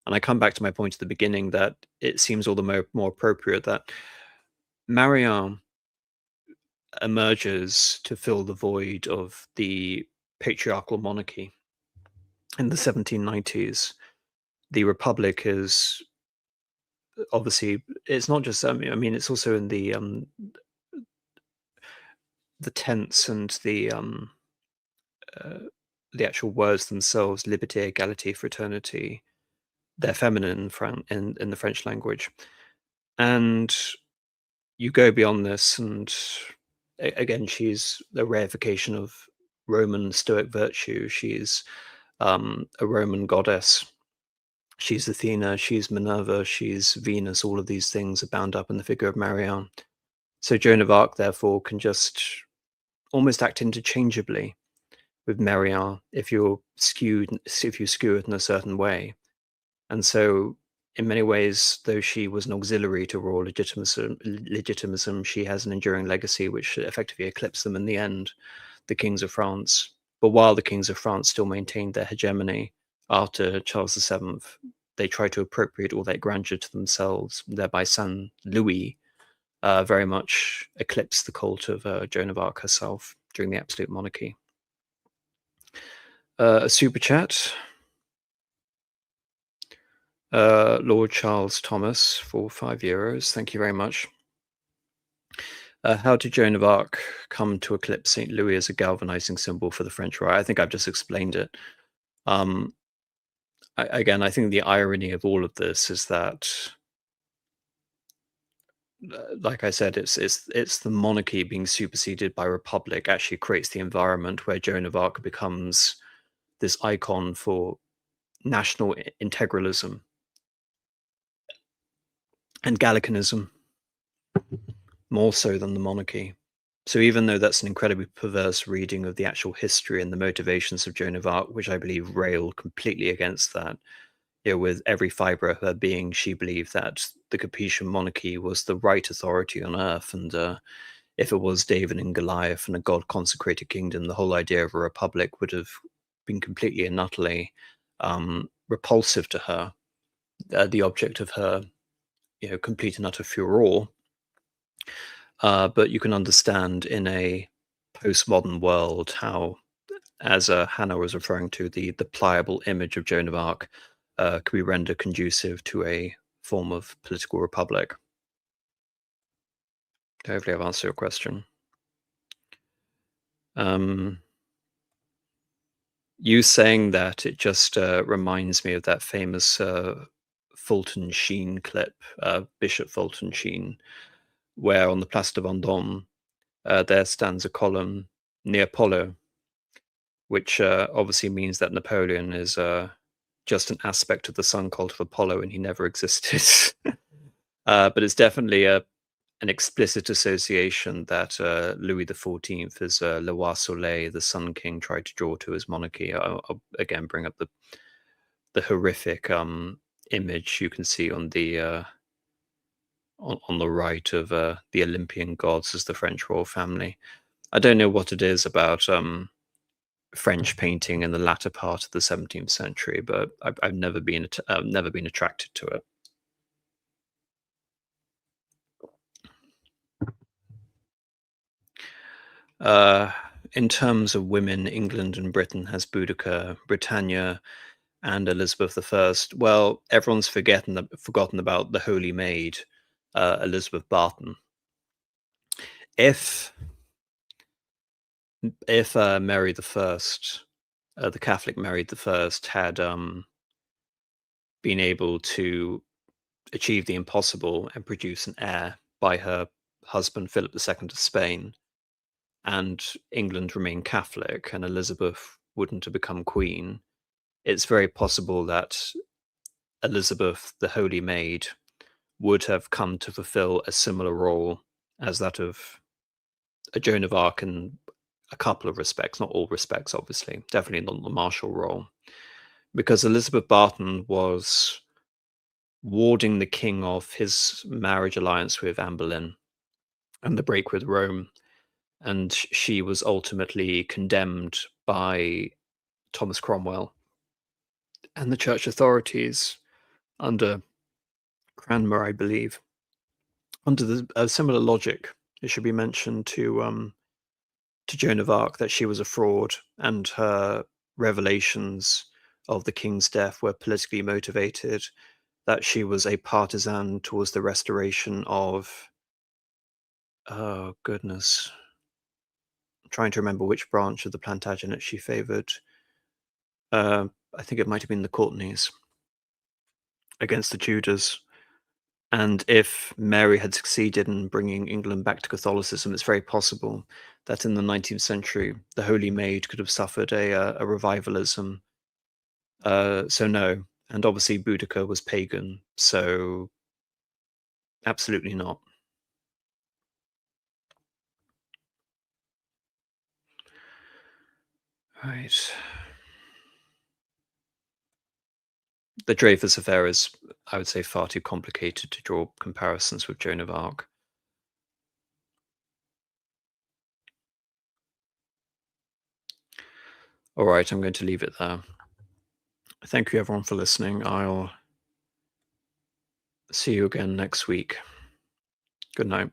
S1: And I come back to my point at the beginning that it seems all the more appropriate that Marianne emerges to fill the void of the patriarchal monarchy in the 1790s. The Republic is obviously, it's not just, I mean, it's also in the tense and the actual words themselves, liberté, égalité, fraternity, they're feminine in the French language. And you go beyond this, and again, she's a reification of Roman Stoic virtue. She's a Roman goddess. She's Athena, she's Minerva, she's Venus. All of these things are bound up in the figure of Marianne. So Joan of Arc, therefore, can just almost act interchangeably with Marianne if you skew it in a certain way. And so, in many ways, though she was an auxiliary to royal legitimism, she has an enduring legacy which effectively eclipsed them in the end, the kings of France. But while the kings of France still maintained their hegemony after Charles VII, they tried to appropriate all that grandeur to themselves, thereby Saint Louis very much eclipsed the cult of Joan of Arc herself during the absolute monarchy. A super chat. Lord Charles Thomas for €5. Thank you very much. How did Joan of Arc come to eclipse St. Louis as a galvanizing symbol for the French right? I think I've just explained it. Again, I think the irony of all of this is that like I said, it's the monarchy being superseded by republic actually creates the environment where Joan of Arc becomes this icon for national integralism and Gallicanism, more so than the monarchy. So even though that's an incredibly perverse reading of the actual history and the motivations of Joan of Arc, which I believe railed completely against that, with every fiber of her being, she believed that the Capetian monarchy was the right authority on earth, and if it was David and Goliath and a god-consecrated kingdom, the whole idea of a republic would have been completely and utterly repulsive to her, the object of her, complete and utter furor. But you can understand in a postmodern world how, as Hanna was referring to, the pliable image of Joan of Arc could be rendered conducive to a form of political republic. Hopefully I've answered your question. You saying that, it just reminds me of that famous Fulton Sheen clip, Bishop Fulton Sheen, where on the Place de Vendôme, there stands a column near Apollo, which obviously means that Napoleon is just an aspect of the sun cult of Apollo and he never existed. But it's definitely an explicit association that Louis XIV is Le Roi Soleil, the Sun King, tried to draw to his monarchy. I'll again bring up the horrific image you can see on the right of the Olympian gods as the French royal family. I don't know what it is about French painting in the latter part of the 17th century, but I've never been attracted to it. In terms of women, England and Britain has Boudica, Britannia, and Elizabeth I. Well, everyone's forgotten about the Holy Maid, Elizabeth Barton. If Mary I, the Catholic Mary I, had been able to achieve the impossible and produce an heir by her husband Philip II of Spain, and England remained Catholic and Elizabeth wouldn't have become queen, it's very possible that Elizabeth, the Holy Maid, would have come to fulfill a similar role as that of a Joan of Arc in a couple of respects, not all respects, obviously, definitely not the martial role, because Elizabeth Barton was warding the king off his marriage alliance with Anne Boleyn and the break with Rome, and she was ultimately condemned by Thomas Cromwell and the church authorities under Cranmer, I believe. Under a similar logic, it should be mentioned to Joan of Arc that she was a fraud and her revelations of the king's death were politically motivated, that she was a partisan towards the restoration of, oh goodness, I'm trying to remember which branch of the Plantagenet she favored. I think it might have been the Courtenays against the Tudors. And if Mary had succeeded in bringing England back to Catholicism, it's very possible that in the 19th century, the Holy Maid could have suffered a revivalism. So no. And obviously Boudica was pagan, so absolutely not. Right. The Dreyfus affair is, I would say, far too complicated to draw comparisons with Joan of Arc. All right, I'm going to leave it there. Thank you, everyone, for listening. I'll see you again next week. Good night.